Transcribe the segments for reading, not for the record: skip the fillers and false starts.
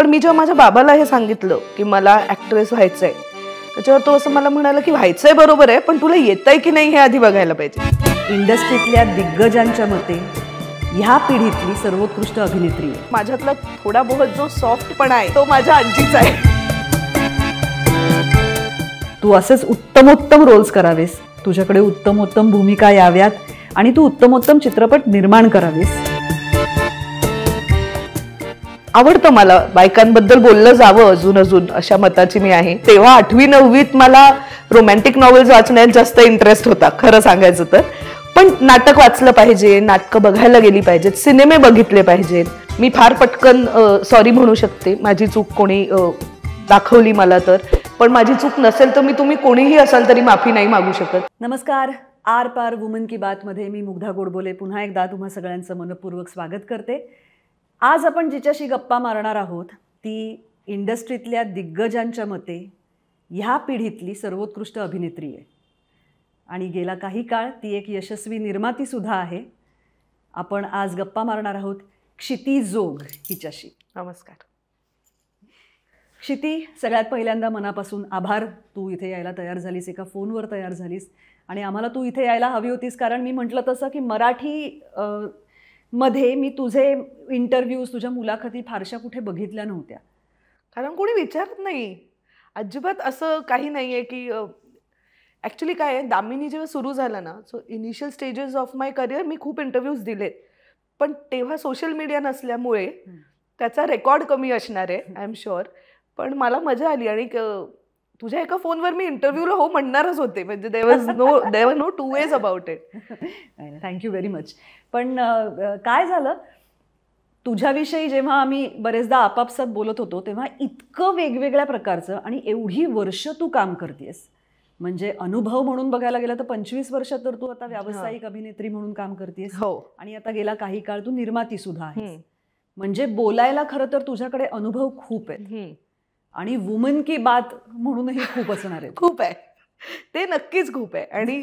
पण मी जेव्हा माझ्या बाबाला हे सांगितलं की मला ॲक्ट्रेस व्हायचंय, त्याच्यावर तो असं मला म्हणाला की व्हायचंय बरोबर आहे, पण तुला येतंय की नाही हे आधी बघायला पाहिजे. इंडस्ट्रीतल्या दिग्गजांच्या मते ह्या पिढीतली सर्वोत्कृष्ट अभिनेत्री आहे. माझ्यातला थोडा बहुत जो सॉफ्टपणा आहे तो माझ्या आजीचा आहे. तू असेच उत्तमोत्तम रोल्स करावेस, तुझ्याकडे उत्तमोत्तम भूमिका याव्यात आणि तू उत्तमोत्तम चित्रपट निर्माण करावेस. आवडतं मला बायकांबद्दल बोललं जावं अजून अजून, अशा मताची मी आहे. तेव्हा 8वी 9वीत मला रोमॅन्टिक नॉवेल्स वाचण्यात जास्त इंटरेस्ट होता खरं सांगायचं तर. पण नाटक वाचलं पाहिजे, नाटकं बघायला गेली पाहिजेत, सिनेमे बघितले पाहिजेत. मी फार पटकन सॉरी म्हणू शकते, माझी चूक कोणी दाखवली मला तर. पण माझी चूक नसेल तर मी तुम्ही कोणीही असाल तरी माफी नाही मागू शकत. नमस्कार, आर पार वुमन की बात मध्ये मी मुग्धा गोडबोले पुन्हा एकदा तुम्हा सगळ्यांचं मनपूर्वक स्वागत करते. आज आपण जिच्याशी गप्पा मारणार आहोत ती इंडस्ट्रीतल्या दिग्गजांच्या मते ह्या पिढीतली सर्वोत्कृष्ट अभिनेत्री आहे आणि गेला काही काळ ती एक यशस्वी निर्मातीसुद्धा आहे. आपण आज गप्पा मारणार आहोत क्षिती जोग हिच्याशी. नमस्कार क्षिती, सगळ्यात पहिल्यांदा मनापासून आभार. तू इथे यायला तयार झालीस, एका फोनवर तयार झालीस आणि आम्हाला तू इथे यायला हवी होतीस कारण मी म्हटलं तसं की मराठी मध्ये मी तुझे इंटरव्ह्यूज, तुझ्या मुलाखती फारशा कुठे बघितल्या नव्हत्या. कारण कोणी विचारत नाही अजिबात. असं काही नाही आहे की ॲक्च्युली काय आहे, दामिनी जेव्हा सुरू झालं ना, so initial stages of my career मी खूप इंटरव्ह्यूज दिलेत. पण तेव्हा सोशल मीडिया नसल्यामुळे त्याचा रेकॉर्ड कमी असणार आहे आय एम शुअर. पण मला मजा आली आणि तुझ्या एका फोनवर मी इंटरव्ह्यूला हो म्हणणारच होते. म्हणजे there are no two ways about it. Thank you very much. पण काय झालं, तुझ्याविषयी जेव्हा आम्ही बरेचदा आपापसात बोलत होतो तेव्हा इतकं वेगवेगळ्या प्रकारचं आणि एवढी वर्ष तू काम करतेस, म्हणजे अनुभव म्हणून बघायला गेलं तर 25 वर्ष तर तू आता व्यावसायिक अभिनेत्री म्हणून काम करतेस. हो. आणि आता गेला काही काळ तू निर्माती सुद्धा आहेस. म्हणजे बोलायला खरं तर तुझ्याकडे अनुभव खूप आहेत आणि वुमन की बात म्हणूनही खूप असणार आहे. खूप आहे ते, नक्कीच खूप आहे. आणि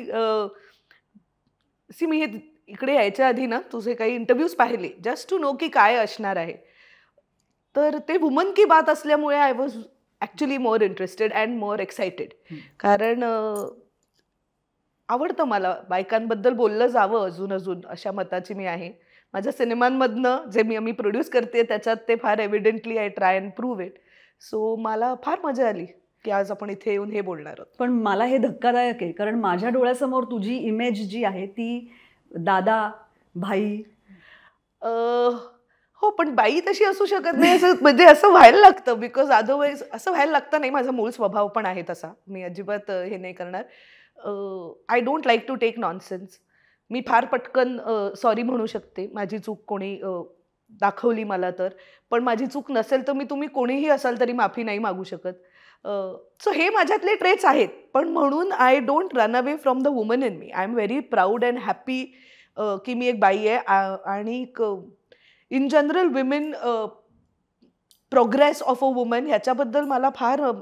मी हे इकडे यायच्या आधी ना तुझे काही इंटरव्ह्यूज पाहिले जस्ट टू नो की काय असणार आहे. तर ते वुमन की बात असल्यामुळे I was actually more interested and more excited. कारण आवडतं मला बायकांबद्दल बोललं जावं अजून अजून, अशा मताची मी आहे. माझ्या सिनेमांमधनं जे मी प्रोड्यूस करते त्याच्यात ते फार evidently I try and prove it. So मला फार मजा आली की आज आपण इथे येऊन हे बोलणार आहोत. पण मला हे धक्कादायक आहे कारण माझ्या डोळ्यासमोर तुझी इमेज जी आहे ती दादा, भाई. हो, पण बाई तशी असू शकत नाही असं, म्हणजे असं व्हायला लागतं. बिकॉज अदरवाईज असं व्हायला लागतं नाही. माझा मूळ स्वभाव पण आहे तसा, मी अजिबात हे नाही करणार. I don't like to take nonsense. मी फार पटकन सॉरी म्हणू शकते, माझी चूक कोणी दाखवली मला तर. पण माझी चूक नसेल तर मी तुम्ही कोणीही असाल तरी माफी नाही मागू शकत. सो हे माझ्यातले ट्रेट्स आहेत. पण म्हणून I don't run away from the woman in me. I am very proud and happy की मी एक बाई आहे. आणि in general women progress of a woman ह्याच्याबद्दल मला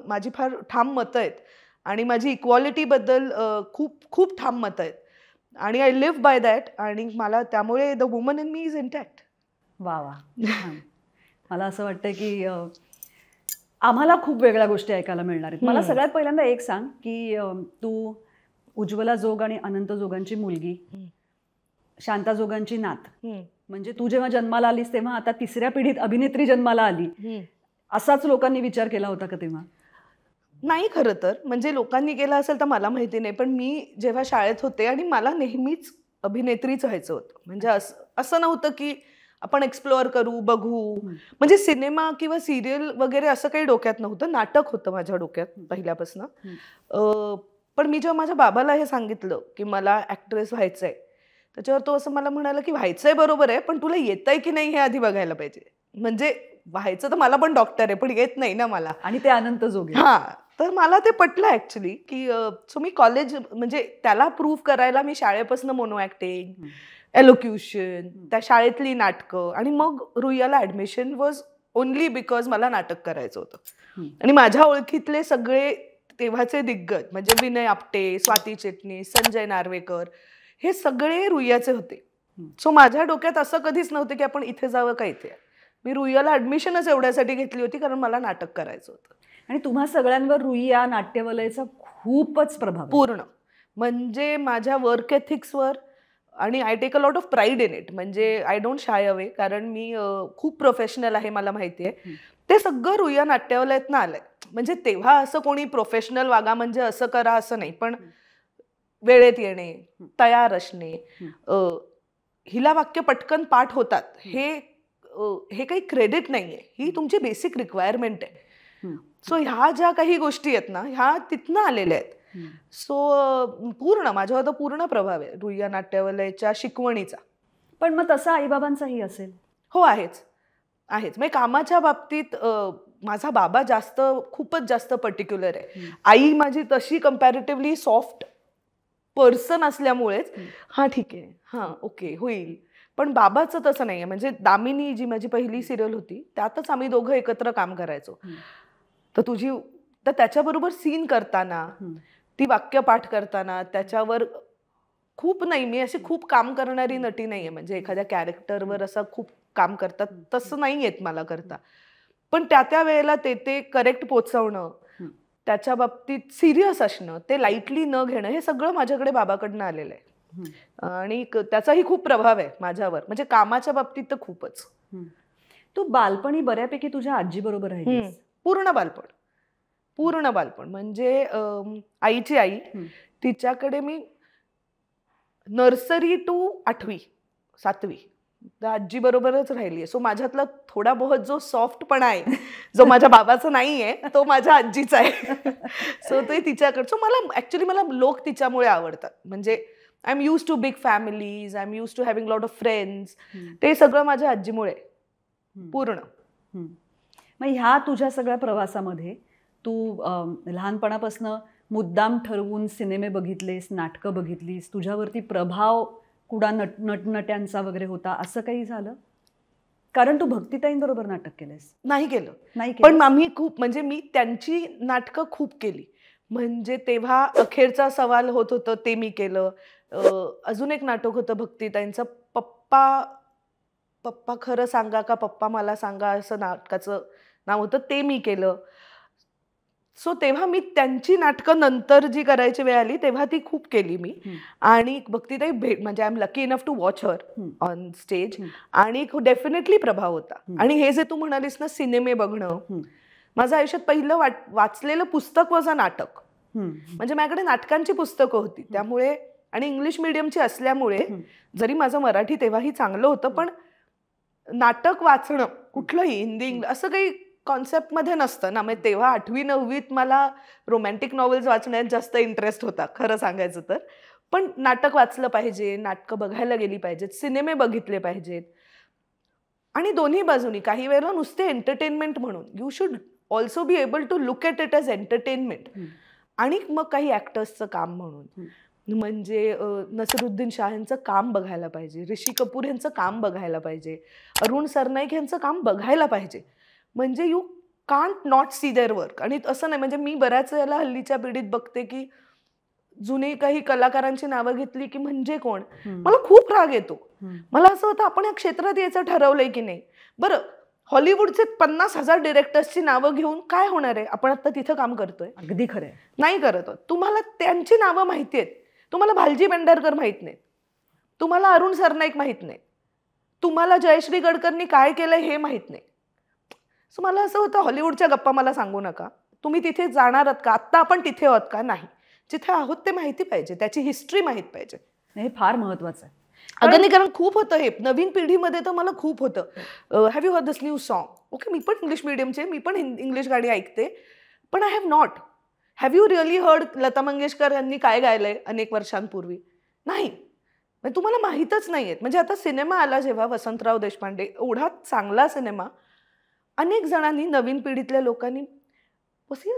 माझी फार ठाम मतं आहेत आणि माझी इक्वॉलिटीबद्दल खूप खूप ठाम मतं आहेत आणि आय लिव्ह बाय दॅट. आणि मला त्यामुळे the woman in me is intact. वा वा. मला असं वाटतं की आम्हाला खूप वेगळ्या गोष्टी ऐकायला मिळणार आहेत. मला सगळ्यात पहिल्यांदा एक सांग की तू उज्ज्वला जोग आणि अनंत जोगांची मुलगी, शांता जोगांची नात. म्हणजे तू जेव्हा जन्माला आलीस तेव्हा आता 3ऱ्या पिढीत अभिनेत्री जन्माला आली असाच लोकांनी विचार केला होता का तेव्हा? नाही, खरं तर म्हणजे लोकांनी केला असेल तर मला माहिती नाही. पण मी जेव्हा शाळेत होते आणि मला नेहमीच अभिनेत्रीच व्हायचं होतं. म्हणजे असं नव्हतं की आपण एक्सप्लोअर करू, बघू. म्हणजे सिनेमा किंवा सिरियल वगैरे असं काही डोक्यात नव्हतं. नाटक होतं माझ्या डोक्यात पहिल्यापासून. पण मी जेव्हा माझ्या बाबाला हे सांगितलं की मला ॲक्ट्रेस व्हायचंय, त्याच्यावर तो असं मला म्हणाला की व्हायचंय बरोबर आहे, पण तुला येतंय की नाही हे आधी बघायला पाहिजे. म्हणजे व्हायचं तर मला पण डॉक्टर आहे, पण येत नाही ना मला. आणि ते अनंत जोग. हां, तर मला ते पटलं ॲक्च्युली की सो मी कॉलेज, म्हणजे त्याला प्रूव्ह करायला मी शाळेपासून मोनो ॲक्टिंग, एलोक्युशन, त्या शाळेतली नाटकं आणि मग रुईयाला ॲडमिशन वॉज ओनली बिकॉज मला नाटक करायचं होतं. आणि माझ्या ओळखीतले सगळे तेव्हाचे दिग्गज म्हणजे विनय आपटे, स्वाती चिटणीस, संजय नार्वेकर, हे सगळे रुईयाचे होते. सो माझ्या डोक्यात असं कधीच नव्हतं की आपण इथे जावं का इथे. मी रुईयाला ॲडमिशनच एवढ्यासाठी घेतली होती कारण मला नाटक करायचं होतं. आणि तुम्हा सगळ्यांवर रुईया नाट्यवलयाचा खूपच प्रभाव पूर्ण. म्हणजे माझ्या वर्क एथिक्सवर, आणि I take a lot of pride in it. म्हणजे आय डोंट शाय अवे, कारण मी खूप प्रोफेशनल आहे, मला माहिती आहे. ते सगळं रुईया नाट्यवलयातनं आलंय. म्हणजे तेव्हा असं कोणी प्रोफेशनल वागा म्हणजे असं करा असं नाही, पण वेळेत येणे, तयार असणे, हिला वाक्य पटकन पाठ होतात हे काही क्रेडिट नाहीये, ही तुमची बेसिक रिक्वायरमेंट आहे. सो ह्या ज्या काही गोष्टी आहेत ना, ह्या तिथनं आलेल्या आहेत. सो पूर्ण माझ्यावर तर पूर्ण प्रभाव आहे रुईया नाट्यवलयाच्या शिकवणीचा. पण मग तसा आईबाबांचाही असेल? हो, आहेच. म्हणजे कामाच्या बाबतीत माझा बाबा खूपच जास्त पर्टिक्युलर आहे. आई माझी तशी कम्पॅरेटिव्हली सॉफ्ट पर्सन असल्यामुळेच हा ठीक आहे, हा ओके होईल. पण बाबाचं तसं नाहीये. म्हणजे दामिनी जी माझी पहिली सिरियल होती त्यातच आम्ही दोघं एकत्र काम करायचो. तर त्याच्याबरोबर सीन करताना, ती वाक्य पाठ करताना त्याच्यावर खूप नाही, मी अशी खूप काम करणारी नटी नाहीये. म्हणजे एखाद्या कॅरेक्टरवर असं खूप काम करतात तसं नाही येत मला करता. पण त्या वेळेला ते करेक्ट पोचवणं, त्याच्या बाबतीत सिरियस असणं, ते लाईटली न घेणं, हे सगळं माझ्याकडे बाबाकडनं आलेलं आहे. आणि त्याचाही खूप प्रभाव आहे माझ्यावर. म्हणजे कामाच्या बाबतीत तर खूपच. तू बालपणी बऱ्यापैकी तुझ्या आजी बरोबर राहिलीस? पूर्ण बालपण. म्हणजे आईची आई, तिच्याकडे मी नर्सरी टू 8वी 7वी आजी बरोबरच राहिली आहे. सो माझ्यातला थोडा बहुत जो सॉफ्टपणा आहे, जो माझ्या बाबाचा नाही आहे, तो माझ्या आजीचा आहे. सो ते तिच्याकडे. सो मला लोक तिच्यामुळे आवडतात. म्हणजे I am used to big families, I am used to having lot of friends. ते सगळं माझ्या आजीमुळे पूर्ण. मग ह्या तुझ्या सगळ्या प्रवासामध्ये तू लहानपणापासून मुद्दाम ठरवून सिनेमे बघितलेस, नाटकं बघितलीस, तुझ्यावरती प्रभाव कुडा नटनट्यांचा वगैरे होता, असं काही झालं? कारण तू भक्तिताईंबरोबर नाटक केलंस. नाही केलं. पण आम्ही मी त्यांची नाटकं खूप केली. म्हणजे तेव्हा अखेरचा सवाल होत होतं, ते मी केलं. अजून एक नाटक होतं भक्तिताईंचं, पप्पा खरं सांगा का पप्पा मला सांगा, असं नाटकाचं नाव होतं, ते मी केलं. सो तेव्हा मी त्यांची नाटकं नंतर जी करायची वेळ आली तेव्हा ती खूप केली मी. आणि भक्तिताई म्हणजे I am lucky enough to watch her on stage. आणि डेफिनेटली प्रभाव होता. आणि हे जे तू म्हणालीस ना, सिनेमे बघणं, माझं आयुष्यात पहिलं वाचलेलं पुस्तक वजा नाटक. म्हणजे माझ्याकडे नाटकांची पुस्तकं होती त्यामुळे, आणि इंग्लिश मिडियमची असल्यामुळे, जरी माझं मराठी तेव्हाही चांगलं होतं, पण नाटक वाचणं कुठलंही हिंदी इंग्लिश असं काही कॉन्सेप्टमध्ये नसतं ना. म्हणजे तेव्हा 8वी 9वीत मला रोमॅन्टिक नॉवेल्स वाचण्यात जास्त इंटरेस्ट होता खरं सांगायचं तर. पण नाटक वाचलं पाहिजे, नाटकं बघायला गेली पाहिजेत, सिनेमे बघितले पाहिजेत. आणि दोन्ही बाजूनी, काही वेळेला नुसते एंटरटेनमेंट म्हणून, you should also be able to look at it as entertainment. आणि मग काही ॲक्टर्सचं काम म्हणून, म्हणजे नसीरुद्दीन शाह यांचं काम बघायला पाहिजे, ऋषी कपूर यांचं काम बघायला पाहिजे, अरुण सरनाईक यांचं काम बघायला पाहिजे. म्हणजे you can't not see their work. आणि असं नाही, म्हणजे मी बऱ्याच वेळेला हल्लीच्या पिढीत बघते की जुने काही कलाकारांची नावं घेतली की म्हणजे कोण, मला खूप राग येतो. मला असं होतं, आपण या क्षेत्रात यायचं ठरवलंय की नाही. बरं, हॉलिवूडचे 50,000 डिरेक्टर्सची नावं घेऊन काय होणार आहे? आपण आता तिथं काम करतोय. अगदी खरंय. नाही करत. तुम्हाला त्यांची नावं माहिती आहेत, तुम्हाला भालजी पेंढारकर माहित नाहीत, तुम्हाला अरुण सरनाईक माहित नाही, तुम्हाला जयश्री गडकरनी काय केलंय हे माहित नाही. सो मला असं होतं, हॉलिवूडच्या गप्पा मला सांगू नका. तुम्ही तिथे जाणार आहात का? आत्ता आपण तिथे आहोत का? नाही. जिथे आहोत ते माहिती पाहिजे, त्याची हिस्ट्री माहीत पाहिजे. हे फार महत्वाचं आहे. अगं, कारण खूप होतं हे नवीन पिढीमध्ये, तर मला खूप होतं. Have you heard this new song? Okay, मी पण इंग्लिश मिडियमचे, मी पण इंग्लिश गाणी ऐकते, पण I have not. Have you really heard Lata Mangeshkar यांनी काय गायलंय अनेक वर्षांपूर्वी? नाही. म्हणजे तुम्हाला माहीतच नाही आहेत. म्हणजे आता सिनेमा आला जेव्हा, वसंतराव देशपांडे, एवढा चांगला सिनेमा, अनेक जणांनी, नवीन पिढीतल्या लोकांनी,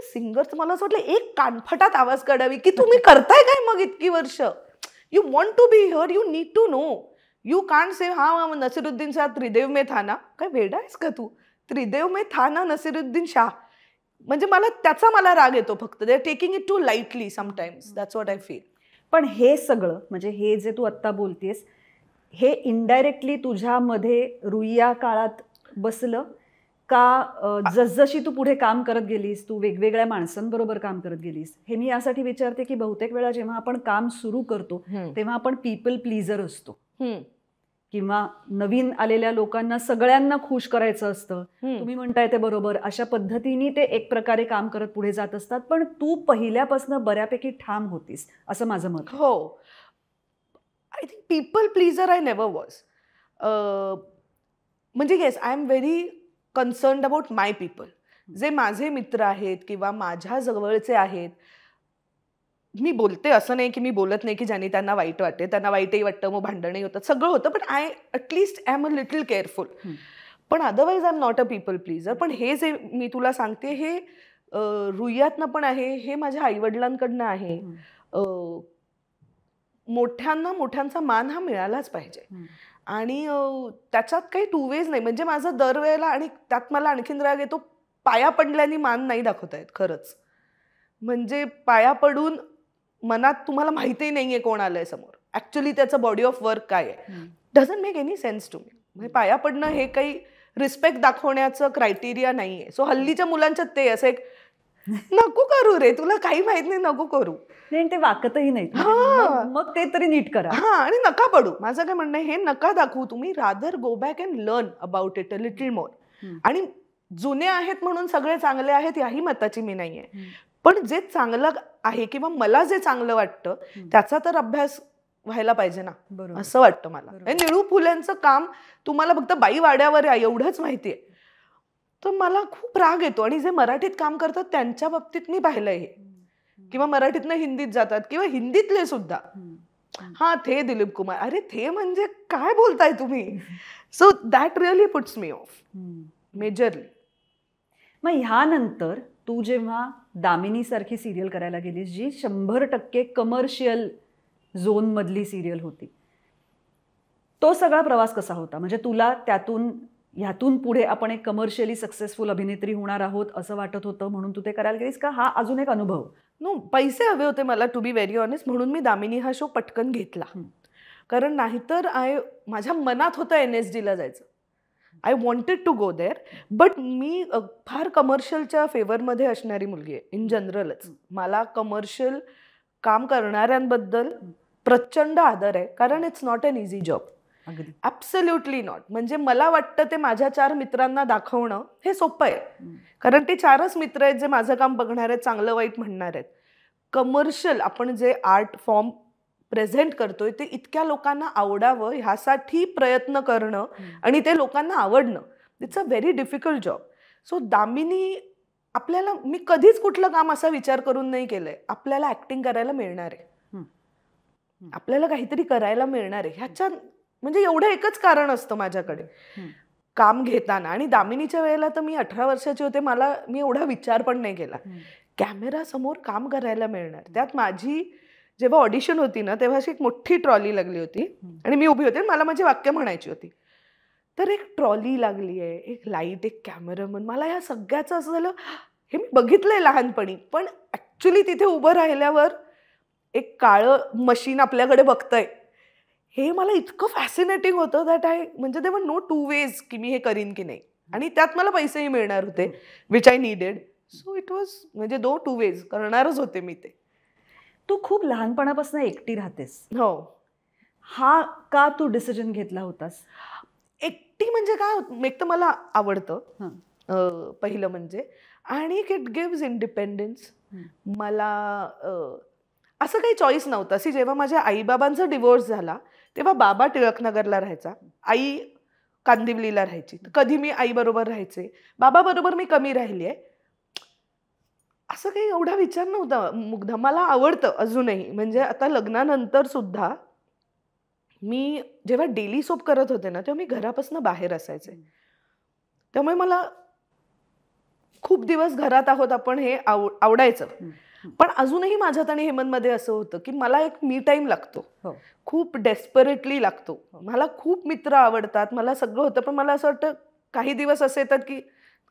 सिंगर्स, मला असं वाटलं एक कानफटात आवाज काढावी की तुम्ही करताय काय मग इतकी वर्ष? You want to be here, you need to know. You can't say हा नसीरुद्दीन शाह त्रिदेव में था ना. काय वेडा आहेस का तू? त्रिदेव में था ना नसीरुद्दीन शाह. म्हणजे मला राग येतो फक्त. They are taking it too lightly sometimes. That's what I feel. पण हे सगळं, म्हणजे हे जे तू आत्ता बोलतेस, हे इनडायरेक्टली तुझ्यामध्ये रुईया काळात बसलं का जसजशी तू पुढे काम करत गेलीस, तू वेगवेगळ्या माणसांबरोबर काम करत गेलीस? हे मी यासाठी विचारते की बहुतेक वेळा जेव्हा आपण काम सुरू करतो तेव्हा आपण पीपल प्लीजर असतो किंवा नवीन आलेल्या लोकांना सगळ्यांना खुश करायचं असतं. तुम्ही म्हणताय ते बरोबर, अशा पद्धतीने ते एक प्रकारे काम करत पुढे जात असतात. पण तू पहिल्यापासून बऱ्यापैकी ठाम होतीस असं माझं मत. हो, I think people pleaser I never was. म्हणजे yes, I am very concerned about my people. जे माझे मित्र आहेत किंवा माझ्या जवळचे आहेत, मी बोलते असं नाही की मी बोलत नाही की ज्यांनी त्यांना वाईट वाटते, त्यांना वाईटही वाटतं, मग भांडणही होतं, सगळं होतं, पण I at least I am a little careful. पण otherwise I am not a people pleaser. पण हे जे मी तुला सांगते हे रुईयातनं पण आहे, हे माझ्या आईवडिलांकडनं आहे. मोठ्यांचा मान हा मिळालाच पाहिजे आणि त्याच्यात काही टू वेज नाही. म्हणजे माझं दरवेळेला, आणि त्यात मला आणखीन राग येतो, पाया पडल्याने मान नाही दाखवता येत खरंच. म्हणजे पाया पडून मनात तुम्हाला माहितीही नाहीये कोण आलंय समोर, ऍक्च्युली त्याचं बॉडी ऑफ वर्क काय आहे, doesn't make any sense to me. म्हणजे पाया पडणं हे काही रिस्पेक्ट दाखवण्याचं क्रायटेरिया नाहीये. सो हल्लीच्या मुलांच्यात ते असं एक नको करू रे, तुला काही माहित नाही, नको करू. ते वाकतही नाही, मग ते तरी नीट करा. हा, आणि नका पडू. माझं काय म्हणणं, हे नका दाखवू तुम्ही, rather go back and learn about it a little more. आणि जुने आहेत म्हणून सगळे चांगले आहेत याही मताची मी नाहीये, पण जे चांगलं आहे किंवा मला जे चांगलं वाटतं त्याचा तर अभ्यास व्हायला पाहिजे ना, असं वाटतं मला. निळू फुल्यांचं काम तुम्हाला फक्त बाई वाड्यावर आहे एवढंच माहितीये, तर मला खूप राग येतो. आणि जे मराठीत काम करतात त्यांच्या बाबतीत मी पाहिलंय हे, किंवा मराठीतनं हिंदीत जातात किंवा हिंदीतले सुद्धा, हा थे दिलीप कुमार, अरे थे म्हणजे काय बोलताय तुम्ही. So that really puts me of majorly. मग ह्यानंतर तू जेव्हा दामिनी सारखी सिरियल करायला गेलीस, जी 100% कमर्शियल झोन मधली सिरियल होती, तो सगळा प्रवास कसा होता? म्हणजे तुला ह्यातून पुढे आपण एक कमर्शियली सक्सेसफुल अभिनेत्री होणार आहोत असं वाटत होतं म्हणून तू ते करायला गेलीस, का हा अजून एक अनुभव? नो, पैसे हवे होते मला, टू बी व्हेरी ऑनेस्ट, म्हणून मी दामिनी हा शो पटकन घेतला. कारण नाहीतर माझ्या मनात होतं NSD ला जायचं. I wanted to go there, but मी फार कमर्शियलच्या फेवरमध्ये असणारी मुलगी आहे इन जनरलच. मला कमर्शियल काम करणाऱ्यांबद्दल प्रचंड आदर आहे, कारण it's not an easy job. Absolutely not. म्हणजे मला वाटतं ते माझ्या 4 मित्रांना दाखवणं हे सोपं आहे, कारण ते 4च मित्र आहेत जे माझं काम बघणार आहेत, चांगलं वाईट म्हणणार आहेत. कमर्शियल आपण जे आर्ट फॉर्म प्रेझेंट करतोय ते इतक्या लोकांना आवडावं ह्यासाठी प्रयत्न करणं आणि ते लोकांना आवडणं, it's a very difficult job. So Damini आपल्याला, मी कधीच कुठलं काम असा विचार करून नाही केलंय, आपल्याला ऍक्टिंग करायला मिळणार आहे, आपल्याला काहीतरी करायला मिळणार आहे, ह्याच्या म्हणजे एवढं एकच कारण असतं माझ्याकडे काम घेताना. आणि दामिनीच्या वेळेला तर मी 18 वर्षाची होते, मी एवढा विचार पण नाही केला कॅमेरा समोर काम करायला मिळणार. त्यात माझी जेव्हा ऑडिशन होती ना, तेव्हा अशी एक मोठी ट्रॉली लागली होती आणि मी उभी होते, मला माझी वाक्य म्हणायची होती. तर एक ट्रॉली लागली आहे, एक लाईट, एक कॅमेरामन, मला ह्या सगळ्याचं असं झालं, हे मी बघितलंय लहानपणी, पण ऍक्च्युली तिथे उभं राहिल्यावर एक काळं मशीन आपल्याकडे बघतंय, हे मला इतकं फॅसिनेटिंग होतं दॅट म्हणजे देवर नो टू वेज की मी हे करीन की नाही. आणि त्यात मला पैसेही मिळणार होते, which I needed. So it was म्हणजे दो टू वेज करणारच होते मी ते. तू खूप लहानपणापासून एकटी राहतेस. हो. हा का तू डिसिजन घेतला होतास? एकटी म्हणजे काय, एक तर मला आवडतं पहिलं म्हणजे, आणि इट गिव्स इंडिपेंडन्स. मला असं काही चॉईस नव्हतं. जेव्हा माझ्या आईबाबांचा डिवोर्स झाला तेव्हा बाबा टिळकनगरला राहायचा, आई कांदिवलीला राहायची. कधी मी आईबरोबर राहायचे, बाबाबरोबर मी कमी राहिली आहे. असं काही एवढा विचार नव्हता. मुग्धा मला आवडतं अजूनही, म्हणजे आता लग्नानंतर सुद्धा मी जेव्हा डेली सोप करत होते ना, तेव्हा मी घरापासून बाहेर असायचे. त्यामुळे मला खूप दिवस घरात आहोत आपण हे आवडायचं. पण अजूनही माझ्यात आणि हेमंतमध्ये असं होतं की मला एक मी टाईम लागतो, खूप डेस्परेटली लागतो. मला खूप मित्र आवडतात, मला सगळं होतं, पण मला असं वाटतं काही दिवस असे येतात की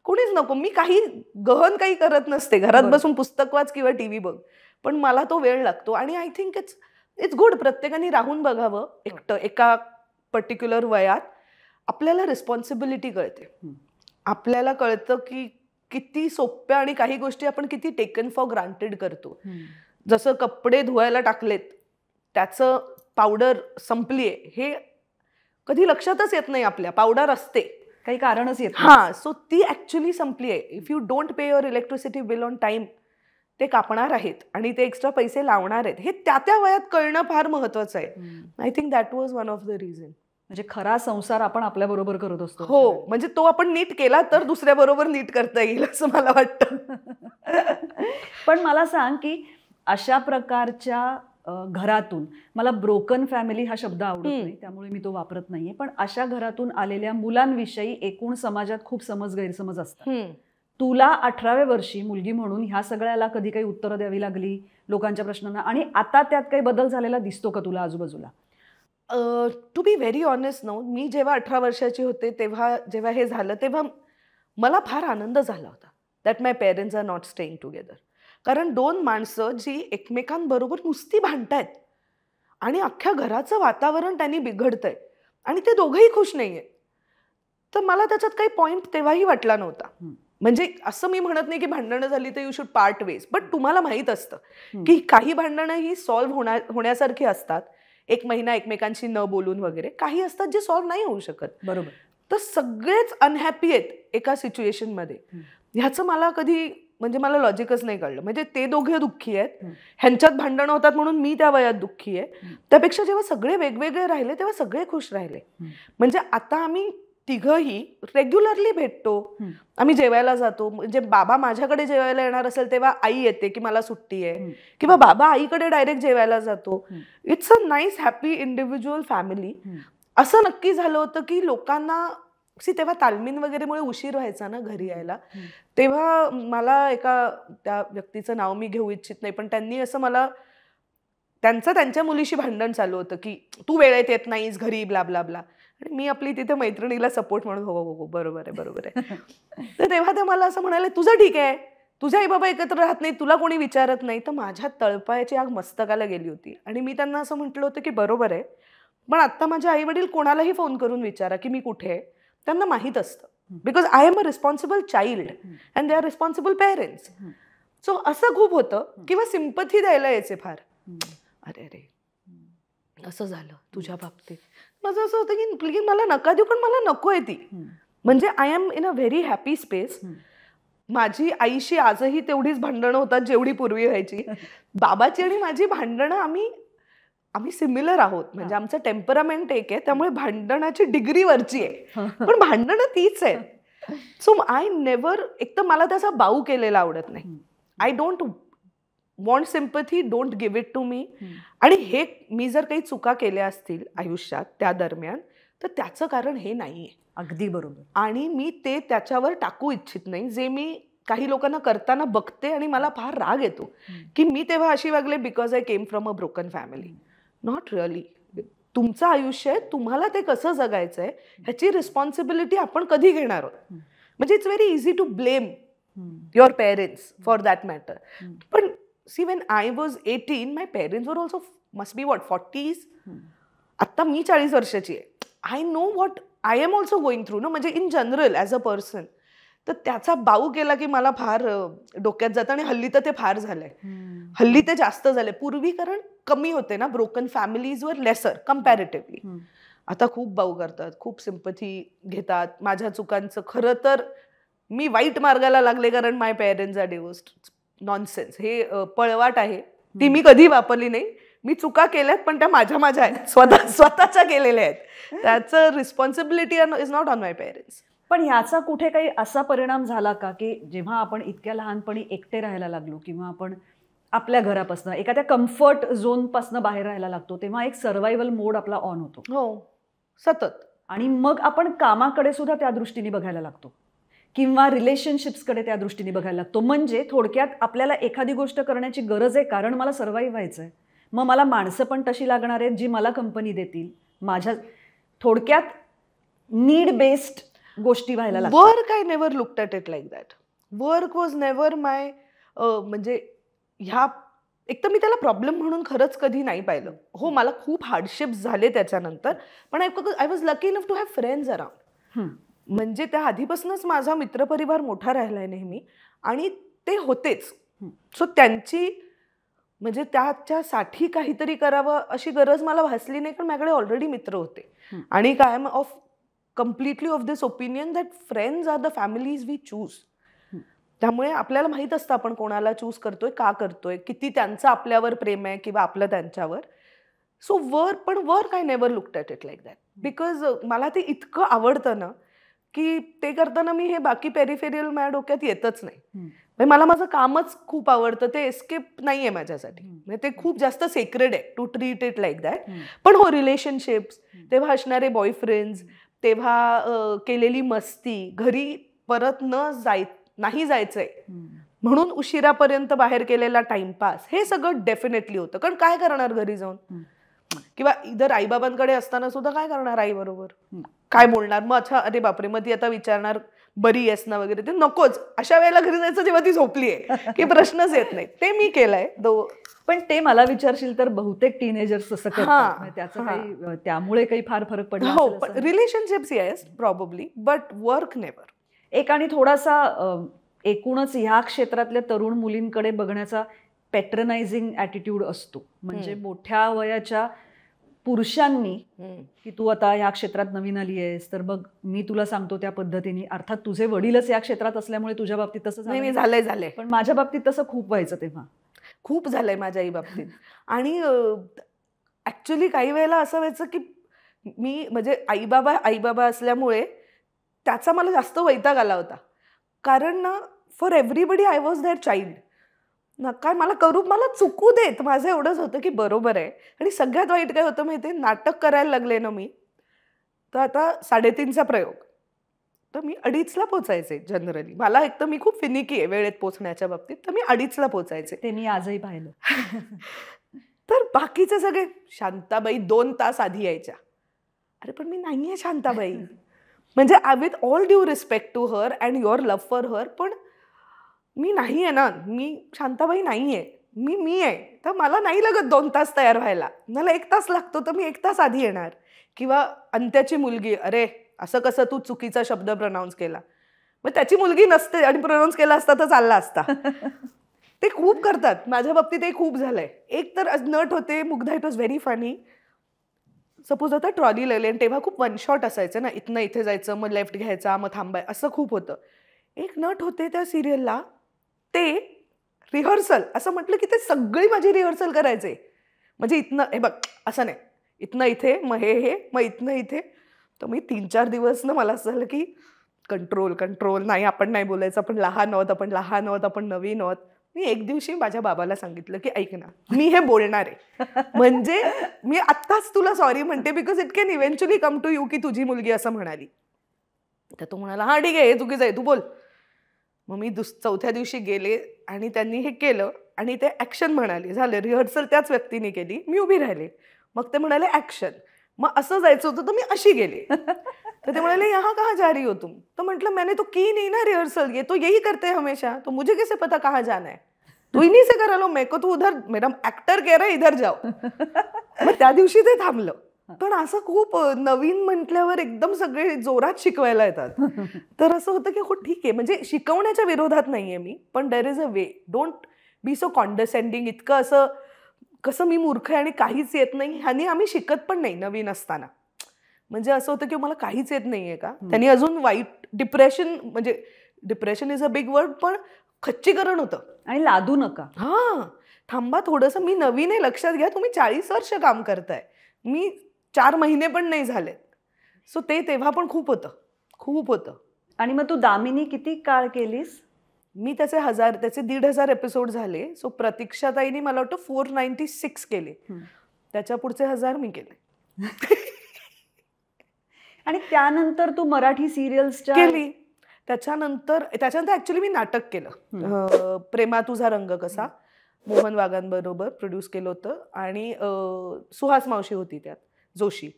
कोणीच नको, मी काही गहन काही करत नसते, घरात बसून पुस्तक वाच किंवा TV बघ, पण मला तो वेळ लागतो. आणि आय थिंक इट्स गुड, प्रत्येकाने राहून बघावं एकटं एका पर्टिक्युलर वयात. आपल्याला रिस्पॉन्सिबिलिटी कळते. आपल्याला कळतं की किती सोप्या आणि काही गोष्टी आपण किती टेकन फॉर ग्रांटेड करतो. जसं कपडे धुवायला टाकलेत, त्याचं पावडर संपलीये हे कधी लक्षातच येत नाही आपल्या. पावडर असते, काही कारणच येत हा, सो ती ऍक्च्युली संपली आहे. If you don't pay your electricity bill on time, ते कापणार आहेत आणि ते एक्स्ट्रा पैसे लावणार आहेत. हे त्या वयात कळणं फार महत्वाचं आहे. I think that was one of the reason. म्हणजे खरा संसार आपण आपल्या बरोबर करत असतो. हो, म्हणजे तो आपण नीट केला तर दुसऱ्या बरोबर नीट करता येईल असं मला वाटतं. पण मला सांग की अशा प्रकारच्या घरातून, मला ब्रोकन फॅमिली हा शब्द आवडत नाही त्यामुळे मी तो वापरत नाहीये, पण अशा घरातून आलेल्या मुलांविषयी एकूण समाजात खूप गैरसमज असतात. तुला 18व्या वर्षी मुलगी म्हणून ह्या सगळ्याला कधी काही उत्तरं द्यावी लागली लोकांच्या प्रश्नांना, आणि आता त्यात काही बदल झालेला दिसतो का तुला आजूबाजूला? To be very honest no, मी जेव्हा 18 वर्षाची होते तेव्हा जेव्हा हे झालं तेव्हा मला फार आनंद झाला होता that my parents are not staying together. कारण 2 माणसं जी एकमेकांबरोबर नुसती भांडतायत आणि अख्ख्या घराचं वातावरण त्यांनी बिघडतंय आणि ते दोघंही खुश नाहीये, तर मला त्याच्यात काही पॉइंट तेव्हाही वाटला नव्हता. म्हणजे असं मी म्हणत नाही की भांडणं झाली तर you should part ways, but तुम्हाला माहित असतं की काही भांडणं ही सॉल्व्ह होण्यासारखी असतात, 1 महिना एकमेकांशी न बोलून वगैरे. काही असतात जे सॉल्व्ह नाही होऊ शकत. बरोबर. तर सगळेच अनहॅपी आहेत एका सिच्युएशन मध्ये. ह्याचं मला कधी म्हणजे मला लॉजिकच नाही कळलं. म्हणजे ते दोघे दुःखी आहेत, ह्यांच्यात भांडणं होतात म्हणून मी त्या वयात दुःखी आहे. त्यापेक्षा जेव्हा सगळे वेगवेगळे राहिले तेव्हा सगळे खुश राहिले. म्हणजे आता आम्ही तिघही रेग्युलरली भेटतो, आम्ही जेवायला जातो. म्हणजे बाबा माझ्याकडे जेवायला येणार असेल तेव्हा आई येते की मला सुट्टी आहे, किंवा बाबा आईकडे डायरेक्ट जेवायला जातो. It's a nice happy individual family. असं नक्की झालं होतं की लोकांना तेव्हा तालमीन वगैरेमुळे उशीर व्हायचा ना घरी यायला. तेव्हा मला एका त्या व्यक्तीचं नाव मी घेऊ इच्छित नाही, पण त्यांनी असं मला त्यांच्या मुलीशी भांडण चालू होतं की तू वेळेत येत नाहीस घरी, ब्ला ब्ला ब्ला. आणि मी आपली तिथे मैत्रिणीला सपोर्ट म्हणून हो हो हो बरोबर आहे. तर तेव्हा ते मला असं म्हणाले, तुझं ठीक आहे, तुझे आई बाबा एकत्र राहत नाही, तुला कोणी विचारत नाही. तर माझ्या तळपायाची आग मस्तकाला गेली होती आणि मी त्यांना असं म्हटलं होतं की बरोबर आहे, पण आता माझे आई वडील कोणालाही फोन करून विचारा की मी कुठे आहे, त्यांना माहीत असतं. Because I am a responsible child and they are responsible parents. So असं खूप होतं. किंवा सिंपथी द्यायला यायचे फार, अरे अरे असं झालं तुझ्या बाबतीत. माझं असं होतं की मला नका देऊ, पण मला नको आहे ती. म्हणजे I am in a very happy space. माझी आईशी आजही तेवढीच भांडणं होतात जेवढी पूर्वी व्हायची. बाबाची आणि माझी भांडणं आम्ही सिमिलर आहोत. म्हणजे आमचं टेम्परामेंट एक आहे, त्यामुळे भांडणाची डिग्री वरची आहे, पण भांडणं तीच आहे. सो आय नेव्हर, एक तर मला त्याचा बाऊ केलेला आवडत नाही. I don't want sympathy, don't give it to me. आणि हे मी जर काही चुका केल्या असतील आयुष्यात त्या दरम्यान, तर त्याचं कारण हे नाहीये. अगदी बरोबर. आणि मी ते त्याच्यावर टाकू इच्छित नाही, जे मी काही लोकांना करताना बघते आणि मला फार राग येतो की मी तेव्हा अशी वागले because I came from a broken family. Not really. तुमचं आयुष्य आहे, तुम्हाला ते कसं जगायचं आहे ह्याची रिस्पॉन्सिबिलिटी आपण कधी घेणार आहोत. म्हणजे it's very easy to blame your parents for that matter. पण see when I was 18 my parents were also must be what 40s. आत्ता मी 40 वर्षाची आहे. I know what I am also going through ना. म्हणजे in general as a person. तर त्याचा बाऊ केला की मला फार डोक्यात जातं. आणि हल्ली तर ते फार झालंय, हल्ली ते जास्त झालंय. पूर्वी कारण कमी होते ना, ब्रोकन फॅमिलीजवर लेसर कम्पॅरेटिव्हली. आता खूप बाऊ करतात, खूप सिम्पथी घेतात. माझ्या चुकांचं खरं तर मी वाईट मार्गाला लागले कारण माय पेरेंट्स आर डिवोर्स्ड. नॉनसेन्स. हे पळवाट आहे, ती मी कधी वापरली नाही. मी चुका केल्यात पण त्या माझ्या आहेत, स्वतःच्या केलेल्या आहेत. त्याचं responsibility is not on my parents. पण ह्याचा कुठे काही असा परिणाम झाला का की जेव्हा आपण इतक्या लहानपणी एकटे राहायला लागलो किंवा आपण आपल्या घरापासून एखाद्या कम्फर्ट झोनपासून बाहेर राहायला लागतो, तेव्हा एक सर्व्हायव्हल मोड आपला ऑन होतो. हो, सतत. आणि मग आपण कामाकडे सुद्धा त्या दृष्टीने बघायला लागतो किंवा रिलेशनशिप्सकडे त्या दृष्टीने बघायला लागतो. म्हणजे थोडक्यात आपल्याला एखादी गोष्ट करण्याची गरज आहे कारण मला सर्व्हाइव्ह व्हायचं आहे. मग मला माणसं पण तशी लागणार आहेत जी मला कंपनी देतील. माझ्या थोडक्यात नीड बेस्ड गोष्टी व्हायला लागतात. Work I never looked at it like that. Work was never my म्हणजे ह्या एक तर मी त्याला प्रॉब्लेम म्हणून खरंच कधी नाही पाहिलं. हो, मला खूप हार्डशिप्स झाले त्याच्यानंतर, पण I was lucky enough to have friends around. म्हणजे त्या आधीपासूनच माझा मित्रपरिवार मोठा राहिलाय नेहमी आणि ते होतेच. सो त्यांची म्हणजे त्याच्यासाठी काहीतरी करावं अशी गरज मला भासली नाही, कारण माझ्याकडे ऑलरेडी मित्र होते. आणि I am completely of this opinion that friends are the families we choose. त्यामुळे आपल्याला माहित असतं आपण कोणाला चूज करतोय, का करतोय, किती त्यांचं आपल्यावर प्रेम आहे किंवा आपलं त्यांच्यावर. So work I never looked at it like that, because मला ते इतकं आवडतं ना की ते करताना मी हे बाकी पेरिफेरियल माझ्या डोक्यात येतच नाही. मला माझं कामच खूप आवडतं, ते एस्केप नाही आहे माझ्यासाठी. म्हणजे ते खूप जास्त सेक्रेड आहे to treat it like that. पण हो, रिलेशनशिप्स, तेव्हा असणारे बॉयफ्रेंड्स, तेव्हा केलेली मस्ती, घरी परत नाही जायचंय म्हणून उशिरापर्यंत बाहेर केलेला टाइमपास, हे सगळं डेफिनेटली होतं. कारण काय करणार घरी जाऊन, किंवा इधर आईबाबांकडे असताना सुद्धा काय करणार आई बरोबर, काय बोलणार, मग अच्छा अरे बापरे, मग ती आता विचारणार बरी आहेस ना वगैरे, ते नकोच. अशा वेळेला घरी जायचं जेव्हा ती झोपलीये की प्रश्नच येत नाही. ते मी केलंय. पण ते मला विचारशील तर बहुतेक टीनेजर्स असं करतात. त्याचं काही त्यामुळे काही फार फरक पडला? हो, relationships yes probably, but work never. एक आणि थोडासा एकूणच ह्या क्षेत्रातल्या तरुण मुलींकडे बघण्याचा पॅट्रनायझिंग ॲटिट्यूड असतो. म्हणजे मोठ्या वयाच्या पुरुषांनी की तू आता ह्या क्षेत्रात नवीन आली आहेस तर मग मी तुला सांगतो त्या पद्धतीने, अर्थात तुझे वडीलच या क्षेत्रात असल्यामुळे तुझ्या बाबतीत तसं झालंय, पण माझ्या बाबतीत तसं खूप व्हायचं. तेव्हा खूप झालंय माझ्याही बाबतीत. आणि ऍक्च्युली काही वेळेला असं व्हायचं की मी म्हणजे आईबाबा असल्यामुळे त्याचा मला जास्त वैताग आला होता. कारण ना, for everybody I was their child. काय मला चुकू देत, माझं एवढंच होतं की बरोबर आहे. आणि सगळ्यात वाईट काय होतं माहिती आहे, नाटक करायला लागले ना मी, तर आता 3:30चा प्रयोग, तर मी 2:30ला पोचायचे जनरली. मला एक तर मी खूप फिनिकी आहे वेळेत पोचण्याच्या बाबतीत, तर मी 2:30ला पोचायचे. ते मी आजही पाहिलं. तर बाकीचे सगळे शांताबाई 2 तास आधी यायच्या. अरे पण मी नाहीये शांताबाई. म्हणजे with all due respect to her and your love for her, पण मी नाही आहे ना, मी शांताबाई नाही आहे, मी आहे. तर मला नाही लागत 2 तास तयार व्हायला, मला 1 तास लागतो, तर मी 1 तास आधी येणार. किंवा अंत्याची मुलगी, अरे असं कसं तू चुकीचा शब्द प्रोनाऊन्स केला, मग त्याची मुलगी नसते आणि प्रोनाऊन्स केला असता तर चालला असता. ते खूप करतात माझ्या बाबतीत, ते खूप झालंय. एक तर नट होते Mugdha, it was very funny. Suppose आता ट्रॉली लेन, तेव्हा खूप वन शॉट असायचं ना, इथनं इथे जायचं, मग लेफ्ट घ्यायचा, मग थांबाय, असं खूप होतं. एक नट होते त्या सिरियलला, ते रिहर्सल असं म्हटलं की ते सगळी माझी रिहर्सल करायचे. म्हणजे इथनं हे बघ असं नाही, इथनं इथे, मग हे मग इथनं इथे. तर मी 3-4 दिवस ना मला असं झालं की कंट्रोल नाही, आपण नाही बोलायचं, आपण लहान आहोत, आपण नवीन आहोत. मी एक दिवशी माझ्या बाबाला सांगितलं की ऐक ना, मी हे बोलणार आहे, म्हणजे मी आत्ताच तुला सॉरी म्हणते, because it can eventually come to you की तुझी मुलगी असं म्हणाली. तर तो म्हणाला हा ठीक आहे, हे चुकीचं आहे, तू बोल. मग मी 4थ्या दिवशी गेले आणि त्यांनी हे केलं आणि ते ॲक्शन म्हणाले. झालं, रिहर्सल त्याच व्यक्तीने केली, मी उभी राहिले. मग ते म्हणाले ॲक्शन. मग असं जायचं होतं तर मी अशी गेले. तर ते म्हणाले यहाँ कहाँ जा रही हो तुम? तो म्हटलं मैंने तो की नहीं ना रिहर्सल, ये तो यही करते हैं हमेशा, तो मुझे कैसे पता कहाँ जाना है, तू इन्हीं से करा लो, मेरे को तो उधर मेरा ऍक्टर कह रहा है इधर जाओ. मग त्या दिवशी ते थांबलं. पण असं खूप नवीन म्हटल्यावर एकदम सगळे जोरात शिकवायला येतात. तर असं होतं की हो ठीक आहे, म्हणजे शिकवण्याच्या विरोधात नाहीये मी, पण there is a way, don't be so condescending. इतकं असं कसं मी मूर्ख आहे आणि काहीच येत नाही, ह्यानी आम्ही शिकत पण नाही नवीन असताना. म्हणजे असं होतं की मला काहीच येत नाहीये का, त्यांनी अजून वाईट depression is a big word, पण खच्चीकरण होतं. आणि लादू नका, थांबा थोडंसं, मी नवीन आहे, लक्षात घ्या, तुम्ही 40 वर्ष काम करताय, मी 4 महिने पण नाही झालेत. सो ते तेव्हा पण खूप होतं. आणि मग तू दामिनी किती काळ केलीस? मी त्याचे 1,500 एपिसोड झाले. सो प्रतीक्षाताईंनी मला वाटतं 496 केले. त्याच्या पुढचे 1000 मी केले. आणि त्यानंतर तू मराठी सिरियल्सच्या केली. त्याच्यानंतर ऍक्च्युली मी नाटक केलं, प्रेमा तुझा रंग कसा, मोहन वाघांबरोबर प्रोड्यूस केलं होतं. आणि सुहास मावशी होती त्यात, जोशी.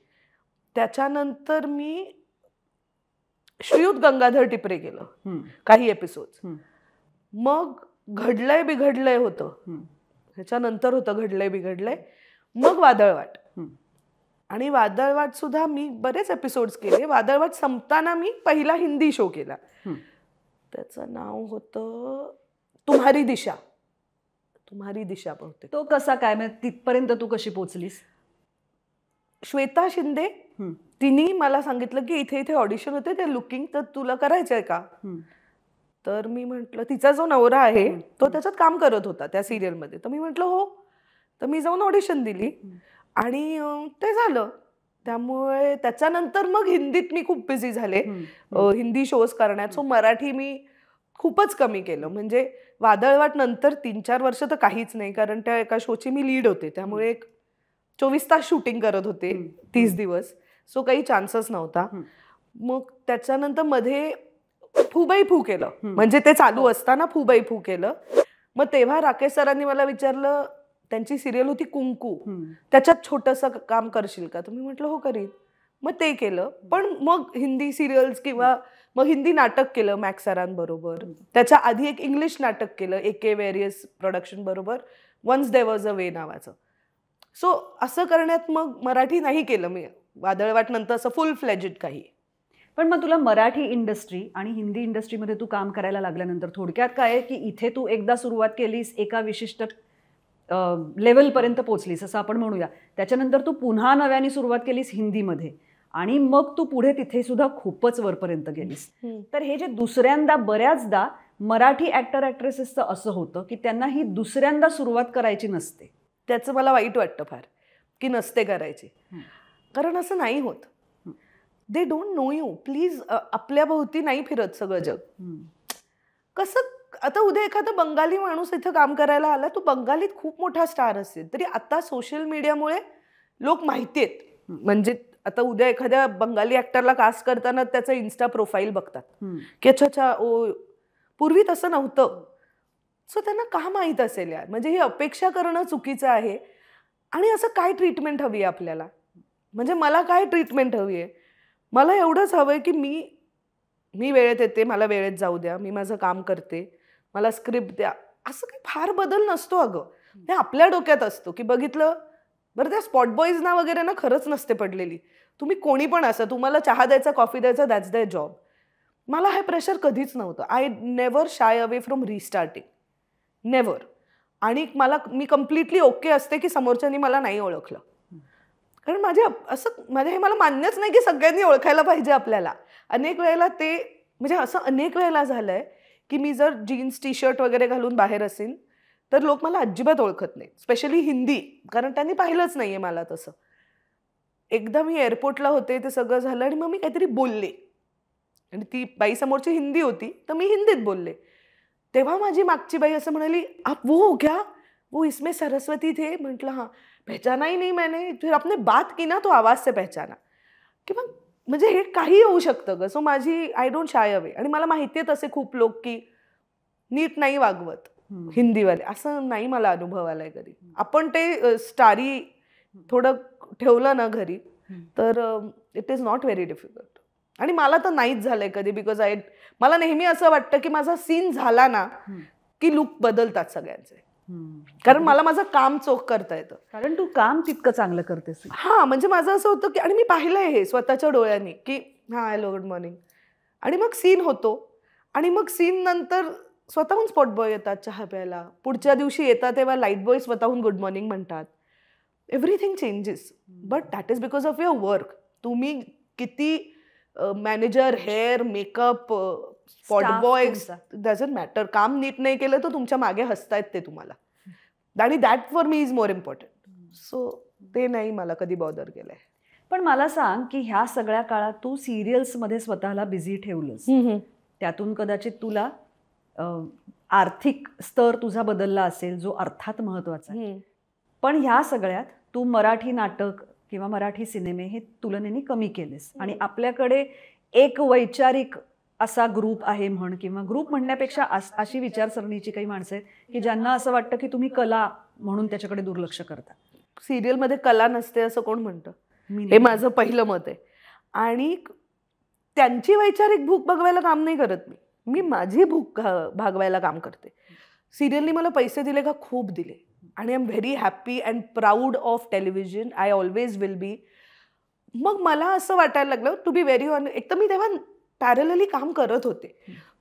त्याच्यानंतर मी श्रीयुत गंगाधर टिपरे केलं काही एपिसोड. मग घडलंय बिघडलंय होतं, ह्याच्यानंतर होतं घडलंय बिघडलंय, मग वादळवाट. आणि वादळवाट सुद्धा मी बरेच एपिसोड्स केले. वादळवाट संपताना मी पहिला हिंदी शो केला, त्याचं नाव होतं तुम्हारी दिशा. तुम्हारी दिशा बहुतेक. तो कसा काय, म्हणजे तिथपर्यंत तू कशी पोचलीस? श्वेता शिंदे तिने मला सांगितलं की इथे इथे ऑडिशन होते, ते लुकिंग, तर तुला करायचंय का? तर मी म्हटलं, तिचा जो नवरा आहे तो त्याच्यात काम करत होता त्या सिरियलमध्ये, तर मी म्हटलं हो. तर मी जाऊन ऑडिशन दिली आणि ते झालं. त्यामुळे त्याच्यानंतर मग हिंदीत मी खूप बिझी झाले हिंदी शोज करण्यात. सो मराठी मी खूपच कमी केलं. म्हणजे वादळवाट नंतर 3-4 वर्ष तर काहीच नाही, कारण त्या एका शोची मी लीड होते, त्यामुळे 24 तास शूटिंग करत होते, 30 दिवस. सो काही चान्सच नव्हता. मग त्याच्यानंतर मध्ये फूबाई फू केलं, म्हणजे ते चालू असताना फूबाई फू केलं. मग तेव्हा राकेश सरांनी मला विचारलं, त्यांची सिरियल होती कुंकू, त्याच्यात छोटंसं काम करशील का? तर मी म्हटलं हो करीन. मग ते केलं. पण मग हिंदी सिरियल्स किंवा मग हिंदी नाटक केलं मॅक्स सरांबरोबर. त्याच्या आधी एक इंग्लिश नाटक केलं AK वेरियस प्रोडक्शन बरोबर, वन्स देअर वॉज अ वे नावाचं. सो असं करण्यात मग मराठी नाही केलं मी वादळवाट नंतर असं फुल फ्लेजेड काही. पण मग तुला मराठी इंडस्ट्री आणि हिंदी इंडस्ट्रीमध्ये तू काम करायला लागल्यानंतर थोडक्यात काय आहे की इथे तू एकदा सुरुवात केलीस, एका विशिष्ट लेवलपर्यंत पोचलीस असं आपण म्हणूया. त्याच्यानंतर तू पुन्हा नव्याने सुरुवात केलीस हिंदीमध्ये आणि मग तू पुढे तिथे सुद्धा खूपच वरपर्यंत गेलीस. तर हे जे दुसऱ्यांदा, बऱ्याचदा मराठी ॲक्टर ॲक्ट्रेसेसचं असं होतं की त्यांना ही दुसऱ्यांदा सुरुवात करायची नसते. त्याचं मला वाईट वाटतं फार की नसते करायची, कारण असं नाही होत. They don't know you. Please, आपल्या भोवती नाही फिरत सगळं जग. कसं आता उद्या एखादा बंगाली माणूस इथं काम करायला आला, तो बंगालीत खूप मोठा स्टार असेल तरी आता सोशल मीडियामुळे लोक माहिती आहेत. म्हणजे आता उद्या एखाद्या बंगाली ॲक्टरला कास्ट करताना त्याचं इन्स्टा प्रोफाईल बघतात की अच्छा अच्छा ओ, पूर्वी तसं नव्हतं. सो त्यांना का माहीत असेल यार? म्हणजे ही अपेक्षा करणं चुकीचं आहे. आणि असं काय ट्रीटमेंट हवी आहे आपल्याला? म्हणजे मला काय ट्रीटमेंट हवी आहे? मला एवढंच हवं आहे की मी वेळेत येते, मला वेळेत जाऊ द्या, मी माझं काम करते, मला स्क्रिप्ट द्या. असं काही फार बदल नसतो अगं. ते आपल्या डोक्यात असतो की बघितलं बरं, त्या स्पॉट बॉईजना वगैरे ना खरंच नसते पडलेली. तुम्ही कोणी पण असा, तुम्हाला चहा द्यायचा, कॉफी द्यायचा, दॅट्स देअर जॉब. मला हे प्रेशर कधीच नव्हतं. I never shy away from restarting, never. आणि मी कम्प्लिटली ओके असते की समोरच्यानी मला नाही ओळखलं, कारण हे मला मान्यच नाही की सगळ्यांनी ओळखायला पाहिजे आपल्याला. अनेक वेळेला ते म्हणजे असं अनेक वेळेला झालंय की मी जर जीन्स टी शर्ट वगैरे घालून बाहेर असेल तर लोक मला अजिबात ओळखत नाही, स्पेशली हिंदी, कारण त्यांनी पाहिलंच नाहीये मला तसं. एकदा मी एअरपोर्टला होते, ते सगळं झालं आणि मग मी काहीतरी बोलले आणि ती बाई समोरची हिंदी होती, तर मी हिंदीत बोलले. तेव्हा माझी मागची बाई असं म्हणाली, आप वो हो क्या, वो इसमें सरस्वती थे. म्हटलं हां. पहचाना ही नहीं मैंने, फिर आपने बात की ना तो आवाज से पहचाना. की मग म्हणजे हे काही होऊ शकतं ग. सो माझी आय डोंट शाय अवे. आणि मला माहिती आहे तसे खूप लोक की नीट नाही वागवत हिंदीवाले, असं नाही मला अनुभव आलाय कधी. आपण ते स्टारी थोडं ठेवलं ना घरी तर it is not very difficult. आणि मला तर नाहीच झालंय कधी, बिकॉज मला नेहमी असं वाटतं की माझा सीन झाला ना की लुक बदलतात सगळ्यांचे, कारण मला माझं काम चोख करता येतं, कारण तू काम तितकं चांगलं करतेस. हां, म्हणजे माझं असं होतं की, आणि मी पाहिलंय हे स्वतःच्या डोळ्यांनी की हां हॅलो गुड मॉर्निंग, आणि मग सीन होतो आणि मग सीन नंतर स्वतःहून स्पॉट बॉय येतात चहा प्यायला, पुढच्या दिवशी येतात तेव्हा लाईट बॉय स्वतःहून गुड मॉर्निंग म्हणतात. Everything changes, but that is because of your work. तुम्ही किती manager, hair, makeup, spot boy, doesn't matter, काम नीट नाही केलं तर तुमच्या मागे हसतायत ते तुम्हाला, आणि that for me is more important. So ते नाही मला कधी बॉदर केलंय. पण मला सांग की ह्या सगळ्या काळात तू सिरियल्समध्ये स्वतःला बिझी ठेवलंस, त्यातून कदाचित तुला आर्थिक स्तर तुझा बदलला असेल, जो अर्थात महत्वाचा आहे. पण ह्या सगळ्यात तू मराठी नाटक किंवा मराठी सिनेमे हे तुलनेने कमी केलेस, आणि आपल्याकडे एक वैचारिक असा ग्रुप आहे म्हण, किंवा ग्रुप म्हणण्यापेक्षा अशी विचारसरणीची काही माणसं आहेत की ज्यांना असं वाटतं की तुम्ही कला म्हणून त्याच्याकडे दुर्लक्ष करता. सिरियलमध्ये कला नसते असं कोण म्हणतं? हे माझं पहिलं मत आहे. आणि त्यांची वैचारिक भूक भागवायला काम नाही करत मी माझी भूक भागवायला काम करते. सिरियलनी मला पैसे दिले का? खूप दिले. आणि I am very happy and proud of television. I always will be. मग मला असं वाटायला लागलं, टू बी व्हेरी ऑनेस्ट, एक तर मी तेव्हा पॅरलली काम करत होते.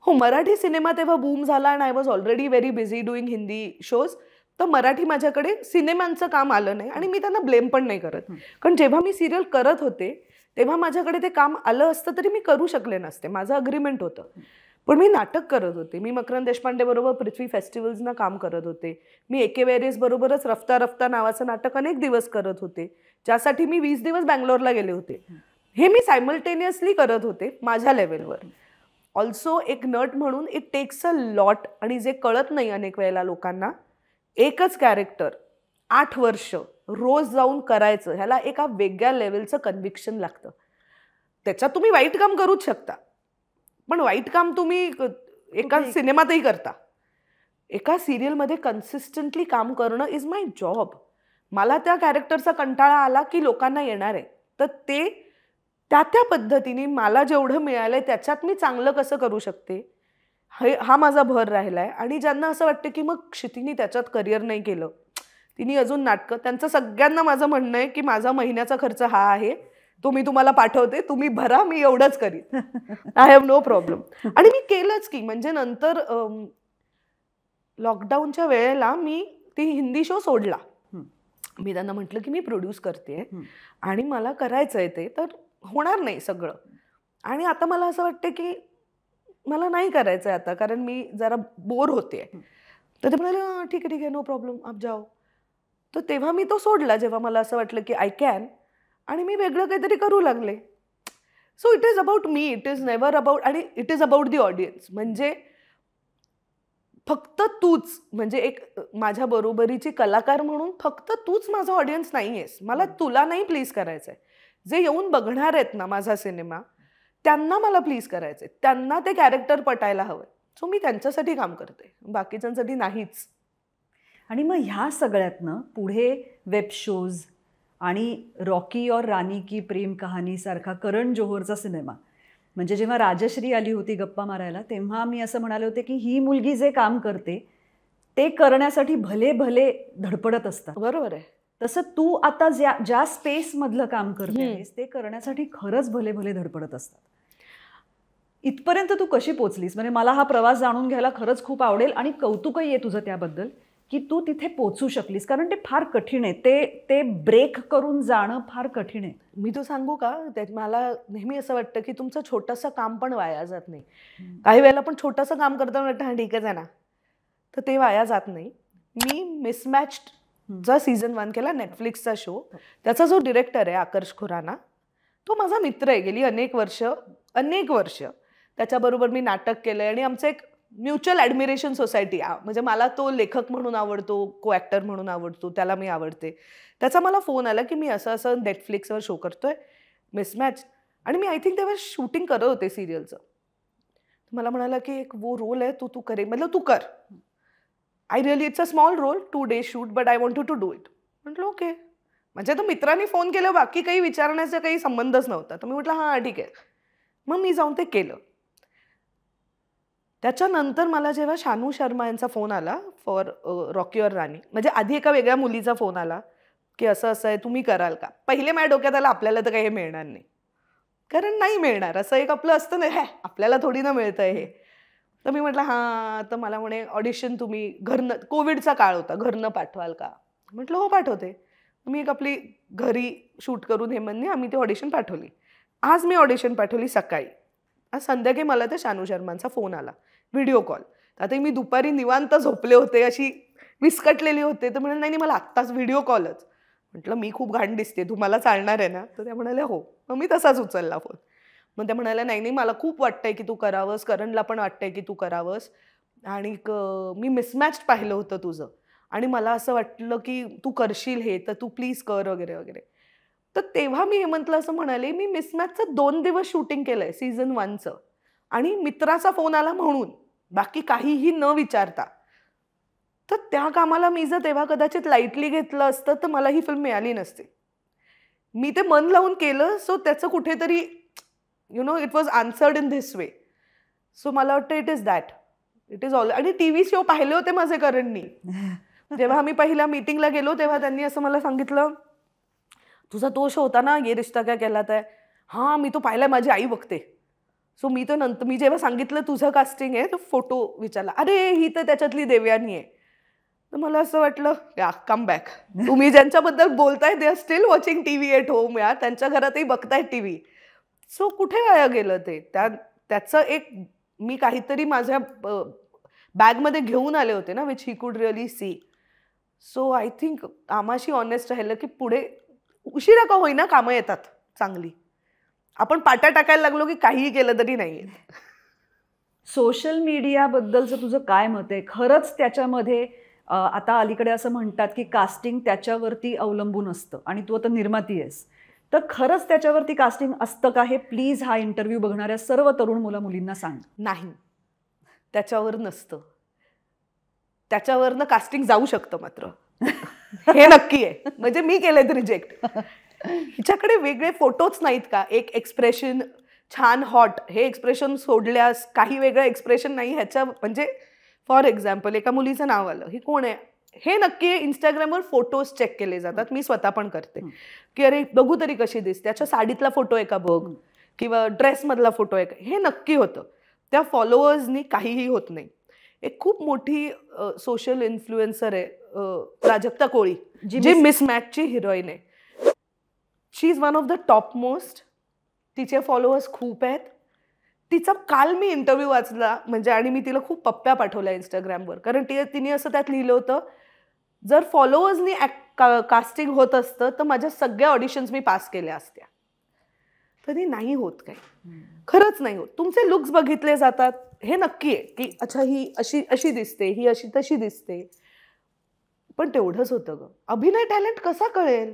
हो, मराठी सिनेमा तेव्हा बूम झाला आणि I was already very busy doing Hindi shows. तर मराठी माझ्याकडे सिनेमांचं काम आलं नाही आणि मी त्यांना ब्लेम पण नाही करत. कारण जेव्हा मी सिरियल करत होते तेव्हा माझ्याकडे ते काम आलं असतं तरी मी करू शकले नसते. माझं अग्रीमेंट होतं. पण मी नाटक करत होते. मी मकरंद देशपांडे बरोबर पृथ्वी फेस्टिवल्सना काम करत होते. मी ए के वेरेस बरोबरच रफ्ता रफ्ता नावाचं नाटक अनेक दिवस करत होते, ज्यासाठी मी 20 दिवस बँगलोरला गेले होते. हे मी सायमल्टेनियसली करत होते माझ्या लेवलवर. ऑल्सो एक नट म्हणून इट टेक्स अ लॉट. आणि जे कळत नाही अनेक वेळेला लोकांना, एकच कॅरेक्टर 8 वर्ष रोज जाऊन करायचं, ह्याला एका वेगळ्या लेवलचं कन्व्हिक्शन लागतं. त्याच्यात तुम्ही वाईट काम करूच शकता, पण वाईट काम तुम्ही एका सिनेमातही करता. एका सिरियलमध्ये कन्सिस्टंटली काम करणं इज माय जॉब. मला त्या कॅरेक्टरचा कंटाळा आला की लोकांना येणार आहे, तर ते त्या पद्धतीने मला जेवढं मिळालंय त्याच्यात मी चांगलं कसं करू शकते हा माझा भर राहिलाय. आणि ज्यांना असं वाटतं की मग क्षितीने त्याच्यात करिअर नाही केलं, तिने अजून नाटकं, त्यांचं सगळ्यांना माझं म्हणणं आहे की माझा महिन्याचा खर्च हा आहे, तो मी तुम्हाला पाठवते, तुम्ही भरा, मी एवढंच करीन. I have no problem. आणि मी केलंच की. म्हणजे नंतर लॉकडाऊनच्या वेळेला मी ती हिंदी शो सोडला. मी त्यांना म्हटलं की मी प्रोड्यूस करते आणि मला करायचं आहे ते, तर होणार नाही सगळं. आणि आता मला असं वाटतं की मला नाही करायचं आहे आता, कारण मी जरा बोर होते. तर ते म्हणाले ठीक आहे ठीक आहे, नो प्रॉब्लेम, आप जाओ. तर तेव्हा मी तो सोडला जेव्हा मला असं वाटलं की आय कॅन, आणि मी वेगळं काहीतरी करू लागले. So it is about me, it is never about, आणि it is about the audience. म्हणजे फक्त तूच, म्हणजे एक माझ्या बरोबरीची कलाकार म्हणून फक्त तूच माझा ऑडियन्स नाही आहेस. मला तुला नाही प्लीज करायचं आहे. जे येऊन बघणार आहेत ना माझा सिनेमा, त्यांना मला प्लीज करायचं आहे, त्यांना ते कॅरेक्टर पटायला हवं. सो मी त्यांच्यासाठी काम करते, बाकीच्यांसाठी नाहीच. आणि मग ह्या सगळ्यातनं पुढे वेब शोज आणि रॉकी और रानी की प्रेम कहाणी सारखा करण जोहरचा सिनेमा, म्हणजे जेव्हा राजश्री आली होती गप्पा मारायला तेव्हा मी असं म्हणाले होते की ही मुलगी जे काम करते ते करण्यासाठी भले भले धडपडत असतात. बरोबर आहे. तसं तू आता ज्या स्पेसमधलं काम करतेस ते करण्यासाठी खरंच भले भले धडपडत असतात. इथपर्यंत तू कशी पोचलीस? म्हणजे मला हा प्रवास जाणून घ्यायला खरंच खूप आवडेल आणि कौतुकही आहे तुझं त्याबद्दल की तू तिथे पोचू शकलीस, कारण ते फार कठीण आहे. ते ब्रेक करून जाणं फार कठीण आहे. मी तो सांगू का, मला नेहमी असं वाटतं की तुमचं छोटंसं काम पण वाया जात नाही. काही वेळेला पण छोटंसं काम करताना वाटतं हा ठीकच आहे ना, तर ते वाया जात नाही. मी मिसमॅच्ड जो सीझन 1 केला नेटफ्लिक्सचा शो, त्याचा जो डिरेक्टर आहे आकर्ष खुराना, तो माझा मित्र आहे. गेली अनेक वर्ष त्याच्याबरोबर मी नाटक केलं आहे आणि आमचं एक म्युच्युअल ॲडमिरेशन सोसायटी. म्हणजे मला तो लेखक म्हणून आवडतो, को ॲक्टर म्हणून आवडतो, त्याला मी आवडते. त्याचा मला फोन आला की मी असं असं नेटफ्लिक्सवर शो करतोय मिसमॅच, आणि मी आय थिंक तेव्हा शूटिंग करत होते सिरियलचं. मला म्हणाला की एक वो रोल आहे, तू करे, मतलब तू कर. I really, it's a small role, 2 days shoot, but I want to do it. म्हटलं ओके. म्हणजे तो मित्रांनी फोन केलं, बाकी काही विचारण्याचा काही संबंधच नव्हता. तर मी म्हटलं हां ठीक आहे. मग मी जाऊन ते केलं. त्याच्यानंतर मला जेव्हा शानू शर्मा यांचा फोन आला फॉर रॉकी और रानी, म्हणजे आधी एका वेगळ्या मुलीचा फोन आला की असं असं आहे, तुम्ही कराल का. पहिले माझ्या डोक्यात आलं आपल्याला तर काही हे मिळणार नाही, कारण नाही मिळणार, असं एक आपलं असतं ना, आपल्याला थोडी ना मिळतं हे. तर मी म्हटलं हां. तर मला म्हणे ऑडिशन तुम्ही घरनं, कोविडचा काळ होता, घरनं पाठवाल का. म्हटलं हो पाठवते. मी एक आपली घरी शूट करून हेमंतने आम्ही ती ऑडिशन पाठवली. आज मी ऑडिशन पाठवली सकाळी. आज संध्याकाळी मला त्या शानू शर्मांचा फोन आला, व्हिडिओ कॉल. आता मी दुपारी निवांत झोपले होते, अशी विस्कटलेली होते. तर म्हणाले नाही मला आत्ताच व्हिडिओ कॉलच. म्हटलं मी खूप घाण दिसते, तुम्हाला चालणार आहे ना. तर त्या म्हणाल्या हो. मग मी तसाच उचलला फोन. मग त्या म्हणाल्या नाही नाही मला खूप वाटतंय की तू करावंस, करणला पण वाटतंय की तू करावंस, आणि मी मिसमॅच पाहिलं होतं तुझं आणि मला असं वाटलं की तू करशील हे, तर तू प्लीज कर वगैरे वगैरे. तर तेव्हा मी हेमंतला असं म्हणाले, मी मिसमॅचचं 2 दिवस शूटिंग केलंय सीझन 1चं, आणि मित्राचा फोन आला म्हणून, बाकी काहीही न विचारता. तर त्या कामाला मी जर तेव्हा कदाचित लाईटली घेतलं असतं तर मला ही फिल्म मिळाली नसती. मी ते मन लावून केलं, सो त्याचं कुठेतरी it was answered in this way. So मला वाटतं it is that, it is all. आणि TV शो पाहिले होते माझे करणनी, जेव्हा आम्ही पहिल्या मीटिंगला गेलो तेव्हा त्यांनी असं मला सांगितलं, तुझा तो शो होता ना ये रिश्ता क्या कहलाता है, हां मी तो पाहिलाय, माझी आई बघते. सो मी तर नंतर मी जेव्हा सांगितलं तुझं कास्टिंग आहे तर फोटो विचारला, अरे ही तर त्याच्यातली देवयानी आहे. तर मला असं वाटलं या कम बॅक, तुम्ही ज्यांच्याबद्दल बोलताय they are still watching TV at home, या त्यांच्या घरातही बघतायत टीव्ही. सो कुठे वाया गेलं ते. त्याचं एक मी काहीतरी माझ्या बॅगमध्ये घेऊन आले होते ना, which he could really see. So I think आम्हाशी ऑनेस्ट राहिलं की पुढे उशिरा का होईना कामं येतात चांगली. आपण पाट्या टाकायला लागलो की काहीही केलं तरी नाही. सोशल मीडियाबद्दलचं तुझं काय मत आहे? खरंच त्याच्यामध्ये आता अलीकडे असं म्हणतात की कास्टिंग त्याच्यावरती अवलंबून असतं आणि तू आता निर्माती आहेस, तर खरंच त्याच्यावरती कास्टिंग असतं का? हे प्लीज हा इंटरव्ह्यू बघणाऱ्या सर्व तरुण मुलींना सांग. नाही, त्याच्यावर नसतं. त्याच्यावरनं कास्टिंग जाऊ शकतं मात्र हे नक्की आहे. म्हणजे मी केलेत रिजेक्ट. हिच्याकडे वेगळे फोटोच नाहीत का? एक एक्सप्रेशन छान हॉट, हे एक्सप्रेशन सोडल्यास काही वेगळं एक्सप्रेशन नाही ह्याच्या. म्हणजे फॉर एक्झाम्पल एका मुलीचं नाव आलं, ही कोण आहे हे नक्की इंस्टाग्रामवर फोटोज चेक केले जातात. मी स्वतः पण करते की अरे बघू तरी कशी दिसते, त्याच्या साडीतला फोटो आहे का बघ, किंवा ड्रेसमधला फोटो आहे का, हे नक्की होतं. त्या फॉलोअर्सनी काहीही होत नाही. एक खूप मोठी सोशल इन्फ्लुएन्सर आहे प्राजक्ता कोळी, जी मिसमॅचची हिरोईन आहे. She is one of the top most. तिचे फॉलोअर्स खूप आहेत. तिचा काल मी इंटरव्ह्यू वाचला म्हणजे, आणि मी तिला खूप पप्प्या पाठवल्या इंस्टाग्रामवर, कारण तिने असं त्यात लिहिलं होतं, जर फॉलोअर्सनी कास्टिंग होत असतं तर माझ्या सगळ्या ऑडिशन्स मी पास केल्या असत्या. तरी नाही होत काही, खरंच नाही होत. तुमचे लुक्स बघितले जातात हे नक्की आहे की अच्छा ही अशी अशी दिसते, ही अशी तशी दिसते, पण तेवढंच होतं ग. अभिनय टॅलेंट कसा कळेल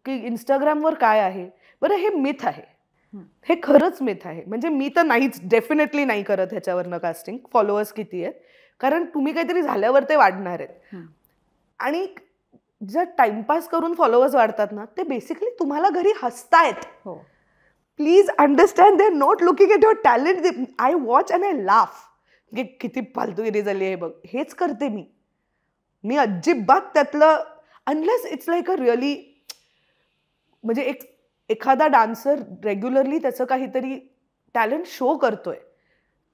की इंस्टाग्रामवर काय आहे? बरं हे मिथ आहे, हे खरंच मिथ आहे. म्हणजे मी तर नाहीच, डेफिनेटली नाही करत ह्याच्यावरनं कास्टिंग. फॉलोअर्स किती आहेत, कारण तुम्ही काहीतरी झाल्यावर ते वाढणार आहेत. आणि जर टाइमपास करून फॉलोअर्स वाढतात ना, ते बेसिकली तुम्हाला घरी हसतायत. Please understand, they are not looking at your talent. I watch and I laugh की किती फालतूगिरी झाली आहे बघ, हेच करते मी अजिबात त्यातलं, unless it's like a really, म्हणजे एखादा डान्सर रेग्युलरली त्याचं काहीतरी टॅलेंट शो करतोय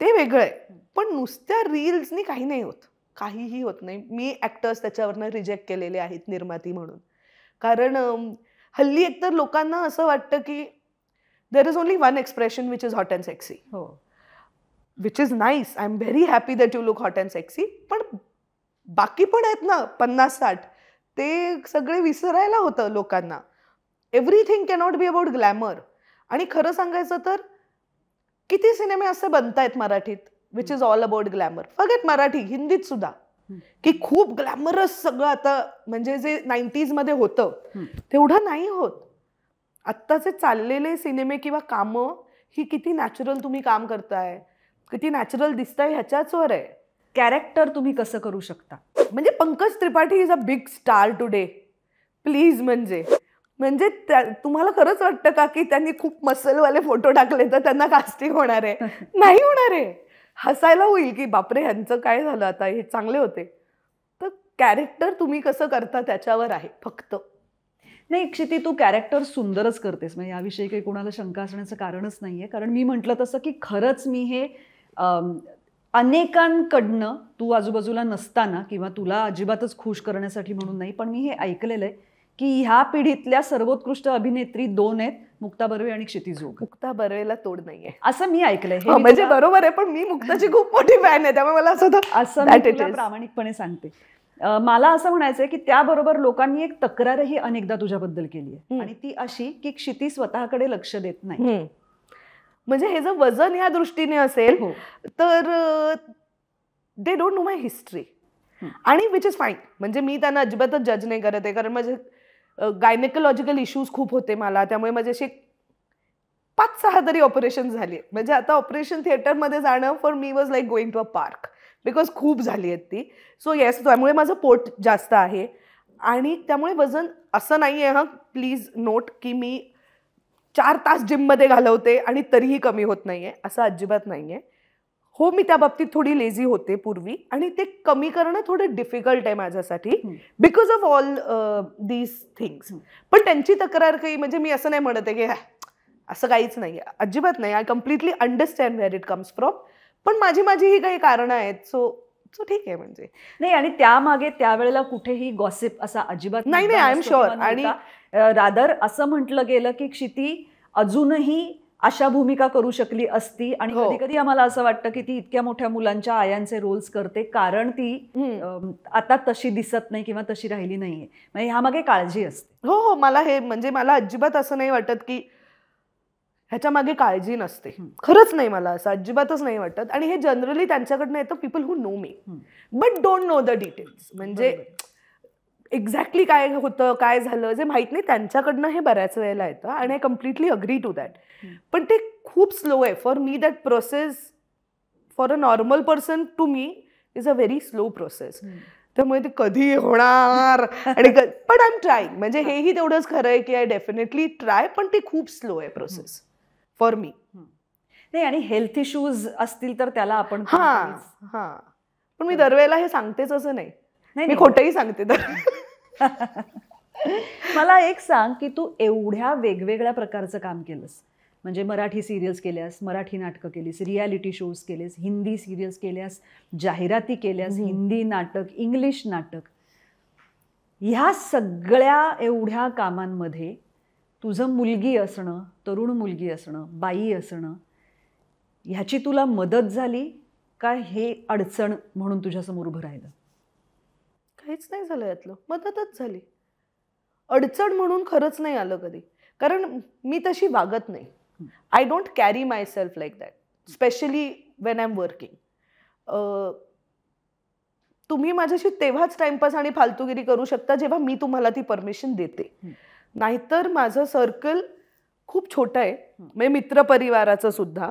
ते वेगळं आहे, पण नुसत्या रील्सनी काही नाही होत, काहीही होत नाही. मी ॲक्टर्स त्याच्यावरनं रिजेक्ट केलेले आहेत निर्माती म्हणून. कारण हल्ली एकतर लोकांना असं वाटतं की there is only one expression which is hot and sexy, which is nice. I am very happy that you look hot and sexy. पण बाकी पण आहेत ना 50-60, ते सगळे विसरायला होतं लोकांना. Everything cannot be about glamour. आणि खरं सांगायचं तर किती सिनेमे असे बनतायत मराठीत which is all about glamour. Forget Marathi, हिंदीत सुद्धा, की खूप ग्लॅमरस सगळं आता, म्हणजे जे 90s मध्ये होतं तेवढं नाही होत. आत्ताचे चाललेले सिनेमे किंवा कामं ही किती नॅचरल तुम्ही काम करताय, किती नॅचरल दिसताय ह्याच्याचवर आहे. कॅरेक्टर तुम्ही कसं करू शकता? म्हणजे Pankaj Tripathi is a big star today. Please, म्हणजे तुम्हाला खरंच वाटतं का की त्यांनी खूप मसलवाले फोटो टाकले तर त्यांना कास्टिंग होणार आहे? नाही होणार आहे. हसायला होईल की बापरे ह्यांचं काय झालं आता, हे चांगले होते. तर कॅरेक्टर तुम्ही कसं करता त्याच्यावर आहे फक्त. नाही क्षिती, तू कॅरेक्टर सुंदरच करतेस, म्हणजे याविषयी काही कोणाला शंका असण्याचं कारणच नाही आहे. कारण मी म्हटलं तसं की खरंच मी हे अनेकांकडनं, तू आजूबाजूला नसताना किंवा तुला अजिबातच खुश करण्यासाठी म्हणून नाही, पण मी हे ऐकलेलं आहे की ह्या पिढीतल्या सर्वोत्कृष्ट अभिनेत्री 2 आहेत, मुक्ता बर्वे आणि क्षिती जोग. मुक्ता बर्वेला तोड नाहीये असं मी ऐकलंय. म्हणजे बरोबर आहे, पण मी मुक्ताची खूप मोठी फॅन आहे, त्यामुळे मला असं मी तुला प्रामाणिकपणे सांगते. मला असं म्हणायचंय की त्याबरोबर लोकांनी एक तक्रारही अनेकदा तुझ्याबद्दल केली आहे, आणि ती अशी की क्षिती स्वतःकडे लक्ष देत नाही. म्हणजे हे जर वजन ह्या दृष्टीने असेल तर they don't know my history, आणि विच इज फाईन. म्हणजे मी त्यांना अजिबातच जज नाही करत आहे, कारण माझे गायनेकोलॉजिकल इश्यूज खूप होते मला, त्यामुळे माझे असे 5-6 तरी ऑपरेशन झाली. म्हणजे आता ऑपरेशन थिएटरमध्ये जाणं for me was like going to a park, because खूप झाली आहेत ती. सो येस, त्यामुळे माझं पोट जास्त आहे, आणि त्यामुळे वजन असं नाही आहे. प्लीज नोट की मी 4 तास जिममध्ये घालवते आणि तरीही कमी होत नाही आहे, असं अजिबात नाही आहे. हो, मी त्या बाबतीत थोडी लेझी होते पूर्वी आणि ते कमी करणं थोडं डिफिकल्ट आहे माझ्यासाठी because of all these things. पण त्यांची तक्रार काही म्हणजे मी असं नाही म्हणत आहे की असं काहीच नाही, अजिबात नाही. I completely understand wear it comes from. पण माझी ही काही कारणं आहेत. सो ठीक आहे म्हणजे नाही. आणि त्यामागे त्यावेळेला कुठेही गॉसिप असा अजिबात नाही. I am sure. आणि रादर असं म्हटलं गेलं की क्षिती अजूनही अशा भूमिका करू शकली असती. आणि कधी कधी आम्हाला असं वाटतं की ती इतक्या मोठ्या मुलांच्या आयांचे रोल्स करते कारण ती आता तशी दिसत नाही किंवा तशी राहिली नाहीये. म्हणजे ह्यामागे काळजी असते. हो, मला हे म्हणजे मला अजिबात असं नाही वाटत की ह्याच्या मागे काळजी नसते. खरंच नाही, मला असं अजिबातच नाही वाटत. आणि हे जनरली त्यांच्याकडनं येतं, people who no me but don't know the details. म्हणजे एक्झॅक्टली काय होतं, काय झालं जे माहित नाही, त्यांच्याकडनं हे बऱ्याच वेळेला येतं. आणि I completely agree to that. पण ते खूप स्लो आहे. For me that process, for a normal person to me is a very slow process. त्यामुळे ते कधी होणार आणि पण आय एम ट्राईंग. म्हणजे हेही तेवढंच खरं आहे की आय डेफिनेटली ट्राय, पण ते खूप स्लो आहे प्रोसेस फॉर मी. नाही. आणि हेल्थ इश्यूज असतील तर त्याला आपण पण मी दरवेळेला हे सांगतेच असं नाही. मी खोटंही सांगते तर. मला एक सांग की तू एवढ्या वेगवेगळ्या प्रकारचं काम केलंस. म्हणजे मराठी सिरियल्स केल्यास, मराठी नाटकं केलीस, रियालिटी शोज केलेस, हिंदी सिरियल्स केल्यास, जाहिराती केल्यास, हिंदी नाटक, इंग्लिश नाटक. ह्या सगळ्या एवढ्या कामांमध्ये तुझं मुलगी असणं, तरुण मुलगी असणं, बाई असणं, ह्याची तुला मदत झाली का हे अडचण म्हणून तुझ्यासमोर उभं राहिलं? काहीच नाही झालं यातलं. मदतच झाली. अडचण म्हणून खरंच नाही आलं कधी. कारण मी तशी वागत नाही. I don't carry my self like that, specially when I am working. तुम्ही माझ्याशी तेव्हाच टाइमपास आणि फालतूगिरी करू शकता जेव्हा मी तुम्हाला ती परमिशन देते. नाहीतर माझं सर्कल खूप छोटं आहे. म्हणजे मित्रपरिवाराचं सुद्धा.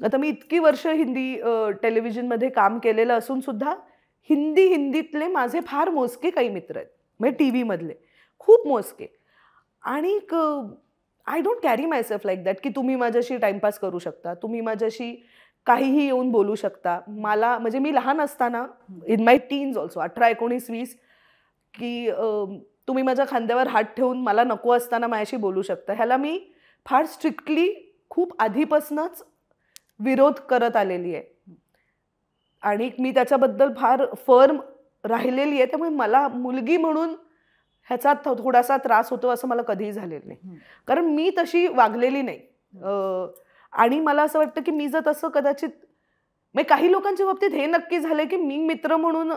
आता मी इतकी वर्ष हिंदी टेलिव्हिजनमध्ये काम केलेलं असून सुद्धा हिंदीतले माझे फार मोजके काही मित्र आहेत. म्हणजे टी व्हीमधले खूप मोजके. आणि I don't carry my self like that की तुम्ही माझ्याशी टाइमपास करू शकता, तुम्ही माझ्याशी काहीही येऊन बोलू शकता. मला म्हणजे मी लहान असताना इन माय टीन्स ऑल्सो 18, 19, 20 की तुम्ही माझ्या खांद्यावर हात ठेवून मला नको असताना माझ्याशी बोलू शकता. ह्याला मी फार स्ट्रिक्टली खूप आधीपासूनच विरोध करत आलेली आहे. आणि मी त्याच्याबद्दल फार फर्म राहिलेली आहे. त्यामुळे मला मुलगी म्हणून ह्याचा थोडासा त्रास होतो असं मला कधीही झालेलं नाही. कारण मी तशी वागलेली नाही. आणि मला असं वाटतं की मी जर तसं कदाचित म्हणजे काही लोकांच्या बाबतीत हे नक्की झालंय की मी मित्र म्हणून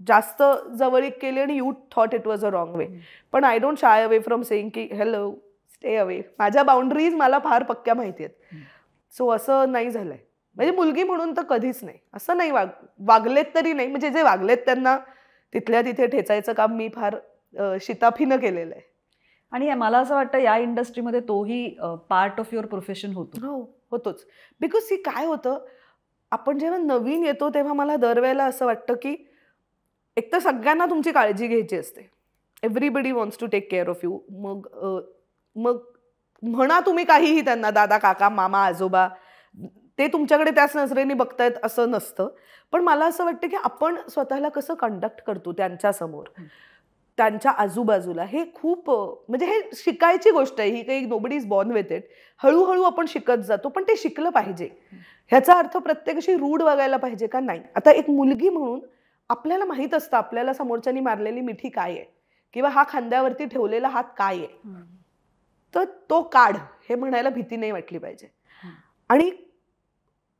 जास्त जवळीक केली आणि you thought it was a wrong way. पण I don't shy away from saying की हॅलो स्टे अवे. माझ्या बाउंड्रीज मला फार पक्क्या माहिती आहेत. सो असं नाही झालंय. म्हणजे मुलगी म्हणून तर कधीच नाही. असं नाही वागलेत तरी नाही. म्हणजे जे वागलेत त्यांना तिथल्या तिथे ठेचायचं काम मी फार शिताफीनं केलेलं आहे. आणि मला असं वाटतं या इंडस्ट्रीमध्ये तोही पार्ट ऑफ युअर प्रोफेशन होतो. हो, होतोच. बिकॉज ही काय होतं, आपण जेव्हा नवीन येतो तेव्हा मला दरवेळेला असं वाटतं की एक तर सगळ्यांना तुमची काळजी घ्यायची असते. Everybody wants to take care of you. मग म्हणा तुम्ही काहीही त्यांना, दादा, काका, मामा, आजोबा, ते तुमच्याकडे त्याच नजरेने बघतायत असं नसतं. पण मला असं वाटतं की आपण स्वतःला कसं कंडक्ट करतो त्यांच्यासमोर, त्यांच्या आजूबाजूला, हे खूप म्हणजे हे शिकायची गोष्ट आहे. ही काही nobody is born with it. हळूहळू आपण शिकत जातो. पण ते शिकलं पाहिजे. ह्याचा अर्थ प्रत्येकाशी रूढ वागायला पाहिजे का नाही. आता एक मुलगी म्हणून आपल्याला माहीत असतं आपल्याला समोरच्यानी मारलेली मिठी काय आहे किंवा हा खांद्यावरती ठेवलेला हात काय आहे. तर तो काढ हे म्हणायला भीती नाही वाटली पाहिजे. आणि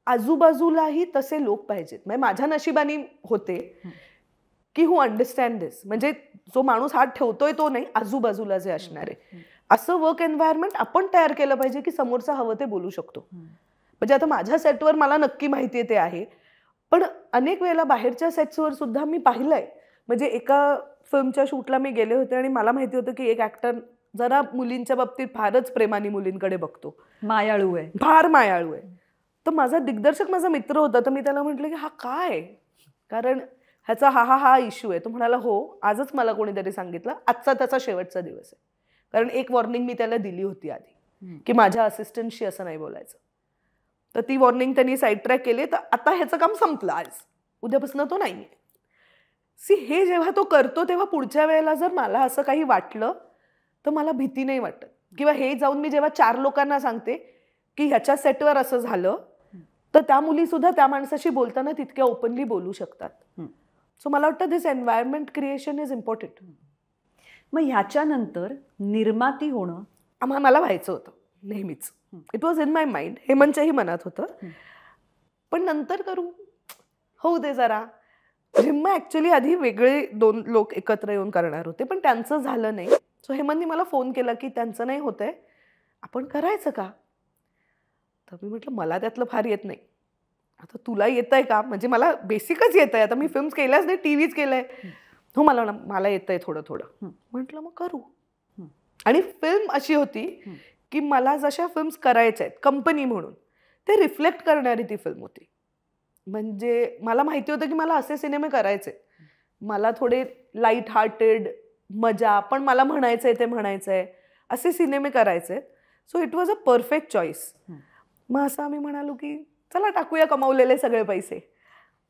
आजूबाजूलाही तसे लोक पाहिजेत. म्हणजे माझ्या नशिबाने होते की हू अंडरस्टँड दिस. म्हणजे जो माणूस हात ठेवतोय तो नाही, आजूबाजूला जे असणार आहे असं वर्क एन्व्हायरमेंट आपण तयार केलं पाहिजे की समोरचा हवं ते बोलू शकतो. म्हणजे आता माझ्या सेटवर मला नक्की माहिती आहे ते आहे. पण अनेक वेळेला बाहेरच्या सेट्सवर सुद्धा मी पाहिलंय. म्हणजे एका फिल्मच्या शूटला मी गेले होते आणि मला माहिती होतं की एक ऍक्टर जरा मुलींच्या बाबतीत फारच प्रेमाने मुलींकडे बघतो, मायाळू आहे, फार मायाळू आहे. तर माझा दिग्दर्शक माझा मित्र होता. तर मी त्याला म्हटलं की हा काय, कारण ह्याचा हा इश्यू आहे. तो म्हणाला हो, आजच मला कोणीतरी सांगितलं, आजचा त्याचा शेवटचा दिवस आहे. कारण एक वॉर्निंग मी त्याला दिली होती आधी की माझ्या असिस्टंटशी असं नाही बोलायचं. तर ती वॉर्निंग त्यांनी साईड ट्रॅक केली. तर आता ह्याचं काम संपलं, आज उद्यापासून तो नाही आहे. सी हे जेव्हा तो करतो तेव्हा पुढच्या वेळेला जर मला असं काही वाटलं तर मला भीती नाही वाटत. किंवा हे जाऊन मी जेव्हा 4 लोकांना सांगते की ह्याच्या सेटवर असं झालं, तर त्या मुली सुद्धा त्या माणसाशी बोलताना तितक्या ओपनली बोलू शकतात. सो मला वाटतं this environment creation is important. मग ह्याच्यानंतर निर्माती होणं मला व्हायचं होतं नेहमीच. It was in my mind. हेमंतच्याही मनात होतं, पण नंतर करू, होऊ दे जरा. झिम्मा ॲक्च्युली आधी वेगळे 2 लोक एकत्र येऊन करणार होते, पण त्यांचं झालं नाही. सो हेमंतनी मला फोन केला की त्यांचं नाही होतंय, आपण करायचं का? तर मी म्हटलं मला त्यातलं फार येत नाही. आता तुला येतंय का? म्हणजे मला बेसिकच येतंय. आता मी फिल्म्स केल्याच नाही, टीव्हीच केलंय. हो मला येतंय थोडं थोडं. म्हटलं मग करू. आणि फिल्म अशी होती की मला जशा फिल्म्स करायच्या आहेत कंपनी म्हणून, ते रिफ्लेक्ट करणारी ती फिल्म होती. म्हणजे मला माहिती होतं की मला असे सिनेमे करायचे, मला थोडे लाईट हार्टेड, मजा, पण मला म्हणायचंय ते म्हणायचंय, असे सिनेमे करायचे. So it was a perfect choice. मग असं आम्ही म्हणालो की चला टाकूया कमावलेले सगळे पैसे,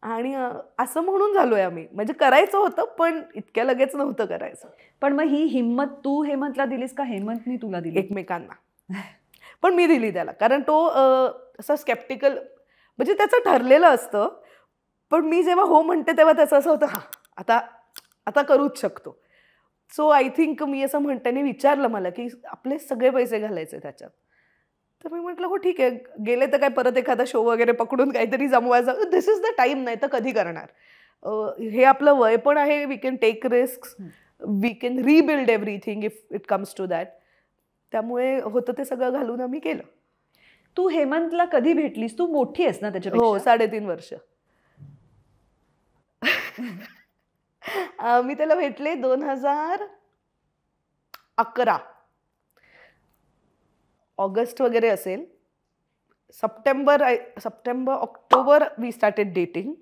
आणि असं म्हणून झालोय आम्ही. म्हणजे करायचं होतं पण इतक्या लगेच नव्हतं करायचं. पण मग ही हिंमत तू हेमंतला दिलीस का हेमंतनी तुला दिली? एकमेकांना. पण मी दिली त्याला, कारण तो असं स्केप्टिकल, म्हणजे त्याचं ठरलेलं असतं. पण मी जेव्हा हो म्हणते तेव्हा त्याचं असं होतं, हां आता करूच शकतो. सो आय थिंक मी असं म्हणताना विचारलं मला की आपले सगळे पैसे घालायचे त्याच्यात. तर मी म्हटलं हो ठीक आहे, गेले तर काय परत एखादा शो वगैरे पकडून काहीतरी जमवायचं. दिस इज द टाईम, नाही तर कधी करणार. हे आपलं वय पण आहे, we can take risk, we can rebuild everything if it comes to that. त्यामुळे होतं ते सगळं घालून आम्ही केलं. तू हेमंतला कधी भेटलीस? तू मोठी आहेस ना त्याच्यापेक्षा? हो, 3.5 वर्ष. मी त्याला भेटले 2011 ऑगस्ट वगैरे असेल. September October we started dating.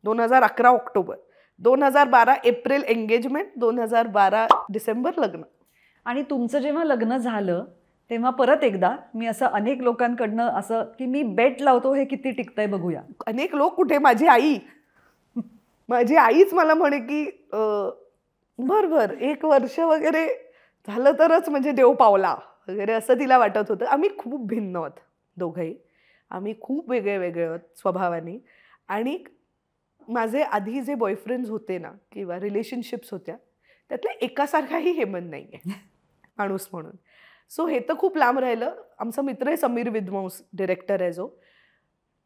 2011 October, 2012 April engagement, 2012 December लग्न. आणि तुमचं जेव्हा लग्न झालं तेव्हा परत एकदा मी असं अनेक लोकांकडनं असं की मी बेट लावतो हे किती टिकतंय बघूया. अनेक लोक कुठे, माझी आईच मला म्हणे की बरं 1 वर्ष वगैरे झालं तरच म्हणजे देव पावला वगैरे, असं तिला वाटत होतं. आम्ही खूप भिन्न आहोत दोघंही. आम्ही खूप वेगळे आहोत स्वभावाने. आणि माझे आधी जे बॉयफ्रेंड्स होते ना किंवा रिलेशनशिप्स होत्या, त्यातल्या एकासारखाही हेमंत नाही आहे माणूस म्हणून. सो हे तर खूप लांब राहिलं. आमचा मित्र आहे समीर विद्वंस, डिरेक्टर आहे जो.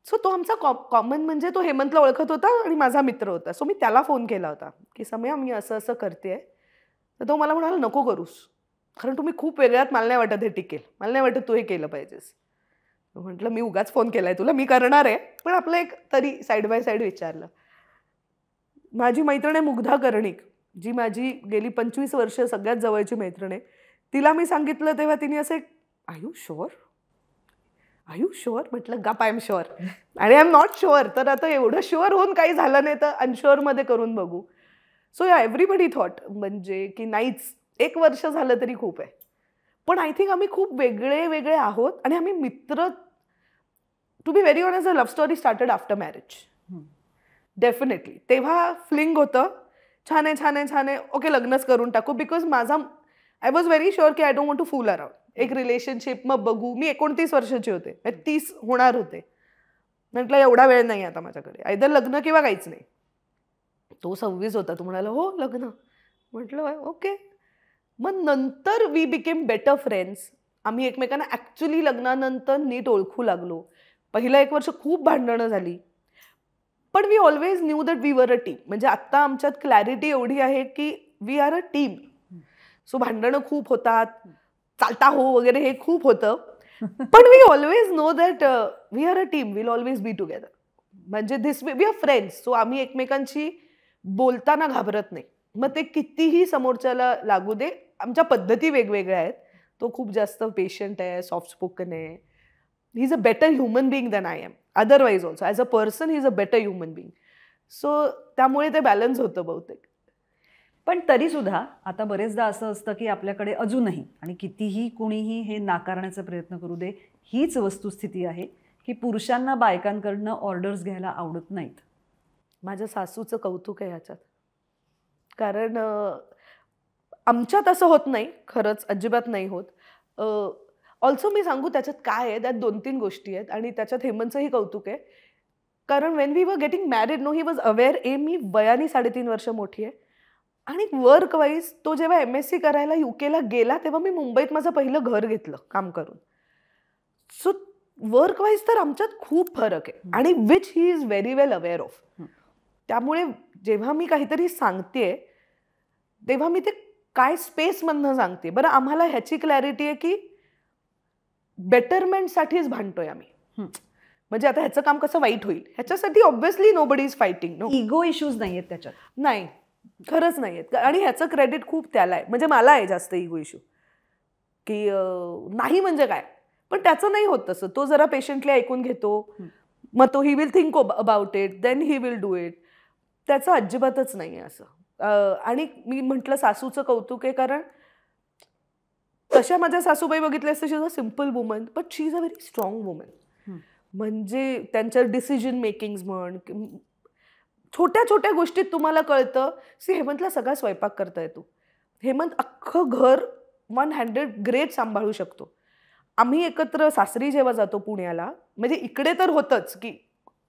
सो तो आमचा कॉमन, म्हणजे तो हेमंतला ओळखत होता आणि माझा मित्र होता. सो मी त्याला फोन केला होता की सम्या मी असं करते. तर तो मला म्हणाला नको करूस, कारण तुम्ही खूप वेगळ्यात, मला नाही वाटत हे टिकेल, मला नाही वाटत तू हे केलं पाहिजेस. म्हटलं मी उगाच फोन केलाय तुला, मी करणार आहे, पण आपलं एक तरी साईड बाय साईड विचारलं. माझी मैत्रीण आहे मुग्धा कर्णिक, जी माझी गेली 25 वर्ष सगळ्यात जवळची मैत्रीण आहे. तिला मी सांगितलं तेव्हा तिने असे आय यू शुअर म्हटलं गप, आय एम शुअर आणि आय एम नॉट शुअर. तर आता एवढं शुअर होऊन काही झालं नाही तर अनशुअरमध्ये करून बघू. सो एव्हरीबडी थॉट म्हणजे की नाहीच, 1 वर्ष झालं तरी खूप आहे. पण आय थिंक आम्ही खूप वेगळे आहोत. आणि आम्ही मित्र, to be very honest, love story started after marriage. Definitely तेव्हा फ्लिंग होतं, छान आहे, ओके लग्नच करून टाकू. Because I was very sure की I don't want to fool around. एक रिलेशनशिप मग बघू. मी 29 वर्षाची होते, 30 होणार होते. म्हटलं एवढा वेळ नाही आता माझ्याकडे, आयदर लग्न किंवा काहीच नाही. तो 26 होता. तो म्हणाला हो लग्न. म्हटलं ओके. मग नंतर वी बिकेम बेटर फ्रेंड्स. आम्ही एकमेकांना ॲक्च्युली लग्नानंतर नीट ओळखू लागलो. पहिलं 1 वर्ष खूप भांडणं झाली, पण we always knew that we were a team. म्हणजे आत्ता आमच्यात क्लॅरिटी एवढी आहे की we are a team. So भांडणं खूप होतात, चालता हो वगैरे हे खूप होतं, पण we always know that we are a team, will always be together. म्हणजे this we are friends. So आम्ही एकमेकांशी बोलताना घाबरत नाही. मग ते कितीही समोरच्याला लागू दे. आमच्या पद्धती वेगवेगळ्या आहेत. तो खूप जास्त पेशंट आहे, सॉफ्ट स्पोकन आहे. He is a better human being than I am. Otherwise also as a person he is a better human being. So त्यामुळे ते बॅलन्स होतं बहुतेक. पण तरीसुद्धा आता बरेचदा असं असतं की आपल्याकडे अजूनही, आणि कितीही कुणीही हे नाकारण्याचा प्रयत्न करू दे, हीच वस्तुस्थिती आहे की पुरुषांना बायकांकडनं ऑर्डर्स घ्यायला आवडत नाहीत? माझ्या सासूचं कौतुक आहे ह्याच्यात. कारण आमच्यात असं होत नाही, खरंच अजिबात नाही होत. ऑल्सो मी सांगू त्याच्यात काय आहे, त्यात 2-3 गोष्टी आहेत आणि त्याच्यात हेमंतचंही कौतुक आहे. कारण when we were getting married no he was aware मी वयाने 3.5 वर्ष मोठी आहे आणि वर्क वाईज तो जेव्हा MSc करायला UKला गेला तेव्हा मी मुंबईत माझं पहिलं घर घेतलं काम करून. सो वर्क वाईज तर आमच्यात खूप फरक आहे आणि which he is very well aware of. त्यामुळे जेव्हा मी काहीतरी सांगतेय तेव्हा मी ते काय स्पेसमधनं सांगते. बरं आम्हाला ह्याची क्लॅरिटी आहे की बेटरमेंटसाठीच भांडतोय आम्ही. म्हणजे आता ह्याचं काम कसं वाईट होईल ह्याच्यासाठी obviously nobody is fighting. No ego issues नाही आहेत त्याच्यात? नाही, खरंच नाही आहेत. आणि ह्याचं क्रेडिट खूप त्याला आहे. म्हणजे मला आहे जास्त इगो इश्यू की नाही म्हणजे काय, पण त्याचं नाही होत तसं. तो जरा पेशंटली ऐकून घेतो, मग तो he will think about it, then he will do it. त्याचं अजिबातच नाही आहे असं. आणि मी म्हटलं सासूचं कौतुक आहे कारण तशा माझ्या सासूबाई बघितल्या असतं she is a simple woman but she is a very strong woman. म्हणजे त्यांच्या डिसिजन मेकिंग्स म्हण, छोट्या छोट्या गोष्टीत तुम्हाला कळतं. हेमंतला सगळा स्वयंपाक करता येतो. हेमंत अख्खं घर 100 ग्रेट सांभाळू शकतो. आम्ही एकत्र सासरी जेव्हा जातो पुण्याला, म्हणजे इकडे तर होतंच की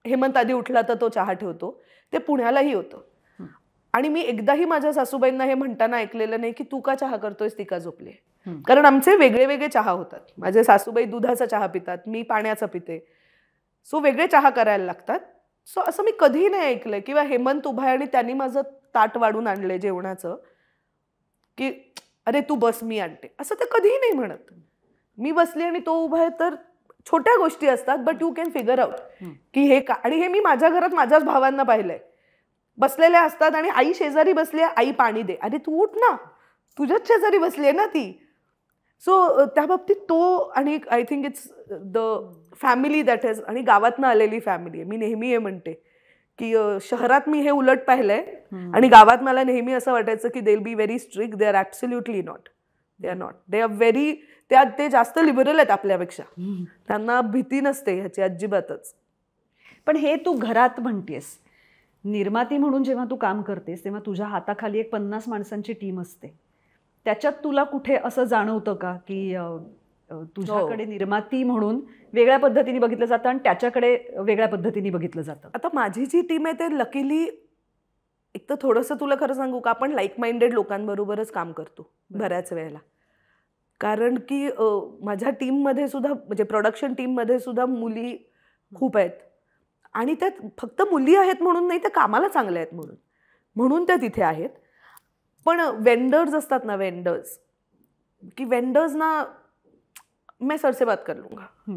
हेमंत आधी उठला तर तो चहा ठेवतो, ते पुण्यालाही होतं. आणि मी एकदाही माझ्या सासूबाईंना हे म्हणताना ऐकलेलं नाही की तू का चहा करतोयस, ती का झोपली. कारण आमचे वेगळे वेगळे चहा होतात. माझे सासूबाई दुधाचा चहा पितात, मी पाण्याचा पिते. सो वेगळे चहा करायला लागतात. सो असं मी कधीही नाही ऐकलंय किंवा हेमंत उभा आहे आणि त्यांनी माझं ताट वाढून आणलंय जेवणाचं की अरे तू बस मी आणते, असं ते कधीही नाही म्हणत. मी बसली आणि तो उभा आहे तर छोट्या गोष्टी असतात but you can figure out की हे का. आणि हे मी माझ्या घरात माझ्याच भावांना पाहिलंय. बसलेले असतात आणि आई शेजारी बसली आहे, आई पाणी दे, अरे तू उठ ना, तुझ्याच शेजारी बसली आहे ना ती. सो त्या बाबतीत तो आणि I think it's the family that is. आणि गावातनं आलेली फॅमिली आहे. मी नेहमी हे म्हणते की शहरात मी हे उलट पाहिलंय आणि गावात मला नेहमी असं वाटायचं की they will be very strict. They are absolutely not. They are not. They are very, ते जास्त लिबरल आहेत आपल्यापेक्षा. त्यांना भीती नसते ह्याची अजिबातच. पण हे तू घरात म्हणतेस, निर्माती म्हणून जेव्हा तू काम करतेस तेव्हा तुझ्या हाताखाली एक 50 माणसांची टीम असते. त्याच्यात तुला कुठे असं जाणवतं का की तुझ्याकडे निर्माती म्हणून वेगळ्या पद्धतीने बघितलं जातं आणि त्याच्याकडे वेगळ्या पद्धतीने बघितलं जातं? आता माझी जी टीम आहे ते लकीली एक तर थोडंसं तुला खरं सांगू का, आपण लाईक माइंडेड लोकांबरोबरच काम करतो बऱ्याच वेळेला. कारण की माझ्या टीममध्ये सुद्धा, म्हणजे प्रोडक्शन टीममध्ये सुद्धा मुली खूप आहेत आणि त्यात फक्त मुली आहेत म्हणून नाही, त्या कामाला चांगल्या आहेत म्हणून त्या तिथे आहेत. पण वेंडर्स असतात ना, वेंडर्स की वेंडर्सना मैं सर से बात कर लूंगा.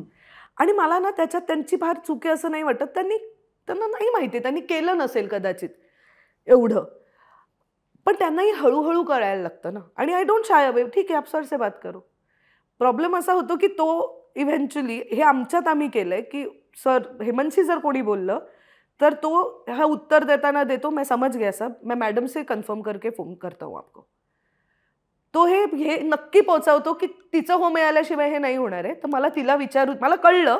आणि मला ना त्याच्यात त्यांची फार चूक आहे असं नाही वाटत. त्यांना नाही माहिती, त्यांनी केलं नसेल कदाचित एवढं, पण त्यांनाही हळूहळू कळायला लागतं ना. आणि आय डोंट शाय अवे, ठीक आहे आप सर से बात करो. प्रॉब्लेम असा होतो की तो इव्हेंच्युअली, हे आमच्यात आम्ही केलंय की सर हेमंतशी जर कोणी बोललं तर तो हा उत्तर देताना देतो मैं समझ गया सब, मैं मैडम से कन्फर्म करके फोन करता हूँ आपको. तो हे नक्की पोहोचवतो की तिचं हो मिळाल्याशिवाय हे नाही होणार आहे. तर मला तिला विचारू, मला कळलं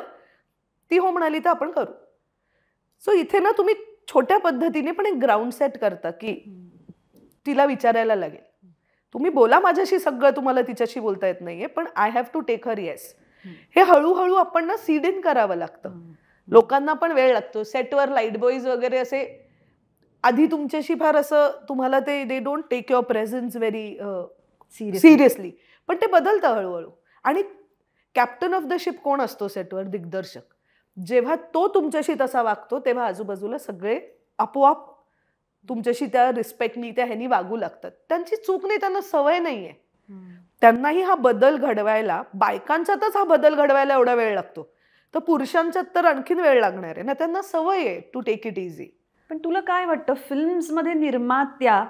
ती हो म्हणाली तर आपण करू. सो इथे ना तुम्ही छोट्या पद्धतीने पण एक ग्राउंड सेट करता की तिला विचारायला लागेल, तुम्ही बोला माझ्याशी सगळं, तुम्हाला तिच्याशी बोलता येत नाहीये पण I have to take her yes. हे हळूहळू आपण ना सीड इन करावं लागतं. लोकांना पण वेळ लागतो. सेटवर लाईट बॉईज वगैरे असे आधी तुमच्याशी फार असं तुम्हाला ते they don't take your presence very seriously, पण ते बदलतं हळूहळू. आणि कॅप्टन ऑफ द शिप कोण असतो सेटवर? दिग्दर्शक. जेव्हा तो तुमच्याशी तसा वागतो तेव्हा आजूबाजूला सगळे आपोआप तुमच्याशी त्या रिस्पेक्टनी, त्या ह्यानी वागू लागतात. त्यांची चूक नाही, त्यांना सवय नाहीये. त्यांनाही हा बदल घडवायला, बायकांच्यातच हा बदल घडवायला एवढा वेळ लागतो, तर पुरुषांच्यात तर आणखीन वेळ लागणार आहे ना. त्यांना सवय आहे टू टेक इट इझी. पण तुला काय वाटतं, फिल्म्समध्ये निर्मात्या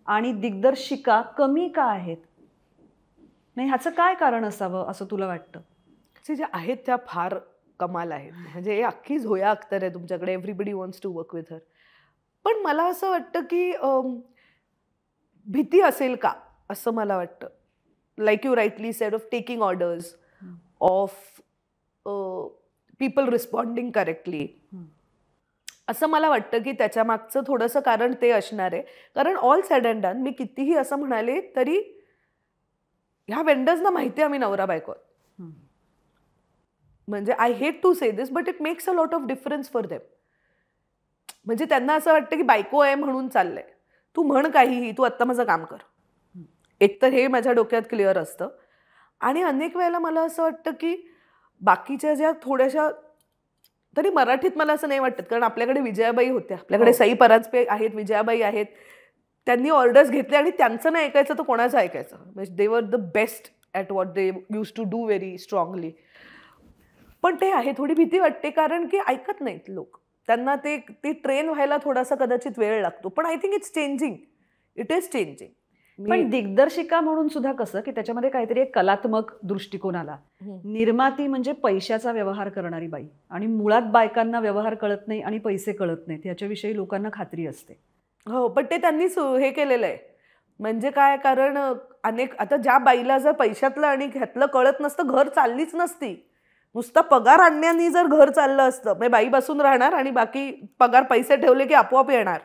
आणि दिग्दर्शिका कमी का आहेत? नाही, ह्याचं काय कारण असावं असं तुला वाटतं? जे आहेत त्या फार कमाल आहेत. म्हणजे अख्खी झोया अख्तर आहे तुमच्याकडे, everybody wants to work with her. पण मला असं वाटतं की भीती असेल का असं मला वाटतं. Like you rightly sed, of taking orders, of people responding correctly. असं मला वाटतं की त्याच्या मागचं थोडंसं कारण ते असणार आहे. कारण ऑल सॅड अँड डन मी कितीही असं म्हणाले तरी ह्या वेंडर्सना माहिती आहे आम्ही नवरा बायको. म्हणजे I hate to say this but it makes a lot of difference for them. म्हणजे त्यांना असं वाटतं की बायको आहे म्हणून चाललंय. तू म्हण काहीही, तू आत्ता माझं काम कर. एकतर हे माझ्या डोक्यात क्लिअर असतं. आणि अनेक वेळेला मला असं वाटतं की बाकीच्या ज्या थोड्याशा, तरी मराठीत मला असं नाही वाटत, कारण आपल्याकडे विजयाबाई होत्या, आपल्याकडे सई परांजपे आहेत, विजयाबाई आहेत. त्यांनी ऑर्डर्स घेतले आणि त्यांचं नाही ऐकायचं तर कोणाचं ऐकायचं. म्हणजे they were the best at what they use to do very strongly. पण ते आहे, थोडी भीती वाटते कारण की ऐकत नाहीत लोक. त्यांना ते ट्रेन व्हायला थोडासा कदाचित वेळ लागतो. पण I think it's changing, it is changing. पण दिग्दर्शिका म्हणून सुद्धा कसं की त्याच्यामध्ये काहीतरी एक कलात्मक दृष्टिकोन आला. निर्माती म्हणजे पैशाचा व्यवहार करणारी बाई, आणि मुळात बायकांना व्यवहार कळत नाही आणि पैसे कळत नाहीत याच्याविषयी लोकांना खात्री असते. हो, पण ते त्यांनी हे केलेलं आहे. म्हणजे काय, कारण अनेक आता ज्या बाईला जर पैशातलं आणि ह्यातलं कळत नसतं, घर चाललीच नसती. नुसता पगार आणण्यानी जर घर चाललं असतं, म्हणजे बाई बसून राहणार आणि बाकी पगार पैसे ठेवले की आपोआप येणार,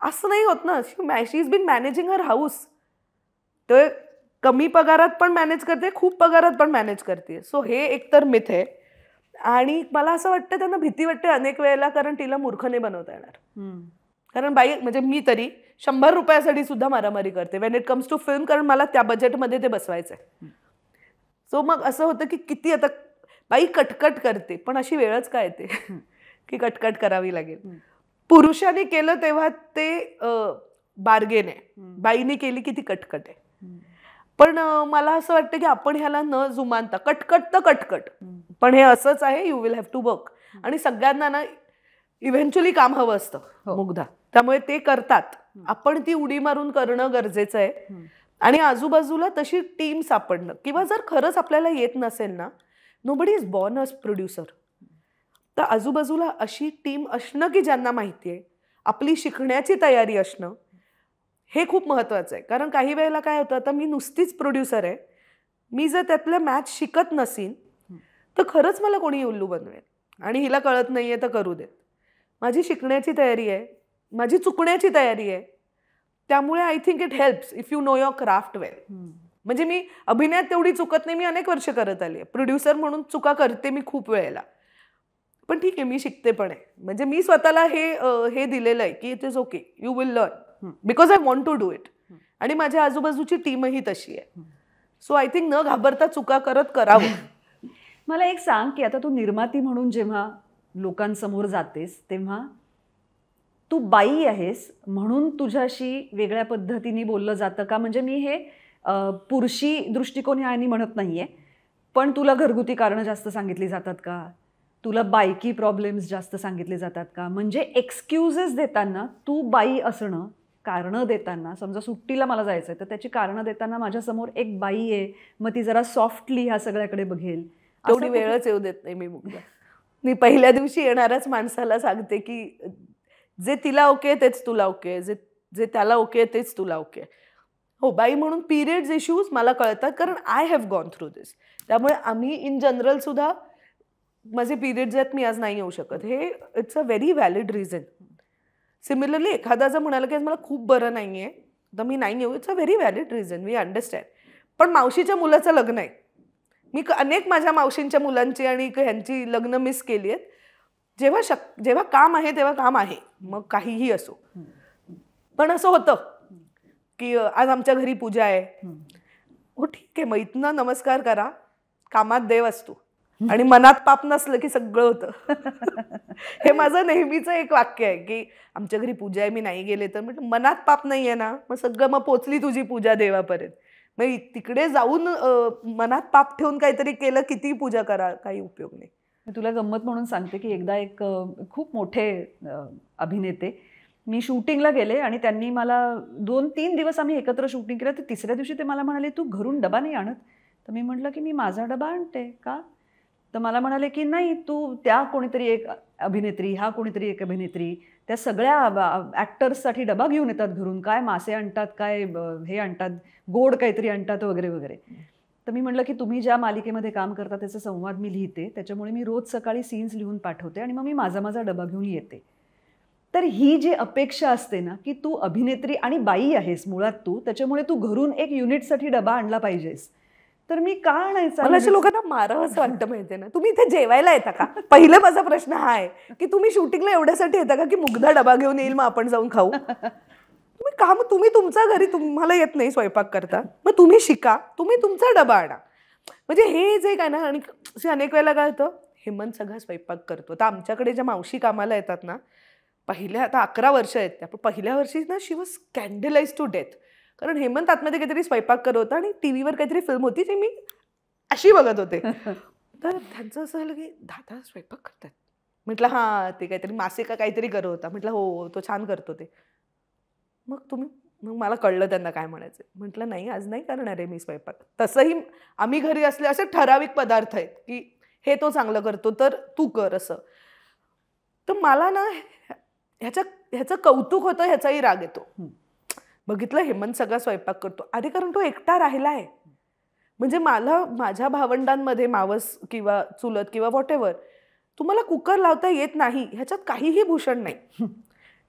असं नाही होत ना. She is been managing her house. तर कमी पगारात पण मॅनेज करते, खूप पगारात पण मॅनेज करते. सो हे एकतर मिथ आहे. आणि मला असं वाटतं त्यांना भीती वाटते अनेक वेळेला, कारण तिला मूर्ख नाही बनवता येणार. कारण बाई, म्हणजे मी तरी 100 रुपयासाठी सुद्धा मारामारी करते when it comes to film, कारण मला त्या बजेटमध्ये ते बसवायचं आहे. सो मग असं होतं की किती आता बाई कटकट करते, पण अशी वेळच काय येते की कटकट करावी लागेल. पुरुषांनी केलं तेव्हा ते बार्गेन आहे, बाईने केली की ती कटकट आहे. पण मला असं वाटतं की आपण ह्याला न जुमानता, कटकट तर कटकट, पण हे असंच आहे, you will have to work. आणि सगळ्यांना ना इव्हेंच्युअली काम हवं असतं मुग्धा, त्यामुळे ते करतात. आपण ती उडी मारून करणं गरजेचं आहे. आणि आजूबाजूला तशी टीम सापडणं, किंवा जर खरंच आपल्याला येत नसेल ना, nobody is born a producer, तर आजूबाजूला अशी टीम असणं की ज्यांना माहिती आहे, आपली शिकण्याची तयारी असणं, हे खूप महत्त्वाचं आहे. कारण काही वेळेला काय होतं, आता मी नुसतीच प्रोड्युसर आहे, मी जर त्यातल्या मॅच शिकत नसीन तर खरंच मला कोणी उल्लू बनवेल. आणि हिला कळत नाही आहे तर करू देत. माझी शिकण्याची तयारी आहे, माझी चुकण्याची तयारी आहे. त्यामुळे I think it helps if you know your craft well. म्हणजे मी अभिनयात तेवढी चुकत नाही, मी अनेक वर्ष करत आली आहे. प्रोड्युसर म्हणून चुका करते मी खूप वेळेला, पण ठीक आहे, मी शिकते पण आहे. म्हणजे मी स्वतःला हे दिलेलं आहे की it is okay, you will learn because I want to do it. आणि माझ्या आजूबाजूची टीमही तशी आहे. सो आय थिंक न घाबरता चुका करत करावं. मला एक सांग की आता तू निर्माती म्हणून जेव्हा लोकांसमोर जातेस तेव्हा तू बाई आहेस म्हणून तुझ्याशी वेगळ्या पद्धतीने बोललं जातं का? म्हणजे मी हे पुरुषी दृष्टिकोन ह्यानी म्हणत नाहीये, पण तुला घरगुती कारणं जास्त सांगितली जातात का? तुला बायकी प्रॉब्लेम्स जास्त सांगितले जातात का? म्हणजे एक्सक्युजेस देताना तू बाई असणं, कारणं देताना, समजा सुट्टीला मला जायचं आहे तर त्याची कारणं देताना माझ्यासमोर एक बाई आहे, मग ती जरा सॉफ्टली ह्या सगळ्याकडे बघेल, तेवढी वेळच येऊ देत नाही मी मुग्धा. मी पहिल्या दिवशी येणाऱ्याच माणसाला सांगते की जे तिला ओके तेच तुला ओके, जे त्याला ओके तेच तुला ओके. हो, बाई म्हणून पिरियड्स इश्यूज मला कळतात, कारण आय हॅव गॉन थ्रू दिस. त्यामुळे आम्ही इन जनरल सुद्धा, माझे पिरियड्स आहेत, मी आज नाही येऊ शकत, हे it's a very valid reason. Similarly एखादा जर म्हणाला की मला खूप बरं नाही आहे तर मी नाही येऊ, it's a very valid reason, we understand. पण मावशीच्या मुलाचं लग्न आहे, मी अनेक माझ्या मावशींच्या मुलांची आणि ह्यांची लग्न मिस केली आहेत. जेव्हा काम आहे तेव्हा काम आहे, मग काहीही असो. पण असं होतं की आज आमच्या घरी पूजा आहे, हो ठीक आहे, मग इथनं नमस्कार करा, कामात देव असतो आणि मनात पाप नसलं की सगळं होतं. हे माझं नेहमीचं एक वाक्य आहे की आमच्या घरी पूजा आहे, मी नाही गेले तर म्हटलं मनात पाप नाही आहे ना, मग सगळं, मग पोचली तुझी पूजा देवापर्यंत. मग तिकडे जाऊन मनात पाप ठेवून काहीतरी केलं, किती पूजा करा, काही उपयोग नाही. तुला गंमत म्हणून सांगते की एकदा एक खूप मोठे अभिनेते, मी शूटिंगला गेले आणि त्यांनी मला 2-3 दिवस आम्ही एकत्र शूटिंग केलं, तर तिसऱ्या दिवशी ते मला म्हणाले तू घरून डबा नाही आणत? तर मी म्हटलं की मी माझा डबा आणते का? तर मला म्हणाले की नाही, तू त्या कोणीतरी एक अभिनेत्री, हा कोणीतरी एक अभिनेत्री, त्या सगळ्या ॲक्टर्ससाठी डबा घेऊन येतात घरून, काय मासे आणतात, काय हे आणतात, गोड काहीतरी आणतात वगैरे वगैरे. तर मी म्हटलं की तुम्ही ज्या मालिकेमध्ये काम करता त्याचे संवाद मी लिहिते, त्याच्यामुळे मी रोज सकाळी सीन्स लिहून पाठवते आणि मग मी माझा डबा घेऊन येते. तर ही जी अपेक्षा असते ना की तू अभिनेत्री आणि बाई आहेस मुळात तू, त्याच्यामुळे तू घरून एक युनिटसाठी डबा आणला पाहिजेस, तर मी का आणायचा? मला अशा लोकांना मारावं असं वाटतं माहितीये ना. तुम्ही इथे जेवायला येता का? पहिला माझा प्रश्न हा आहे की तुम्ही शूटिंगला एवढ्यासाठी येता का की मुग्धा डबा घेऊन येईल मग आपण जाऊन खाऊ? तुम्ही तुमच्या घरी तुम्हाला येत नाही स्वयंपाक करता, मग तुम्ही शिका, तुम्ही तुमचा डबा आणा. म्हणजे हे जे काय ना, आणि अनेक वेळेला काय होतं, हेमंत सगळा स्वयंपाक करतो. तर आमच्याकडे ज्या मावशी कामाला येतात ना, पहिल्या आता 11 वर्ष आहेत त्या, पण पहिल्या वर्षी ना शी वॉज स्कॅन्डलाइज टू डेथ. कारण हेमंत आतमध्ये काहीतरी स्वयंपाक करत होता आणि टीव्हीवर काहीतरी फिल्म होती जी मी अशी बघत होते. तर त्यांचं असं झालं की दादा स्वयंपाक करतात. म्हटलं हां, ते काहीतरी मासे का काहीतरी करत होता. म्हटलं हो, तो छान करतो ते. मग मला कळलं त्यांना काय म्हणायचं. म्हटलं नाही, आज नाही करणार आहे मी स्वयंपाक. तसंही आम्ही घरी असले असे ठराविक पदार्थ आहेत की हे तो चांगलं करतो तर तू कर असं. तर मला ना ह्याचं कौतुक होतं, ह्याचाही राग येतो. बघितलं हेमंत सगळा स्वयंपाक करतो. अरे कारण तो एकटा राहिलाय. म्हणजे मला माझ्या भावंडांमध्ये मावस किंवा चुलत किंवा व्हॉटेव्हर, तुम्हाला कुकर लावता येत नाही ह्याच्यात काहीही भूषण नाही.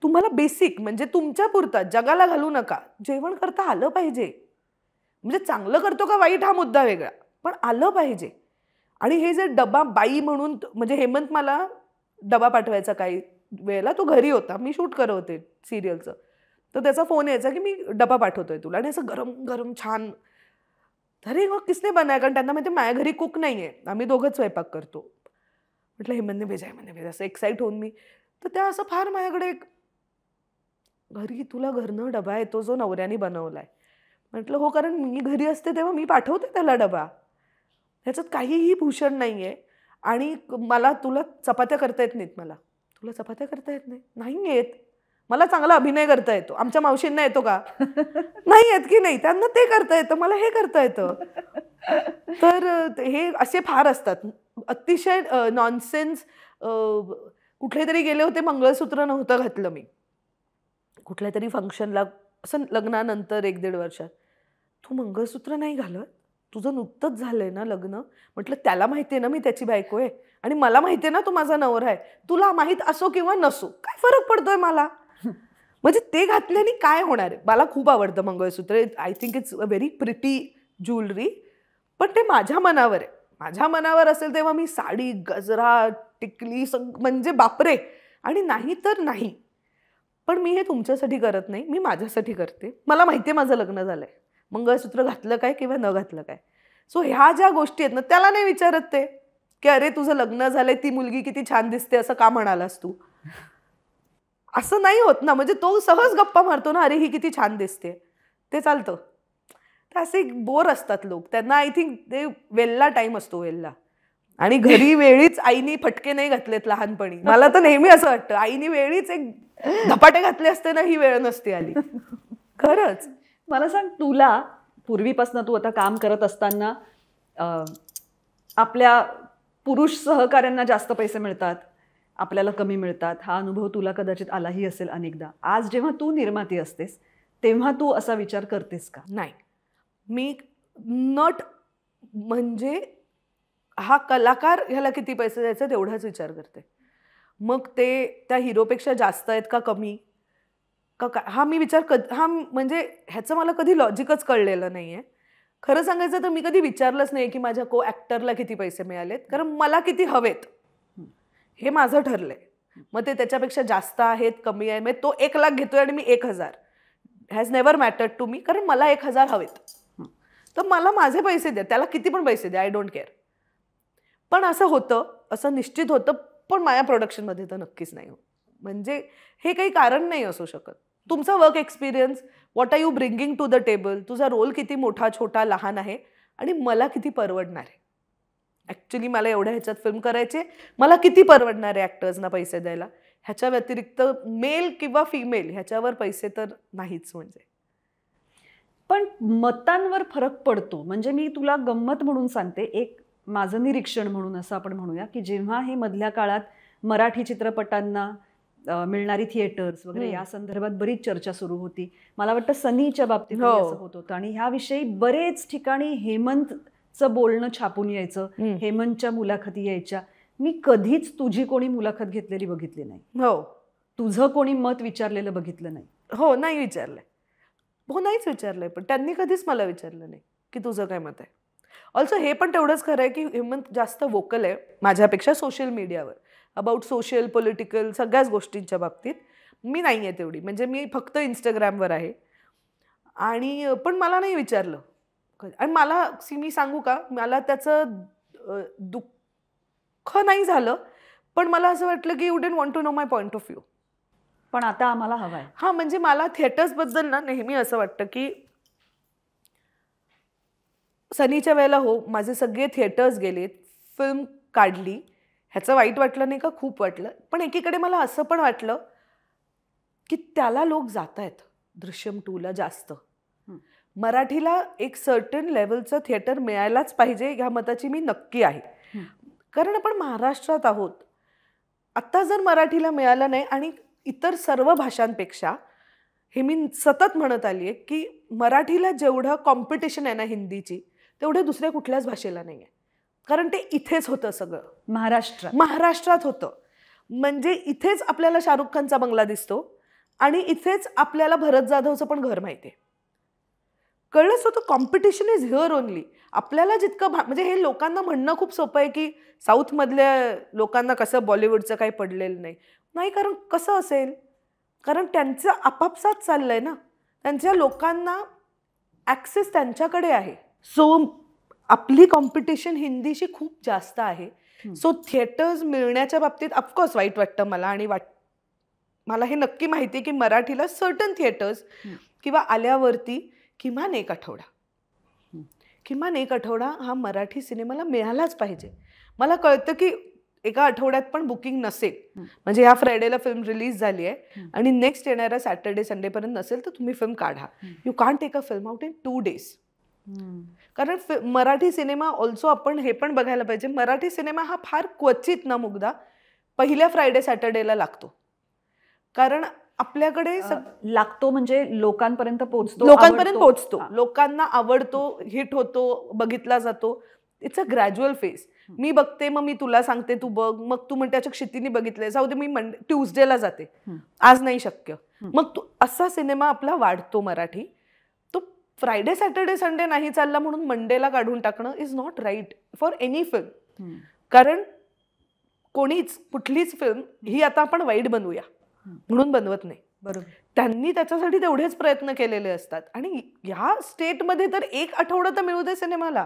तुम्हाला बेसिक म्हणजे तुमच्या पुरता जगाला घालू नका, जेवण करता आलं पाहिजे. म्हणजे चांगलं करतो का वाईट हा मुद्दा वेगळा, पण आलं पाहिजे. आणि हे जे डबा बाई म्हणून, म्हणजे हेमंत मला डबा पाठवायचा काही वेळेला, तो घरी होता, मी शूट करत होते सिरियलचं, तर त्याचा फोन यायचा की मी डबा पाठवतोय तुला, आणि असं गरम गरम छान. अरे मग किसने बनाय, कारण त्यांना माहिती माझ्या घरी कुक नाहीये, आम्ही दोघंच स्वयंपाक करतो. म्हटलं हेमंतने भेजा असं एक्साईट होऊन मी, तर त्या असं फार माझ्याकडे, घरी तुला घरनं डबा येतो जो नवऱ्याने बनवलाय. म्हटलं हो, कारण मी घरी असते तेव्हा मी पाठवते त्याला डबा, ह्याच्यात काहीही भूषण नाहीये. आणि तुला चपात्या करता येत नाहीत, तुला चपात्या करता येत नाही येत. मला चांगला अभिनय करता येतो. आमच्या मावशींना येतो का? नाही येत की नाही, त्यांना ते करता येतं, मला हे करता येतं. तर हे असे फार असतात अतिशय नॉनसेन्स. कुठले तरी गेले होते, मंगळसूत्र नव्हतं घातलं मी कुठल्या तरी फंक्शनला, असं लग्नानंतर 1-1.5 वर्षात. तू मंगळसूत्र नाही घालत, तुझं नुकतंच झालंय ना लग्न. म्हटलं त्याला माहिती आहे ना मी त्याची बायको आहे, आणि मला माहिती आहे ना तू माझा नवरा आहे. तुला माहित असो किंवा नसो, काय फरक पडतोय मला? म्हणजे ते घातल्याने काय होणार आहे? मला खूप आवडतं mangalsutra, I think it's a very pretty jewellery, पण ते माझ्या मनावर आहे. माझ्या मनावर असेल तेव्हा मी साडी, गजरा, टिकली म्हणजे बापरे, आणि नाही तर नाही. पण मी हे तुमच्यासाठी करत नाही, मी माझ्यासाठी करते. मला माहिती आहे माझं लग्न झालंय, मंगळसूत्र घातलं काय किंवा न घातलं काय. सो ह्या ज्या गोष्टी आहेत ना, त्याला नाही विचारत ते की अरे तुझं लग्न झालंय, ती मुलगी किती छान दिसते असं का म्हणालास तू. असं नाही होत ना. म्हणजे तो सहज गप्पा मारतो ना, अरे ही किती छान दिसते, ते चालतं. तर असे बोर असतात लोक, त्यांना आय थिंक ते वेल्ला टाईम असतो वेल्ला. आणि घरी वेळीच आईनी फटके नाही घातलेत लहानपणी. मला तर नेहमी असं वाटतं आईनी वेळीच एक धपाटे घातले असते ना, ही वेळ नसती आली. खरंच. मला सांग, तुला पूर्वीपासून तू आता काम करत असताना आपल्या पुरुष सहकाऱ्यांना जास्त पैसे मिळतात, आपल्याला कमी मिळतात, हा अनुभव तुला कदाचित आलाही असेल अनेकदा. आज जेव्हा तू निर्माती असतेस तेव्हा तू असा विचार करतेस का? नाही, मी नट म्हणजे हा कलाकार, ह्याला किती पैसे द्यायचे तेवढाच विचार करते. मग ते त्या हिरोपेक्षा जास्त आहेत का कमी का हा मी विचार हा म्हणजे ह्याचं मला कधी लॉजिकच कळलेलं नाही आहे. खरं सांगायचं तर मी कधी विचारलंच नाही की माझ्या को ॲक्टरला किती पैसे मिळालेत, कारण मला किती हवेत हे माझं ठरलंय. मग ते त्याच्यापेक्षा जास्त आहेत कमी आहे, मग तो 1 लाख घेतोय आणि मी 1,000, हॅज नेव्हर मॅटर्ड टू मी, कारण मला 1,000 हवेत. तर मला माझे पैसे द्या, त्याला किती पण पैसे द्या, आय डोंट केअर. पण असं होतं, असं निश्चित होतं, पण माझ्या प्रोडक्शनमध्ये तर नक्कीच नाही. म्हणजे हे काही कारण नाही असू शकत. तुमचा work experience, what are you bringing to the table, तुझा रोल किती मोठा छोटा लहान आहे, आणि मला किती परवडणार आहे. ॲक्च्युली मला एवढ्या ह्याच्यात फिल्म करायचे, मला किती परवडणार आहे ॲक्टर्सना पैसे द्यायला. ह्याच्या व्यतिरिक्त मेल किंवा फिमेल ह्याच्यावर पैसे तर नाहीच. म्हणजे पण मतांवर फरक पडतो. म्हणजे मी तुला गंमत म्हणून सांगते, एक माझं निरीक्षण म्हणून असं आपण म्हणूया की जेव्हा हे मधल्या काळात मराठी चित्रपटांना मिळणारी थिएटर्स वगैरे या संदर्भात बरीच चर्चा सुरू होती. मला वाटतं सनीच्या बाबतीत असं होत होतं, आणि ह्याविषयी बरेच ठिकाणी हेमंत चं बोलणं छापून यायचं, हेमंतच्या मुलाखती यायच्या. मी कधीच तुझी कोणी मुलाखत घेतलेली बघितली नाही. हो. तुझं कोणी मत विचारलेलं बघितलं नाही. हो, नाही विचारलंय. हो, नाहीच विचारलंय. पण त्यांनी कधीच मला विचारलं नाही की तुझं काय मत आहे. ऑल्सो हे पण तेवढंच खरं आहे की हेमंत जास्त वोकल आहे माझ्यापेक्षा सोशल मीडियावर, अबाउट सोशल, पॉलिटिकल सगळ्याच गोष्टींच्या बाबतीत. मी नाही आहे तेवढी. म्हणजे मी फक्त इंस्टाग्रामवर आहे. आणि पण मला नाही विचारलं. आणि मला मी सांगू का, मला त्याचं दुःख नाही झालं, पण मला असं वाटलं की you didn't want to know my point of view. पण आता आम्हाला हवाय. हां, म्हणजे मला थिएटर्सबद्दल ना नेहमी असं वाटतं की सनीच्या वेळेला हो माझे सगळे थिएटर्स गेलेत, फिल्म काढली, ह्याचं वाईट वाटलं नाही का, खूप वाटलं. पण एकीकडे मला असं पण वाटलं की त्याला लोक जात आहेत दृश्यम 2ला जास्त. मराठीला एक सर्टन लेवलचं थिएटर मिळायलाच पाहिजे ह्या मताची मी नक्की आहे. कारण आपण महाराष्ट्रात आहोत. आत्ता जर मराठीला मिळालं नाही, आणि इतर सर्व भाषांपेक्षा हे मी सतत म्हणत आली आहे की मराठीला जेवढं कॉम्पिटिशन आहे ना हिंदीची, तेवढे दुसऱ्या कुठल्याच भाषेला नाही आहे. कारण ते इथेच होतं सगळं, महाराष्ट्रात होतं. म्हणजे इथेच आपल्याला शाहरुख खानचा बंगला दिसतो आणि इथेच आपल्याला भरत जाधवचं पण घर माहिती आहे. कळलंच होतं. Competition is here only. आपल्याला जितकं म्हणजे हे लोकांना म्हणणं खूप सोपं आहे की साऊथमधल्या लोकांना कसं बॉलिवूडचं काही पडलेलं नाही. नाही, कारण कसं असेल, कारण त्यांचं आपापसात चाललंय ना, त्यांच्या लोकांना ॲक्सेस त्यांच्याकडे आहे. सो आपली कॉम्पिटिशन हिंदीशी खूप जास्त आहे. सो थिएटर्स मिळण्याच्या बाबतीत ऑफकोर्स वाईट वाटतं मला. आणि मला हे नक्की माहिती आहे की मराठीला सर्टन थिएटर्स किंवा आल्यावरती किमान एक आठवडा हा मराठी सिनेमाला मिळालाच पाहिजे. मला कळतं की एका आठवड्यात पण बुकिंग नसेल, म्हणजे ह्या फ्रायडेला फिल्म रिलीज झाली आहे आणि नेक्स्ट येणाऱ्या सॅटर्डे संडेपर्यंत नसेल, तर तुम्ही फिल्म काढा. You can't take a film out in 2 days. कारण मराठी सिनेमा ऑल्सो आपण हे पण बघायला पाहिजे, मराठी सिनेमा हा फार क्वचित ना मुग्धा पहिल्या फ्रायडे सॅटर्डेला लागतो. कारण आपल्याकडे लागतो म्हणजे लोकांपर्यंत पोहोचतो, लोकांना आवडतो, हिट होतो, बघितला जातो. It's a gradual phase. मी बघते, मग मी तुला सांगते तू बघ, मग तू म्हणते अच्छा क्षितीने बघितलंय, जाऊ दे मी ट्यूजडेला जाते, आज नाही शक्य. मग तू असा सिनेमा आपला वाढतो मराठी. तो फ्रायडे सॅटर्डे संडे नाही चालला म्हणून मंडेला काढून टाकणं is not right for any film. कारण कुठलीच फिल्म ही आता आपण वाईट बनवूया म्हणून बनवत नाही. बरोबर. त्यांनी त्याच्यासाठी तेवढेच प्रयत्न केलेले असतात. आणि ह्या स्टेटमध्ये तर एक आठवडा तर मिळू दे सिनेमाला,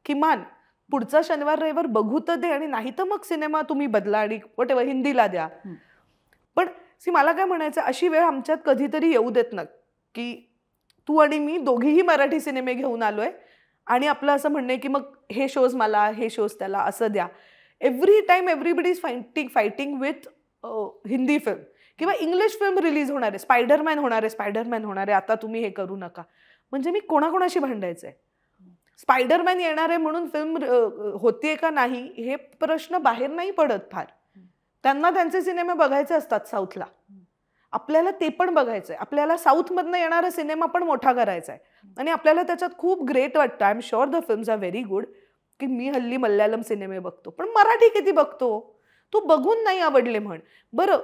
किमान पुढचा शनिवार रविवार बघू तर दे. आणि नाही तर मग सिनेमा तुम्ही बदला आणि वॉटेवर हिंदीला द्या. पण मला काय म्हणायचं, अशी वेळ आमच्यात कधीतरी येऊ देत ना की तू आणि मी दोघीही मराठी सिनेमे घेऊन आलोय आणि आपलं असं म्हणणं आहे की मग हे शोज मला, हे शोज त्याला, असं द्या. Every time everybody is fighting with Hindi film किंवा इंग्लिश फिल्म रिलीज होणार आहे, स्पायडरमॅन होणार आहे, आता तुम्ही हे करू नका. म्हणजे मी कोणाकोणाशी भांडायचं आहे? स्पायडरमॅन येणार आहे म्हणून फिल्म होतीये का नाही हे प्रश्न बाहेर नाही पडत फार. त्यांना त्यांचे सिनेमे बघायचे असतात साऊथला, आपल्याला ते पण बघायचंय. आपल्याला साऊथमधनं येणारा सिनेमा पण मोठा करायचा आहे आणि आपल्याला त्याच्यात खूप ग्रेट वाटतं. I am sure the films are very good. की मी हल्ली मल्याळम सिनेमे बघतो, पण मराठी किती बघतो? तू बघून नाही आवडले म्हण. बरं,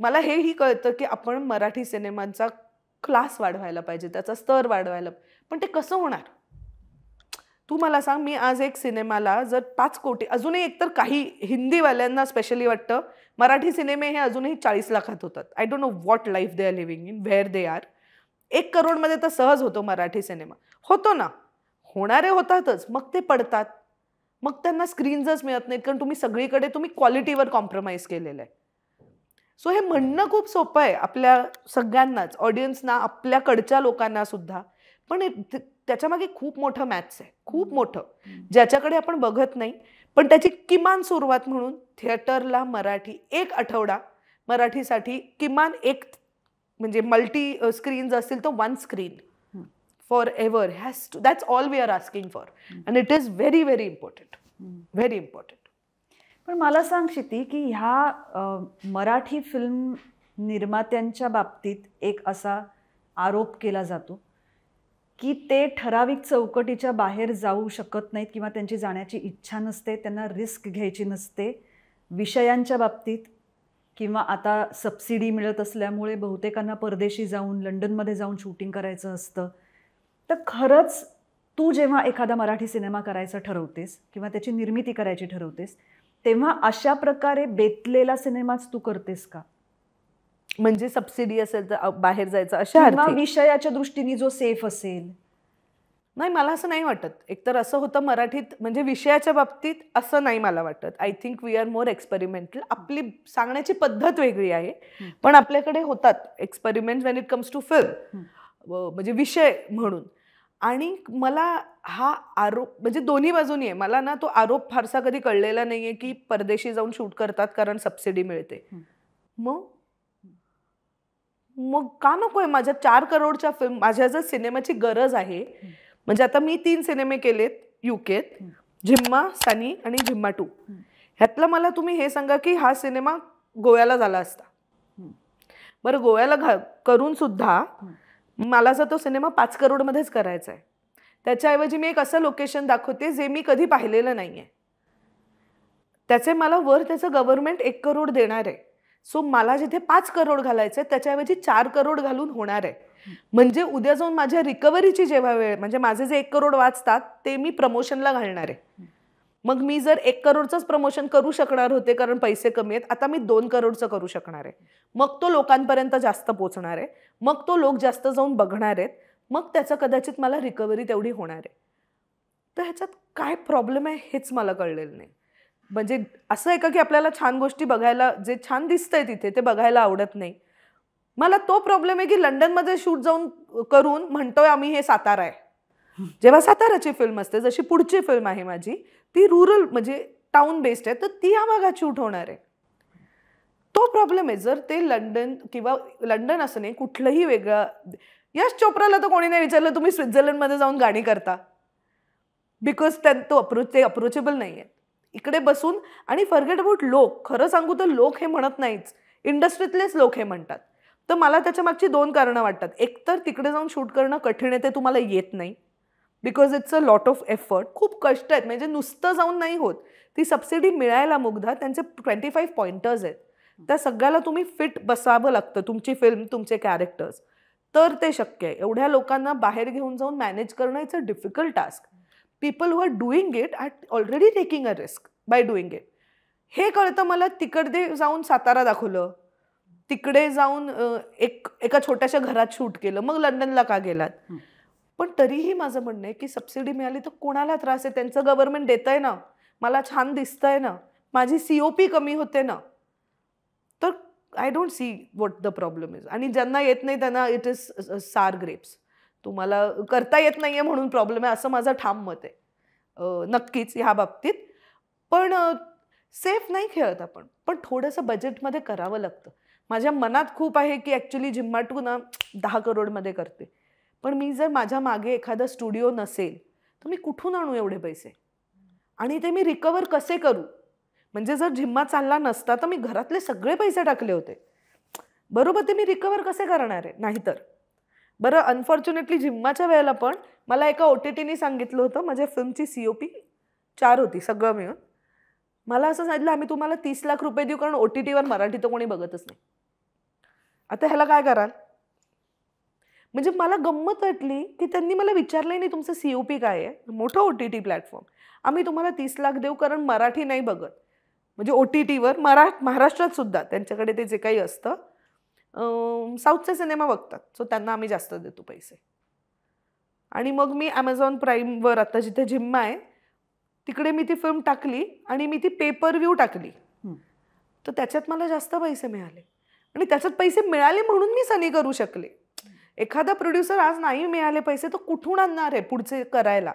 मला हेही कळतं की आपण मराठी सिनेमांचा क्लास वाढवायला पाहिजे, त्याचा स्तर वाढवायला, पण ते कसं होणार? तू मला सांग, मी आज एक सिनेमाला जर 5 कोटी, अजूनही एकतर काही हिंदीवाल्यांना स्पेशली वाटतं मराठी सिनेमे हे अजूनही 40 लाखात होतात. I don't know what life they are living in, where they are. 1 करोडमध्ये तर सहज होतो मराठी सिनेमा. होतो ना, होणारे होतातच, मग ते पडतात, मग त्यांना स्क्रीन्सच मिळत नाहीत, कारण तुम्ही सगळीकडे क्वालिटीवर कॉम्प्रोमाइज केलेलं आहे. सो हे म्हणणं खूप सोपं आहे आपल्या सगळ्यांनाच, ऑडियन्सना, आपल्याकडच्या लोकांना सुद्धा, पण त्याच्यामागे खूप मोठं मॅथ्स आहे, खूप मोठं, ज्याच्याकडे आपण बघत नाही. पण त्याची किमान सुरुवात म्हणून थिएटरला मराठी 1 आठवडा मराठीसाठी किमान एक, म्हणजे मल्टी स्क्रीन्स असतील तर 1 screen forever has to. That's all we are asking for and it is very very important, very important. पण मला सांग क्षिती, की ह्या मराठी फिल्म निर्मात्यांच्या बाबतीत एक असा आरोप केला जातो की ते ठराविक चौकटीच्या बाहेर जाऊ शकत नाहीत किंवा त्यांची जाण्याची इच्छा नसते, त्यांना रिस्क घ्यायची नसते विषयांच्या बाबतीत, किंवा आता सबसिडी मिळत असल्यामुळे बहुतेकांना परदेशी जाऊन लंडनमध्ये जाऊन शूटिंग करायचं असतं. तर खरंच तू जेव्हा एखादा मराठी सिनेमा करायचा ठरवतेस किंवा त्याची निर्मिती करायची ठरवतेस तेव्हा अशा प्रकारे बेतलेला सिनेमाच तू करतेस का? म्हणजे सबसिडी असेल तर बाहेर जायचं अशा किंवा विषयाच्या दृष्टीने जो सेफ असेल? नाही, मला असं नाही वाटत. एकतर असं होतं मराठीत, म्हणजे विषयाच्या बाबतीत असं नाही मला वाटत. I think we are more experimental. आपली सांगण्याची पद्धत वेगळी आहे, पण आपल्याकडे होतात experiment when it comes to film, म्हणजे विषय म्हणून. आणि मला हा आरोप म्हणजे दोन्ही बाजूनी आहे. मला ना तो आरोप फारसा कधी कळलेला नाहीये की परदेशी जाऊन शूट करतात कारण सबसिडी मिळते. मग का नकोय माझ्या 4 करोडच्या फिल्म, माझ्या जर सिनेमाची गरज आहे. म्हणजे आता मी 3 सिनेमे केलेत युकेत, झिम्मा, सनी आणि झिम्मा 2. ह्यातलं मला तुम्ही हे सांगा की हा सिनेमा गोव्याला झाला असता. बरं, गोव्याला करून सुद्धा मला जर तो सिनेमा 5 करोडमध्येच करायचा आहे, त्याच्याऐवजी मी एक असं लोकेशन दाखवते जे मी कधी पाहिलेलं नाहीये. त्याचे मला वर त्याचं गव्हर्नमेंट 1 करोड देणार आहे. सो मला जिथे 5 करोड घालायचे त्याच्याऐवजी 4 करोड घालून होणार आहे. म्हणजे उद्या जाऊन माझ्या रिकव्हरीची जेव्हा वेळ, म्हणजे माझे जे 1 करोड वाचतात ते मी प्रमोशनला घालणार आहे. मग मी जर 1 करोडचंच प्रमोशन करू शकणार होते कारण पैसे कमी आहेत, आता मी 2 करोडचं करू शकणार आहे. मग तो लोकांपर्यंत जास्त पोहोचणार आहे, मग तो लोक जास्त जाऊन बघणार आहेत, मग त्याचं कदाचित मला रिकव्हरी तेवढी होणार आहे. तर ह्याच्यात काय प्रॉब्लेम आहे हेच मला कळलेलं नाही. म्हणजे असं आहे का की आपल्याला छान गोष्टी बघायला, जे छान दिसतंय तिथे ते बघायला आवडत नाही. मला तो प्रॉब्लेम आहे की लंडनमध्ये शूट जाऊन करून म्हणतोय आम्ही हे सातारा आहे, जेव्हा साताराची फिल्म असते, जशी पुढची फिल्म आहे माझी ती रूरल म्हणजे टाउन बेस्ड आहे, तर ती या भागात शूट होणार आहे. तो प्रॉब्लेम आहे. जर ते लंडन किंवा लंडन असं नाही कुठलंही वेगळं, यश चोप्राला तर कोणी नाही विचारलं तुम्ही स्वित्झर्लंडमध्ये जाऊन गाणी करता, बिकॉज ते अप्रोचेबल नाही आहे. इकडे बसून, आणि फॉरगेट अबाउट लोक, खरं सांगू तर लोक हे म्हणत नाहीच, इंडस्ट्रीतलेच लोक हे म्हणतात. तर मला त्याच्या मागची 2 कारणं वाटतात. एक तर तिकडे जाऊन शूट करणं कठीण आहे, ते तुम्हाला येत नाही, because it's a lot of effort, खूप कष्ट आहेत. म्हणजे नुसतं जाऊन नाही होत. ती सबसिडी मिळायला मुग्धा त्यांचे 25 पॉइंटर्स आहेत, त्या सगळ्याला तुम्ही फिट बसावं लागतं, तुमची फिल्म, तुमचे कॅरेक्टर्स, तर ते शक्य आहे. एवढ्या लोकांना बाहेर घेऊन जाऊन मॅनेज करणं it's a difficult task. People who are doing it are already taking a risk by doing it. हे कळतं मला. तिकडे जाऊन सातारा दाखवलं, तिकडे जाऊन एका छोट्याशा घरात शूट केलं, मग लंडनला का गेलात? पण तरीही माझं म्हणणं आहे की सबसिडी मिळाली तर कोणाला त्रास आहे? त्यांचं गव्हर्नमेंट देतंय ना, मला छान दिसतंय ना, माझी COP कमी होते ना, तर I don't see what the problem is. आणि ज्यांना येत नाही त्यांना इट इज सार ग्रेप्स. तुम्हाला करता येत नाहीये म्हणून प्रॉब्लेम आहे असं माझं ठाम मत आहे. नक्कीच ह्या बाबतीत. पण सेफ नाही खेळत आपण, पण थोडंसं बजेटमध्ये करावं लागतं. माझ्या मनात खूप आहे की ॲक्च्युली झिम्मा 2 ना 10 करोडमध्ये करते, पण मी जर माझ्या मागे एखादा स्टुडिओ नसेल तर मी कुठून आणू एवढे पैसे, आणि ते मी रिकवर कसे करू? म्हणजे जर झिम्मा चालला नसता तर मी घरातले सगळे पैसे टाकले होते, बरोबर, ते मी रिकवर कसे करणार आहे? नाहीतर. बरं, अनफॉर्च्युनेटली झिम्माच्या वेळेला पण मला एका OTTने सांगितलं होतं, माझ्या फिल्मची COP 4 होती सगळं मिळून. मला असं सांगितलं आम्ही तुम्हाला 30 लाख रुपये देऊ कारण OTTवर मराठी तर कोणी बघतच नाही. आता ह्याला काय कराल? म्हणजे मला गंमत वाटली की त्यांनी मला विचारलंही नाही तुमचं COP काय आहे, मोठं OTT प्लॅटफॉर्म, आम्ही तुम्हाला 30 लाख देऊ कारण मराठी नाही बघत. म्हणजे OTTवर महाराष्ट्रात सुद्धा त्यांच्याकडे ते जे काही असतं साऊथचे सिनेमा बघतात, सो त्यांना आम्ही जास्त देतो पैसे. आणि मग मी Amazon प्राईमवर आता जिथे झिम्मा आहे तिकडे मी ती फिल्म टाकली आणि मी ती पेपर व्ह्यू टाकली, तर त्याच्यात मला जास्त पैसे मिळाले. आणि त्याच्यात पैसे मिळाले म्हणून मी सनी करू शकले. एखादा प्रोड्युसर आज नाही मिळाले पैसे तर कुठून आणणार आहे पुढचे करायला?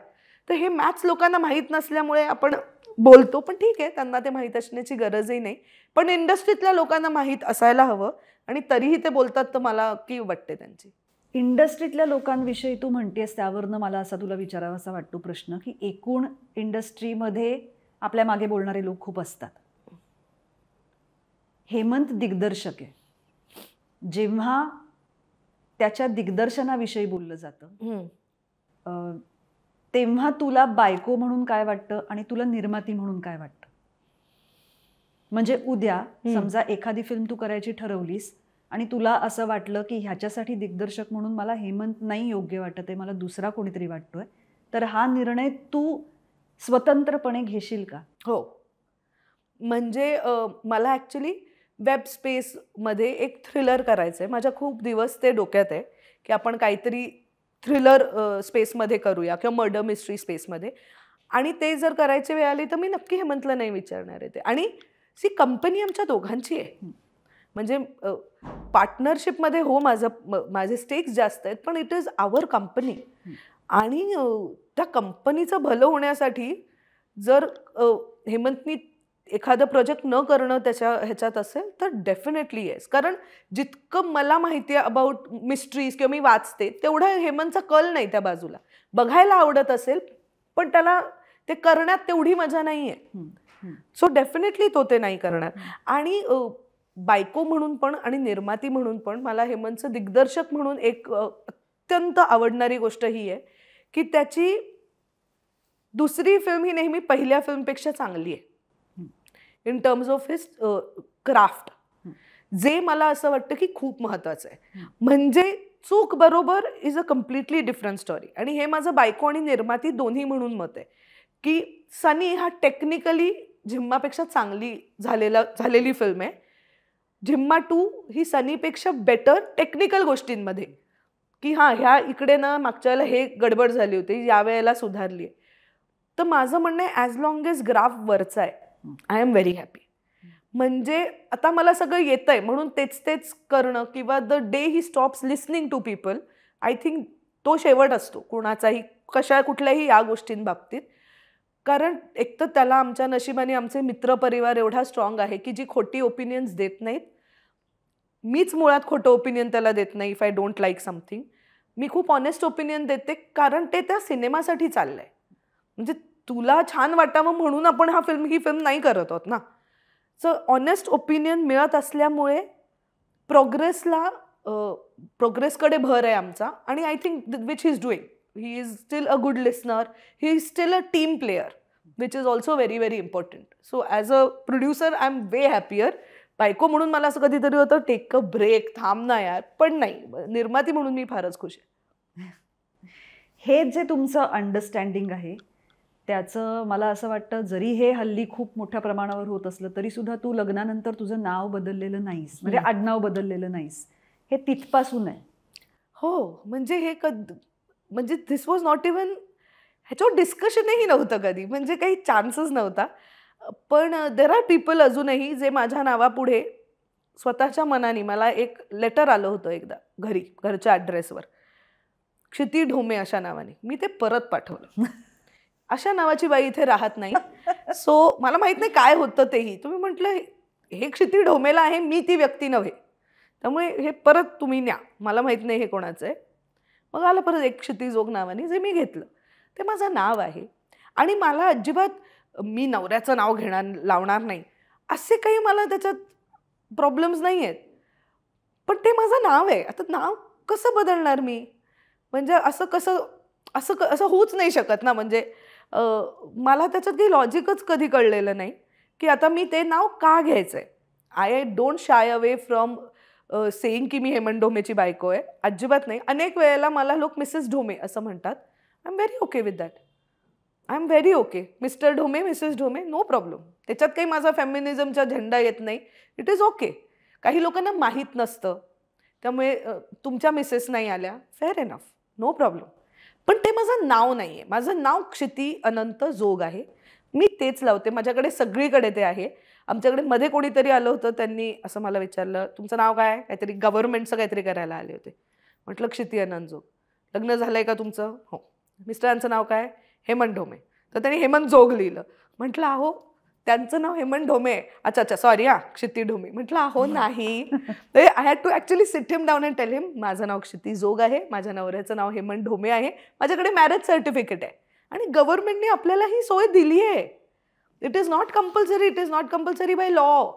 तर हे मॅथ्स लोकांना माहीत नसल्यामुळे आपण बोलतो, पण ठीक आहे, त्यांना ते माहीत असण्याची गरजही नाही. पण इंडस्ट्रीतल्या लोकांना माहीत असायला हवं, आणि तरीही ते बोलतात तर मला की वाटते त्यांची. इंडस्ट्रीतल्या लोकांविषयी तू म्हणतेस त्यावरनं मला असा तुला विचारावासा वाटतो प्रश्न की एकूण इंडस्ट्रीमध्ये आपल्या मागे बोलणारे लोक खूप असतात. हेमंत दिग्दर्शक आहे, जेव्हा त्याच्या दिग्दर्शनाविषयी बोललं जातं तेव्हा तुला बायको म्हणून काय वाटतं आणि तुला निर्माती म्हणून काय वाटतं? म्हणजे उद्या समजा एखादी फिल्म तू करायची ठरवलीस आणि तुला असं वाटलं की ह्याच्यासाठी दिग्दर्शक म्हणून मला हेमंत नाही योग्य वाटत आहे, मला दुसरा कोणीतरी वाटतोय, तर हा निर्णय तू स्वतंत्रपणे घेशील का? हो. म्हणजे मला ॲक्च्युली वेब स्पेसमध्ये एक थ्रिलर करायचं आहे. माझ्या खूप दिवस ते डोक्यात आहे की आपण काहीतरी थ्रिलर स्पेसमध्ये करूया किंवा मर्डर मिस्ट्री स्पेसमध्ये. आणि ते जर करायची वेळ आली तर मी नक्की हेमंतला नाही विचारणार आहे ते. आणि कंपनी आमच्या दोघांची आहे. म्हणजे पार्टनरशिपमध्ये हो माझे स्टेक्स जास्त आहेत, पण इट इज आवर कंपनी. आणि त्या कंपनीचं भलं होण्यासाठी जर हेमंतनी एखादं प्रोजेक्ट न करणं त्याच्या ह्याच्यात असेल तर डेफिनेटली येस. कारण जितकं मला माहिती आहे अबाउट मिस्ट्रीज किंवा मी वाचते तेवढं हेमंतचा कल नाही त्या बाजूला. बघायला आवडत असेल पण त्याला ते करण्यात तेवढी मजा नाही आहे. सो डेफिनेटली तो ते नाही करणार. आणि बायको म्हणून पण आणि निर्माती म्हणून पण मला हेमंतचं दिग्दर्शक म्हणून एक अत्यंत आवडणारी गोष्ट ही आहे की त्याची दुसरी फिल्म ही नेहमी पहिल्या फिल्मपेक्षा चांगली आहे in terms of his craft. जे मला असं वाटतं की खूप महत्त्वाचं आहे. म्हणजे चूक बरोबर is a completely different story. आणि हे माझं बायको आणि निर्माती दोन्ही म्हणून मत आहे की सनी हा टेक्निकली झिम्मापेक्षा चांगली झालेली फिल्म आहे. झिम्मा 2 ही सनीपेक्षा बेटर टेक्निकल गोष्टींमध्ये की हां ह्या इकडे ना मागच्या वेळेला हे गडबड झाली होती, या वेळेला सुधारली आहे. तर माझं म्हणणं आहे ॲज लॉंग एज ग्राफ वरचा आहे आय एम व्हेरी हॅपी. म्हणजे आता मला सगळं येतं आहे म्हणून तेच करणं किंवा the day he stops listening to people, I think तो शेवट असतो कोणाचाही कुठल्याही या गोष्टींबाबतीत. कारण एक तर त्याला आमच्या नशिबाने आमचे मित्रपरिवार एवढा स्ट्रॉंग आहे की जी खोटी ओपिनियन्स देत नाहीत. मीच मुळात खोटं ओपिनियन त्याला देत नाही if I don't like something. मी खूप ऑनेस्ट ओपिनियन देते कारण ते त्या सिनेमासाठी चाललं आहे. म्हणजे तुला छान वाटावं म्हणून आपण ही फिल्म नाही करत आहोत ना. सो ऑनेस्ट ओपिनियन मिळत असल्यामुळे प्रोग्रेसकडे भर आहे आमचा. आणि I think which he is doing. He is still a good listener, he is still a team player which is also very very important. So as a producer I am way happier. बायको म्हणून मला असं कधीतरी होतं take a break, थांब ना यार, पण नाही, निर्माती म्हणून मी फारच खुश आहे. हे जे तुमचं अंडरस्टँडिंग आहे त्याचं मला असं वाटतं जरी हे हल्ली खूप मोठ्या प्रमाणावर होत असलं तरी सुद्धा तू लग्नानंतर तुझं नाव बदललेलं नाहीस, म्हणजे आडनाव बदललेलं नाहीस, हे तिथपासून आहे. हो, म्हणजे म्हणजे दिस वॉज नॉट इवन, ह्याच्यावर डिस्कशनही नव्हतं कधी, म्हणजे काही चान्सच नव्हता. पण देर आर पीपल अजूनही जे माझ्या नावापुढे स्वतःच्या मनाने, मला एक लेटर आलं होतं एकदा घरच्या ॲड्रेसवर, क्षिती ढोमे अशा नावाने. मी ते परत पाठवलं. अशा नावाची बाई इथे राहत नाही. सो मला माहित नाही काय होतं तेही. तुम्ही म्हटलं हे क्षिती ढोमेला आहे, मी ती व्यक्ती नव्हे, त्यामुळे हे परत तुम्ही न्या, मला माहित नाही हे कोणाचं आहे. मग आलं परत एक क्षिती जोग नावाने, जे मी घेतलं. ते माझं नाव आहे आणि मला अजिबात मी नवऱ्याचं नाव लावणार नाही असे काही मला त्याच्यात प्रॉब्लेम्स नाही आहेत. पण ते माझं नाव आहे. आता नाव कसं बदलणार मी? म्हणजे असं होऊच नाही शकत ना. म्हणजे मला त्याच्यात काही लॉजिकच कधी कळलेलं नाही की आता मी ते नाव का घ्यायचं आहे. I don't shy away from saying की मी हेमंत ढोमेची बायको आहे, अजिबात नाही. अनेक वेळेला मला लोक मिसेस ढोमे असं म्हणतात. I am very okay with that. I am very okay. Mr Dhome, Mrs Dhome, no problem. त्याच्यात काही माझा फेमिनिझमचा झेंडा येत नाही. It is okay. काही लोकांना माहीत नसतं, त्यामुळे तुमच्या मिसेस नाही आल्या, फेअर एनफ, नो प्रॉब्लेम. पण ते माझं नाव नाही आहे. माझं नाव क्षिती अनंत जोग आहे. मी तेच लावते. माझ्याकडे सगळीकडे ते आहे. आमच्याकडे मध्ये कोणीतरी आलं होतं, त्यांनी असं मला विचारलं, तुमचं नाव काय? काहीतरी गव्हर्नमेंटचं काहीतरी करायला आले होते. म्हटलं क्षिती अनंत जोग. लग्न झालंय का तुमचं? हो. मिस्टरांचं नाव काय? हेमंत ढोमे. तर त्यांनी हेमंत जोग लिहिलं. म्हटलं अहो त्यांचं नाव हेमंत ढोमे आहे. अच्छा सॉरी हां, क्षिती ढोमे. म्हटलं अहो नाही. I had to actually sit him down and tell him माझं नाव क्षिती जोग आहे, माझ्या नवऱ्याचं नाव हेमंत ढोमे आहे, माझ्याकडे मॅरेज सर्टिफिकेट आहे आणि गव्हर्नमेंटने आपल्याला ही सोय दिली आहे. It is not compulsory, it is not compulsory by law.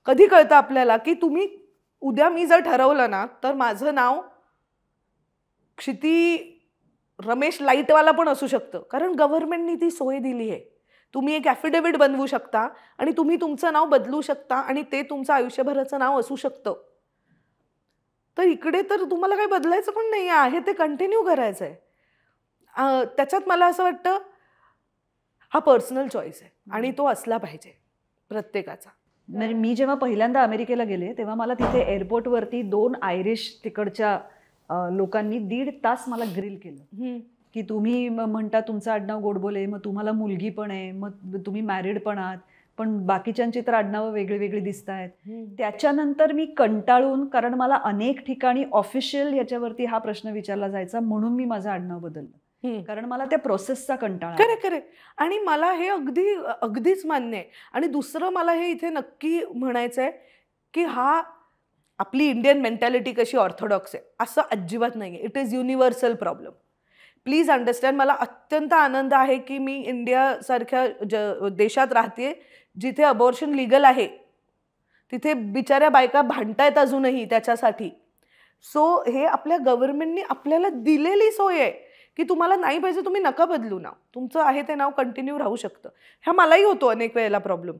कधी कळतं आपल्याला की तुम्ही उद्या मी जर ठरवलं ना तर माझं नाव क्षिती रमेश लाईटवाला पण असू शकतं, कारण गव्हर्नमेंटनी ती सोय दिली आहे. तुम्ही एक ॲफिडेव्हिट बनवू शकता आणि तुम्ही तुमचं नाव बदलू शकता आणि ते तुमचं आयुष्यभराचं नाव असू शकतं. तर इकडे तर तुम्हाला काही बदलायचं पण नाही आहे, ते कंटिन्यू करायचं आहे. त्याच्यात मला असं वाटतं हा पर्सनल चॉईस आहे आणि तो असला पाहिजे प्रत्येकाचा. म्हणजे मी जेव्हा पहिल्यांदा अमेरिकेला गेले तेव्हा मला तिथे एअरपोर्टवरती 2 आयरिश तिकडच्या लोकांनी 1.5 तास मला ग्रिल केलं की तुम्ही म्हणता तुमचं आडनाव गोडबोले, मग तुम्हाला मुलगी पण आहे, मग तुम्ही मॅरिड पण आहात, पण बाकीच्यांची तर आडनावं वेगळी वेगळी दिसत आहेत. त्याच्यानंतर मी कंटाळून, कारण मला अनेक ठिकाणी ऑफिशियल ह्याच्यावरती हा प्रश्न विचारला जायचा, म्हणून मी माझं आडनाव बदललं, कारण मला त्या प्रोसेसचा कंटाळा. खरे आणि मला हे अगदीच मान्य आहे. आणि दुसरं मला हे इथे नक्की म्हणायचं आहे की हा आपली इंडियन मेंटॅलिटी कशी ऑर्थोडॉक्स आहे असं अजिबात नाही आहे. It is universal problem. Please understand. मला अत्यंत आनंद आहे की मी इंडियासारख्या देशात राहते जिथे अबॉर्शन लिगल आहे. तिथे बिचाऱ्या बायका भांडतायत अजूनही त्याच्यासाठी. सो हे आपल्या गव्हर्नमेंटनी आपल्याला दिलेली सोय आहे की तुम्हाला नाही पाहिजे तुम्ही नका बदलू नाव, तुमचं आहे ते नाव कंटिन्यू राहू शकतं. ह्या मलाही होतो अनेक वेळेला प्रॉब्लेम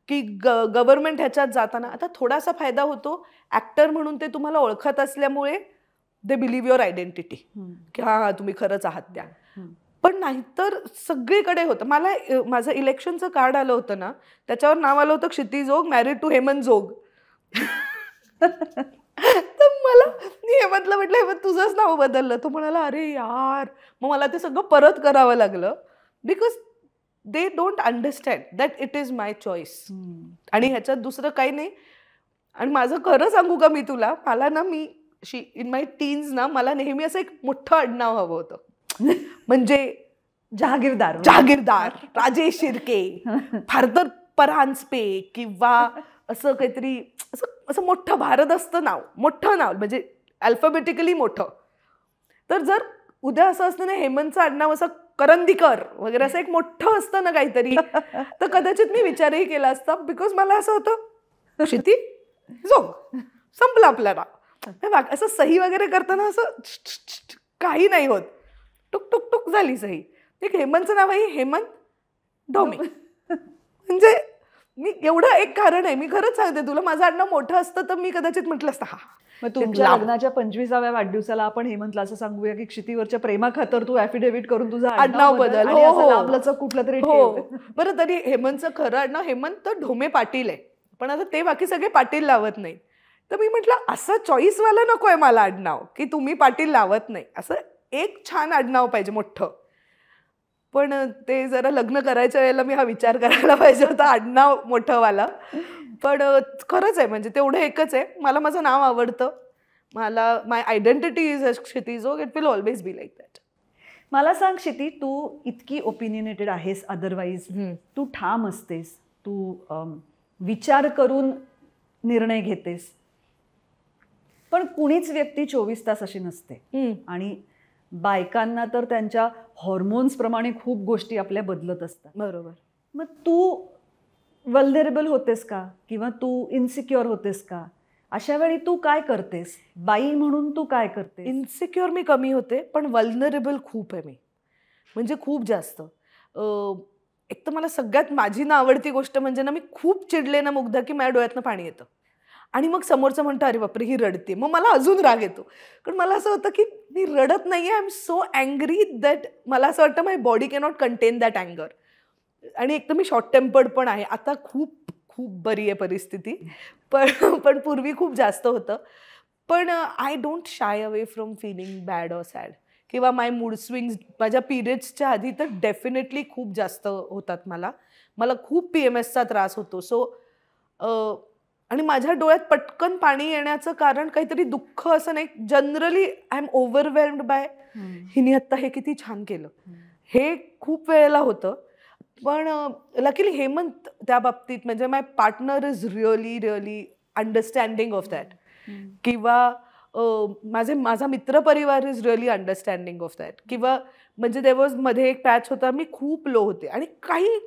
की गव्हर्नमेंट ह्याच्यात जाताना. आता थोडासा फायदा होतो, ॲक्टर म्हणून ते तुम्हाला ओळखत असल्यामुळे दे बिलीव्ह युअर आयडेंटिटी की हां तुम्ही खरंच आहात त्या. पण नाहीतर सगळीकडे होतं. मला माझं इलेक्शनचं कार्ड आलं होतं ना, त्याच्यावर नाव आलं होतं क्षिती जोग, मॅरिड टू हेमंत जोग. तर मी हेमंतला म्हटलं हेमंत तुझंच नाव बदललं. तो म्हणाला अरे यार. मग मला ते सगळं परत करावं लागलं because they don't understand that it is my choice. आणि ह्याच्यात दुसरं काही नाही. आणि माझं खरं सांगू का मी तुला, मला ना मी इन माय टीन्स ना मला नेहमी असं एक मोठं आडनाव हवं होतं. म्हणजे जहागीरदार, राजेश शिर्के, फार तर परांजपे किंवा असं काहीतरी असं मोठं भारत असतं नाव, मोठं नाव म्हणजे अल्फाबेटिकली मोठं. तर जर उद्या असं असतं ना हेमंतचं आडनाव असं करंदीकर वगैरे असं एक मोठं असतं ना काहीतरी, तर कदाचित मी विचारही केला असता. बिकॉज मला असं होतं क्षिती जोग संपलं आपलं नाव. असं सही वगैरे करताना असं काही नाही होत, टुक टुक टुक झाली सही. एक हेमंतचं नाव आहे हेमंत ढोमे. म्हणजे मी एवढं एक कारण आहे, मी खरंच सांगते तुला, माझं आडनाव मोठं असतं तर मी कदाचित म्हटलं असतं हा. मग तुमच्या लग्नाच्या 25व्या वाढदिवसाला आपण हेमंतला असं सांगूया की क्षितीवरच्या प्रेमाखातर तू ॲफिडेव्हिट करून तुझं आडनाव बदल. हो कुठलं तरी. बरं तरी हेमंतचं खरं आडनाव हेमंत ढोमे पाटील आहे, पण आता ते बाकी सगळे पाटील लावत नाहीत. तर मी म्हटलं असं चॉईसवाला नको आहे मला आडनाव की तुम्ही पाटील लावत नाही. असं एक छान आडनाव पाहिजे मोठं. पण ते जरा लग्न करायच्या वेळेला मी हा विचार करायला पाहिजे होता आडनाव मोठंवाला. पण खरंच आहे म्हणजे तेवढं एकच आहे. मला माझं नाव आवडतं. मला my identity is Kshiti Jog. It will always be like that. मला सांग क्षिती, तू इतकी ओपिनियनेटेड आहेस, अदरवाईज तू ठाम असतेस, तू विचार करून निर्णय घेतेस, पण कुणीच व्यक्ती 24 तास अशी नसते. आणि बायकांना तर त्यांच्या हॉर्मोन्स प्रमाणे खूप गोष्टी आपल्या बदलत असतात. बरोबर. मग तू वल्नरेबल होतेस का, किंवा तू इन्सिक्युअर होतेस का? अशा वेळी तू काय करतेस? बाई म्हणून तू काय करते? इन्सिक्युअर मी कमी होते, पण वल्नरेबल खूप आहे मी, म्हणजे खूप जास्त. एक तर मला सगळ्यात माझी ना आवडती गोष्ट म्हणजे ना, मी खूप चिडले ना मुग्धा की माझ्या डोळ्यातनं पाणी येतं. आणि मग समोरचं म्हणतं अरे बापरे ही रडते. मग मला अजून राग येतो, कारण मला असं होतं की मी रडत नाही आहे. I am so angry that मला असं वाटतं माय बॉडी कॅनॉट कंटेन दॅट अँगर. आणि एक तर मी शॉर्ट टेम्पर्ड पण आहे. आता खूप खूप बरी आहे परिस्थिती, पण पूर्वी खूप जास्त होतं. पण I don't shy away from feeling bad or sad किंवा माय मूड स्विंग्स. माझ्या पिरियड्सच्या आधी तर डेफिनेटली खूप जास्त होतात. मला खूप PMSचा त्रास होतो. सो आणि माझ्या डोळ्यात पटकन पाणी येण्याचं कारण काहीतरी दुःख असं नाही. जनरली आय एम ओव्हरवेल्म्ड बाय हिने आत्ता हे किती छान केलं, हे खूप वेळेला होतं. पण लकीली हेमंत त्या बाबतीत म्हणजे my partner is really really understanding of that. किंवा माझा मित्रपरिवार is really understanding of that. किंवा म्हणजे तेव्हा मध्ये एक पॅच होता, मी खूप लो होते आणि काही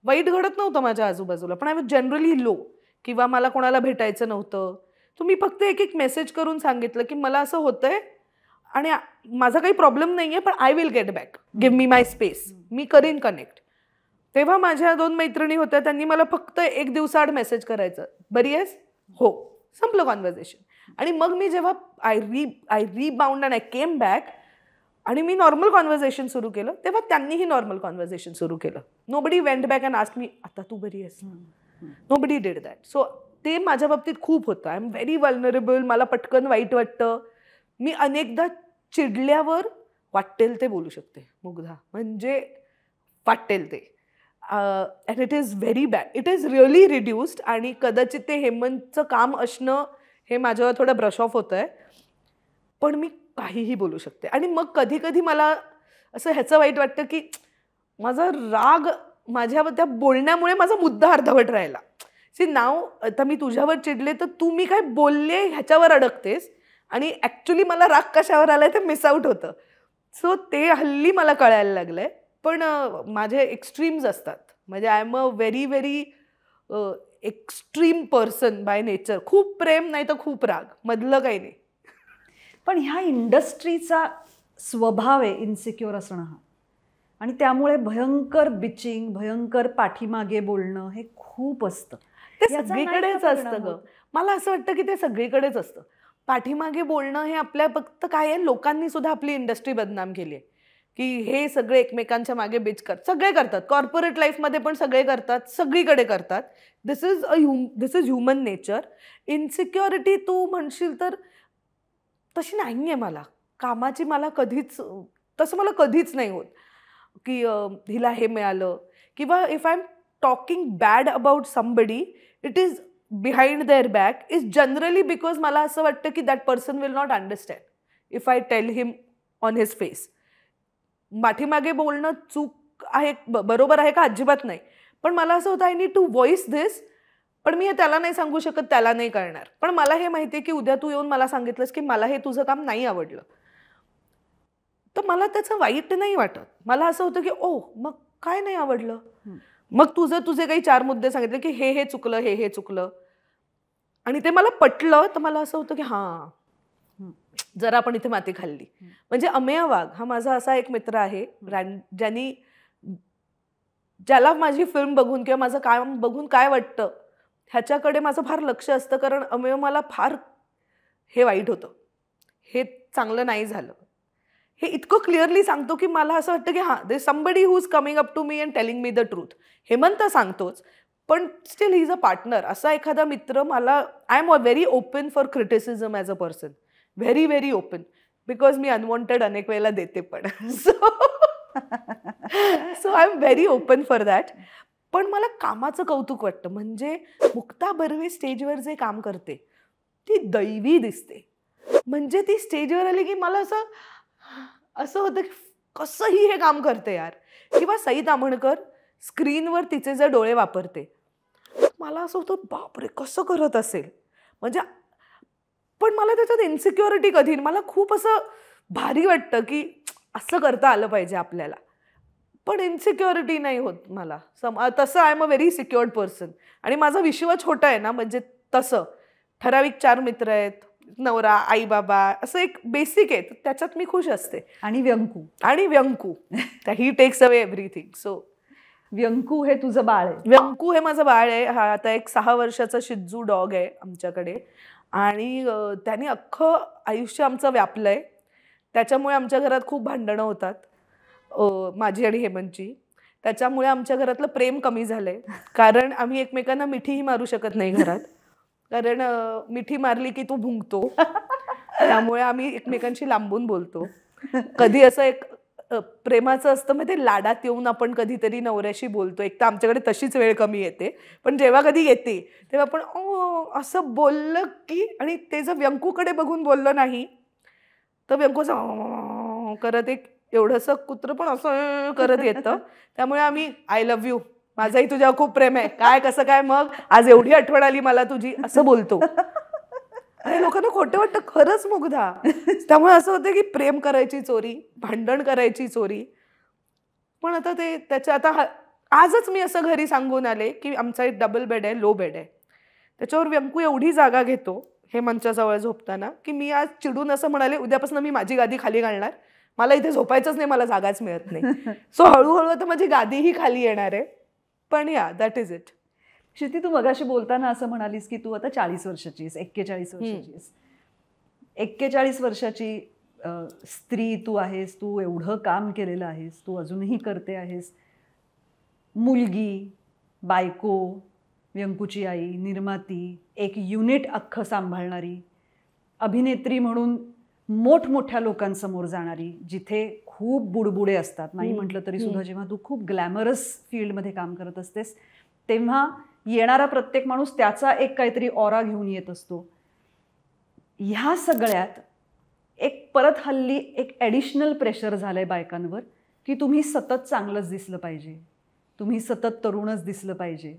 वाईट घडत नव्हतं माझ्या आजूबाजूला, पण आय वॉज जनरली लो. किंवा मला कोणाला भेटायचं नव्हतं, तर मी फक्त एक मेसेज करून सांगितलं की मला असं होतंय आणि माझा काही प्रॉब्लेम नाही आहे, पण I will get back, give me my space, मी करीन कनेक्ट. तेव्हा माझ्या 2 मैत्रिणी होत्या, त्यांनी मला फक्त 1 दिवसाआड मेसेज करायचं, बरी आहेस? हो, संपलं कॉन्व्हर्सेशन. आणि मग मी जेव्हा I rebound and I came back आणि मी नॉर्मल कॉन्व्हर्सेशन सुरू केलं, तेव्हा त्यांनीही नॉर्मल कॉन्व्हर्सेशन सुरू केलं. Nobody went back and asked me, आता तू बरी आहेस? Nobody did that. सो ते माझ्या बाबतीत खूप होतं. I am very vulnerable. मला पटकन वाईट वाटतं. मी अनेकदा चिडल्यावर वाटेल ते बोलू शकते मुग्धा, म्हणजे वाटेल ते. And it is very bad. It is really reduced. आणि कदाचित ते हेमंतचं काम असणं हे माझ्यावर थोडं ब्रश ऑफ होतं आहे, पण मी काहीही बोलू शकते. आणि मग कधी कधी मला असं ह्याचं वाईट वाटतं की माझा राग माझ्यावर त्या बोलण्यामुळे माझा मुद्दा अर्धवट राहिला. सी नाव आता मी तुझ्यावर चिडले तर तू मी काय बोलले ह्याच्यावर अडकतेस आणि ॲक्च्युली मला राग कशावर आलाय ते मिस आउट होतं. सो ते हल्ली मला कळायला लागलंय. पण माझे एक्स्ट्रीम्स असतात. म्हणजे I am a very very extreme person by nature. खूप प्रेम नाही तर खूप राग, मधलं काही नाही. पण ह्या इंडस्ट्रीचा स्वभाव आहे इन्सिक्युअर असणं हा, आणि त्यामुळे भयंकर बिचिंग, भयंकर पाठीमागे बोलणं हे खूप असतं. ते सगळीकडेच असतं ग. मला असं वाटतं की ते सगळीकडेच असतं. पाठीमागे बोलणं हे आपल्या फक्त काय आहे, लोकांनी सुद्धा आपली इंडस्ट्री बदनाम केली आहे की हे सगळे एकमेकांच्या मागे बिच करतात. सगळे करतात, कॉर्पोरेट लाईफमध्ये पण सगळे करतात, सगळीकडे करतात. दिस इज ह्युमन नेचर. इन्सिक्युरिटी तू म्हणशील तर तशी नाही आहे मला. कामाची मला कधीच तसं मला कधीच नाही होत की हिला हे मिळालं, किंवा if I am talking bad about somebody, it is behind their back, is generally because मला असं वाटतं की that person will not understand if I tell him on his face. पाठीमागे बोलणं चूक आहे, बरोबर आहे का अजिबात नाही, पण मला असं होतं आय नीड टू व्हॉइस दिस. पण मी हे त्याला नाही सांगू शकत, त्याला नाही कळणार. पण मला हे माहिती आहे की उद्या तू येऊन मला सांगितलंस की मला हे तुझं काम नाही आवडलं, तर मला त्याचं वाईट नाही वाटत. मला असं होतं की ओ मग काय नाही आवडलं, मग तुझे काही 4 मुद्दे सांगितले की हे चुकलं, हे चुकलं, आणि ते मला पटलं, तर मला असं होतं की हां जरा आपण इथे माती खाल्ली. म्हणजे अमेय वाघ हा माझा असा एक मित्र आहे ज्याला माझी फिल्म बघून किंवा माझं काम बघून काय वाटतं ह्याच्याकडे माझं फार लक्ष असतं. कारण अमेय मला फार हे वाईट होतं, हे चांगलं नाही झालं, हे इतकं क्लिअरली सांगतो की मला असं वाटतं की हां दे somebody who is coming up to me and telling me the truth. Hemant सांगतोच, पण still he is a partner. असा एखादा मित्र मला, I am very open for criticism as a person, very very open, because मी अनवॉन्टेड अनेक वेळेला देते पण. So I am very open for that. पण मला कामाचं कौतुक वाटतं. म्हणजे मुक्ता बर्वे स्टेजवर जे काम करते ती दैवी दिसते. म्हणजे ती स्टेजवर आली की मला असं होतं की कसंही हे काम करते यार. किंवा सई ताम्हणकर स्क्रीनवर तिचे जे डोळे वापरते, मला असं होतं बापरे कसं करत असेल. म्हणजे पण मला त्याच्यात इन्सिक्युरिटी कधी, मला खूप असं भारी वाटतं की असं करता आलं पाहिजे आपल्याला, पण इन्सिक्युरिटी नाही होत मला. तसं I am a very secured person. आणि माझा विश्व छोटा आहे ना, म्हणजे तसं ठराविक 4 मित्र आहेत, नवरा, आई बाबा, असं एक बेसिक आहे, त्याच्यात मी खुश असते. आणि Vyanku he takes away everything. So Vyanku हे तुझं बाळ आहे? व्यंकू हे माझं बाळ आहे. हा आता एक 6 वर्षाचा शिज्जू डॉग आहे आमच्याकडे. आणि त्याने अख्खं आयुष्य आमचं व्यापलंय. त्याच्यामुळे आमच्या घरात खूप भांडणं होतात, माझी आणि हेमंतची. त्याच्यामुळे आमच्या घरातलं प्रेम कमी झालंय, कारण आम्ही एकमेकांना मिठीही मारू शकत नाही घरात. कारण मिठी मारली की तू भुंकतो, त्यामुळे आम्ही एकमेकांशी लांबून बोलतो. कधी असं एक प्रेमाचं असतं मग ते लाडात येऊन आपण कधीतरी नवऱ्याशी बोलतो. एक तर आमच्याकडे तशीच वेळ कमी येते, पण जेव्हा कधी येते तेव्हा आपण असं बोललं की, आणि ते जर व्यंकूकडे बघून बोललं नाही तर व्यंकू असं करत एक एवढंसं कुत्रं पण असं करत येतं. त्यामुळे आम्ही आय लव्ह यू, माझंही तुझ्यावर खूप प्रेम आहे, काय कसं काय, मग आज एवढी आठवण आली मला तुझी, असं बोलतो. आणि लोकांना खोटं वाटतं, खरंच मुग्धा. त्यामुळे असं होतं की प्रेम करायची चोरी, भांडण करायची चोरी. पण आता ते त्याच्या आता आजच मी असं घरी सांगून आले की आमचा एक डबल बेड आहे, लो बेड आहे, त्याच्यावर व्यंकू एवढी जागा घेतो हे मंचाजवळ झोपताना की मी आज चिडून असं म्हणाले उद्यापासून मी माझी गादी खाली घालणार, मला इथे झोपायचंच नाही, मला जागाच मिळत नाही. सो हळूहळू आता माझी गादीही खाली येणार आहे. पण या दॅट इज इट. क्षिती, तू मगाशी बोलताना असं म्हणालीस की तू आता 40 वर्षाची आहेस, 41 वर्षाची आहेस. 41 वर्षाची स्त्री तू आहेस, तू एवढं काम केलेलं आहेस, तू अजूनही करते आहेस. मुलगी, बायको, व्यंकूची आई, निर्माती, एक युनिट अख्खं सांभाळणारी, अभिनेत्री म्हणून मोठमोठ्या लोकांसमोर जाणारी, जिथे खूप बुडबुडे असतात. नाही म्हटलं तरी सुद्धा जेव्हा तू खूप ग्लॅमरस फील्डमध्ये काम करत असतेस तेव्हा येणारा प्रत्येक माणूस त्याचा एक काहीतरी ऑरा घेऊन येत असतो. ह्या सगळ्यात एक परत हल्ली एक ॲडिशनल प्रेशर झालंय बायकांवर की तुम्ही सतत चांगलंच दिसलं पाहिजे, तुम्ही सतत तरुणच दिसलं पाहिजे,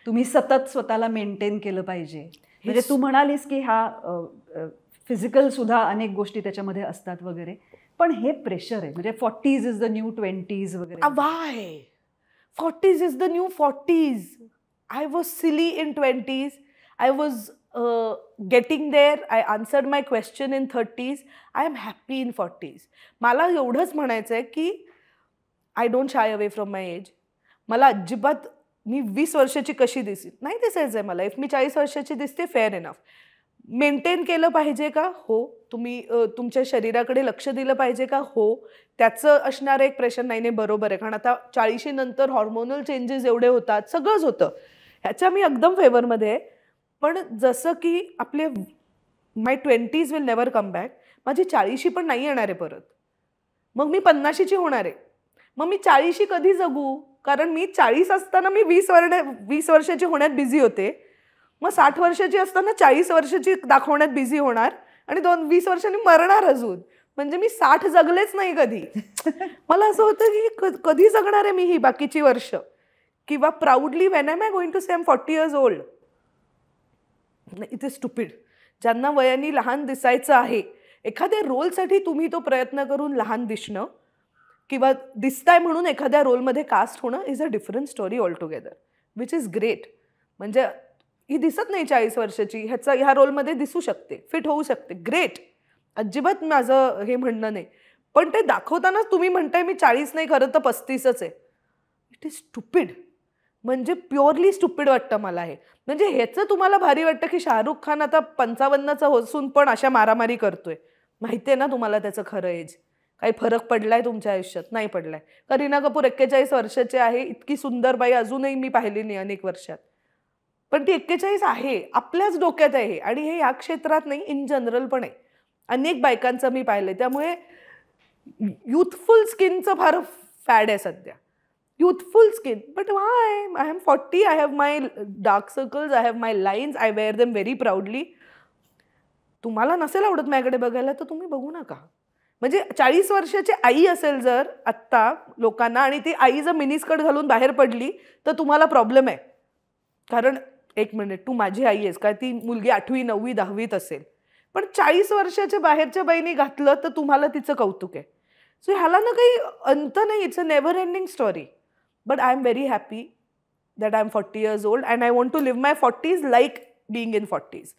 तुम्ही सतत स्वतःला मेंटेन केलं पाहिजे. म्हणजे तू म्हणालीस की हा फिजिकल सुद्धा अनेक गोष्टी त्याच्यामध्ये असतात वगैरे, पण हे प्रेशर आहे. म्हणजे 40s is the new 20s वगैरे. Why 40s is the new 40s. I was silly in 20s. I was getting there. I answered my question in 30s. I am happy in 40s. मला एवढंच म्हणायचं आहे की I don't shy away from my age. मला अजिबात मी 20 वर्षाची कशी दिसेल नाही दिसायचं आहे मला. इफ मी 40 वर्षाची दिसते फेअर इनफ. मेंटेन केलं पाहिजे का? हो. तुम्ही तुमच्या शरीराकडे लक्ष दिलं पाहिजे का? हो. त्याचं असणारं एक प्रेशर नाही बरोबर आहे, कारण आता 40 नंतर हॉर्मोनल चेंजेस एवढे होतात, सगळंच होतं. ह्याच्या मी एकदम फेवरमध्ये आहे. पण जसं की आपले माय 20s will never come back. माझी 40 पण नाही येणार आहे परत. मग मी 50ची होणार आहे. मग मी 40 कधी जगू? कारण मी 40 असताना मी 20 वर्षाची होण्यात बिझी होते. मग 60 वर्षाची असताना 40 वर्षाची दाखवण्यात बिझी होणार आणि 20 वर्षांनी मरणार अजून. म्हणजे मी 60 जगलेच नाही कधी. मला असं होतं की कधी जगणार आहे मी ही बाकीची वर्ष. किंवा proudly when am I going to say I am 40 years old. It is stupid. ज्यांना वयाने लहान दिसायचं आहे, एखाद्या रोलसाठी तुम्ही तो प्रयत्न करून लहान दिसणं किंवा दिसताय म्हणून एखाद्या रोलमध्ये कास्ट होणं is a different story all together, which is great. म्हणजे ही दिसत नाही 40 वर्षाची, ह्या रोलमध्ये दिसू शकते, फिट होऊ शकते, ग्रेट. अजिबात माझं हे म्हणणं नाही. पण ते दाखवतानाच तुम्ही म्हणताय मी 40 नाही, खरं तर 35च आहे. It is stupid. म्हणजे प्युअरली स्टुपिड वाटतं मला हे. म्हणजे ह्याचं तुम्हाला भारी वाटतं की शाहरुख खान आता 55चा होसून पण अशा मारामारी करतोय. माहिती आहे ना तुम्हाला त्याचं खरं एज. काही फरक पडलाय तुमच्या आयुष्यात? नाही पडलाय. करीना कपूर 41 वर्षाची आहे. इतकी सुंदर बाई अजूनही मी पाहिली नाही अनेक वर्षात. पण ती 41 आहे, आपल्याच डोक्यात आहे. आणि हे या क्षेत्रात नाही, इन जनरल पण आहे. अनेक बायकांचं मी पाहिलंय. त्यामुळे युथफुल स्किनचं फार फॅड आहे सध्या. youthful skin, but why? I am 40. I have my dark circles. I have my lines. I wear them very proudly. तुम्हाला नसेल आवडत माझ्याकडे बघायला तर तुम्ही बघू नका. म्हणजे 40 वर्षाची आई असेल जर आत्ता लोकांना आणि ती आई जर मिनीस्कर्ट घालून बाहेर पडली तर तुम्हाला प्रॉब्लेम आहे. कारण एक मिनिट, तू माझी आई आहेस का? ती मुलगी 8वी 9वी 10वीत असेल. पण 40 वर्षाच्या बाहेरच्या बाईने घातलं तर तुम्हाला तिचं कौतुक आहे. सो ह्याला ना काही अंत नाही. It's a never ending story. But I am very happy that I am 40 years old and I want to live my 40s like being in 40s.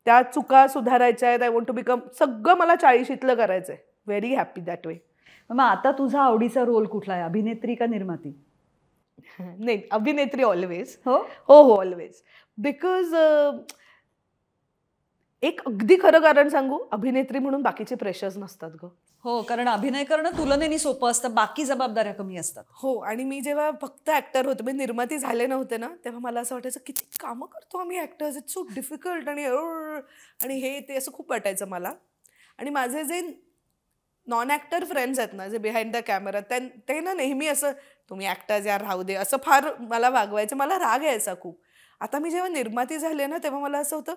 त्या चुका सुधारायच्या आहेत. आय वॉन्ट टू बिकम, सगळं मला 40शीतलं करायचं आहे. Very happy that way. मग आता तुझा आवडीचा रोल कुठला आहे, अभिनेत्री का निर्माती? नाही, अभिनेत्री ऑलवेज. हो हो हो ऑलवेज. बिकॉज एक अगदी खरं कारण सांगू, अभिनेत्री म्हणून बाकीचे प्रेशर्स नसतात ग. हो, कारण अभिनय करणं तुलनेने सोपं असतं, बाकी जबाबदाऱ्या कमी असतात. हो. आणि मी जेव्हा फक्त ऍक्टर होते, म्हणजे निर्माती झाले नव्हते ना, तेव्हा मला असं वाटायचं किती कामं करतो आम्ही ऍक्टर्स, इट्स सो डिफिकल्ट. आणि हे ते असं खूप वाटायचं मला. आणि माझे जे नॉन ऍक्टर फ्रेंड्स आहेत ना, जे बिहाइंड द कॅमेरा, ते ना नेहमी असं तुम्ही ऍक्टर्स यार राहू दे असं फार मला वागवायचं. मला राग यायचा खूप. आता मी जेव्हा निर्माती झाले ना तेव्हा मला असं होतं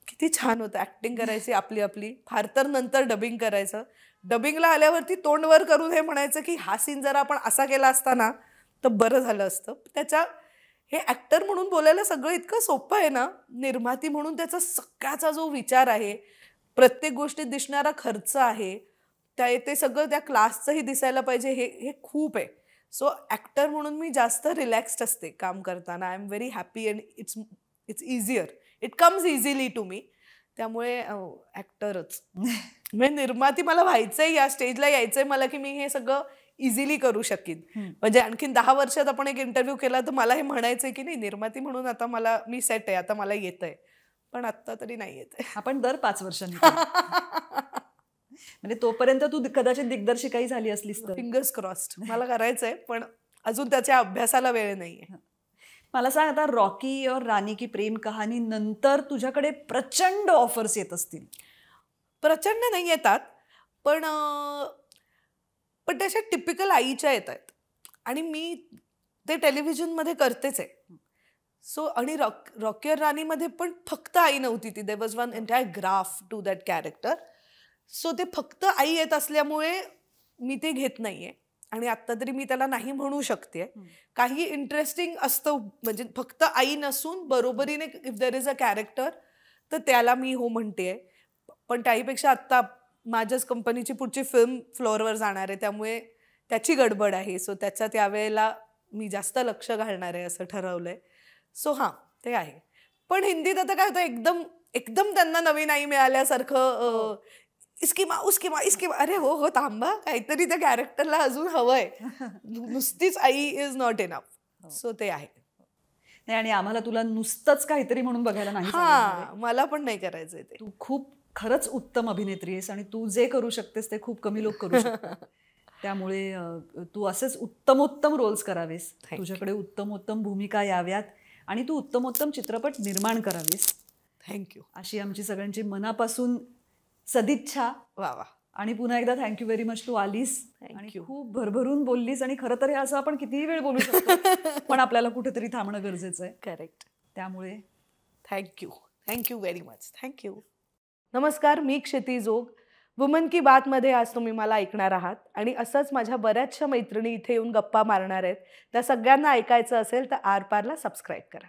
किती छान होतं. ऍक्टिंग करायची आपली आपली, फार तर नंतर डबिंग करायचं. डबिंगला आल्यावरती तोंड वर करून हे म्हणायचं की हा सीन जरा आपण असा केला असता ना तर बरं झालं असतं. हे ऍक्टर म्हणून बोलायला सगळं इतकं सोपं आहे ना, निर्माती म्हणून त्याचा सगळ्याचा जो विचार आहे, प्रत्येक गोष्टीत दिसणारा खर्च आहे, ते सगळं त्या क्लासचंही दिसायला पाहिजे, हे खूप आहे. सो ऍक्टर म्हणून मी जास्त रिलॅक्स्ड असते काम करताना. I am very happy and it's easier. It comes easily to me. त्यामुळे ऍक्टरच. म्हणजे निर्माती मला व्हायचंय, या स्टेजला यायचंय मला की मी हे सगळं इझिली करू शकीन. म्हणजे आणखीन 10 वर्षात आपण एक इंटरव्ह्यू केला तर मला हे म्हणायचंय की नाही निर्माती म्हणून आता मला मी सेट आहे, आता मला येतंय, पण आता तरी नाही येत. आपण दर 5 वर्षांनी म्हणजे तोपर्यंत तू कदाचित दिग्दर्शिकाही झाली असलीस तर. Fingers crossed. मला करायचंय पण अजून त्याच्या अभ्यासाला वेळ नाहीये. मला सांग, आता रॉकी और रानी की प्रेम कहाणी नंतर तुझ्याकडे प्रचंड ऑफर्स येत असतील. प्रचंड नाही येतात, पण पण त्याच्या टिपिकल आईच्या येत आहेत आणि मी ते टेलिव्हिजनमध्ये करतेच आहे. सो आणि रॉकी और रानीमध्ये पण फक्त आई नव्हती ती, there was one entire graph to that character. So ते फक्त आई येत असल्यामुळे मी ते घेत नाहीये आणि आत्ता तरी मी त्याला नाही म्हणू शकते. काही इंटरेस्टिंग असतं, म्हणजे फक्त आई नसून बरोबरीने if there is a character तर त्याला मी हो म्हणते. पण त्याहीपेक्षा आत्ता माझ्याच कंपनीची पुढची फिल्म फ्लोअरवर जाणार आहे, त्यामुळे त्याची गडबड आहे. सो त्याच्या त्यावेळेला मी जास्त लक्ष घालणार आहे असं ठरवलंय. सो हां, ते आहे. पण हिंदीत आता काय होतं, एकदम एकदम त्यांना नवीन आई मिळाल्यासारखं इसकी माँ उसकी माँ इसकी माँ. अरे हो थांबा, काहीतरी त्या कॅरेक्टरला अजून हवंय. नुसतीच I is not enough. So ते आहे. नाही, आणि आम्हाला तुला नुसतंच काहीतरी म्हणून बघायला नाही. हां, मला पण नाही करायचंय ते. तू खूप खरंच उत्तम अभिनेत्री आहेस आणि तू जे करू शकतेस ते खूप कमी लोक करू शकतात. त्यामुळे तू असेच उत्तमोत्तम रोल्स करावेस, तुझ्याकडे उत्तमोत्तम भूमिका याव्यात आणि तू उत्तमोत्तम चित्रपट निर्माण करावेस. थँक्यू. अशी आमची सगळ्यांची मनापासून सदिच्छा. वा वा. आणि पुन्हा एकदा थँक्यू व्हेरी मच. तू आलीस आणि खूप भरभरून बोललीस आणि खरं तर हे असं आपण कितीही वेळ बोलू शकतो पण आपल्याला कुठेतरी थांबणं गरजेचं आहे. करेक्ट. त्यामुळे थँक्यू व्हेरी मच. थँक्यू. नमस्कार, मी क्षिती जोग. वुमन की बात मध्ये आज तुम्ही मला ऐकणार आहात आणि असंच माझ्या बऱ्याचशा मैत्रिणी इथे येऊन गप्पा मारणार आहेत. त्या सगळ्यांना ऐकायचं असेल तर आरपारला सबस्क्राईब करा.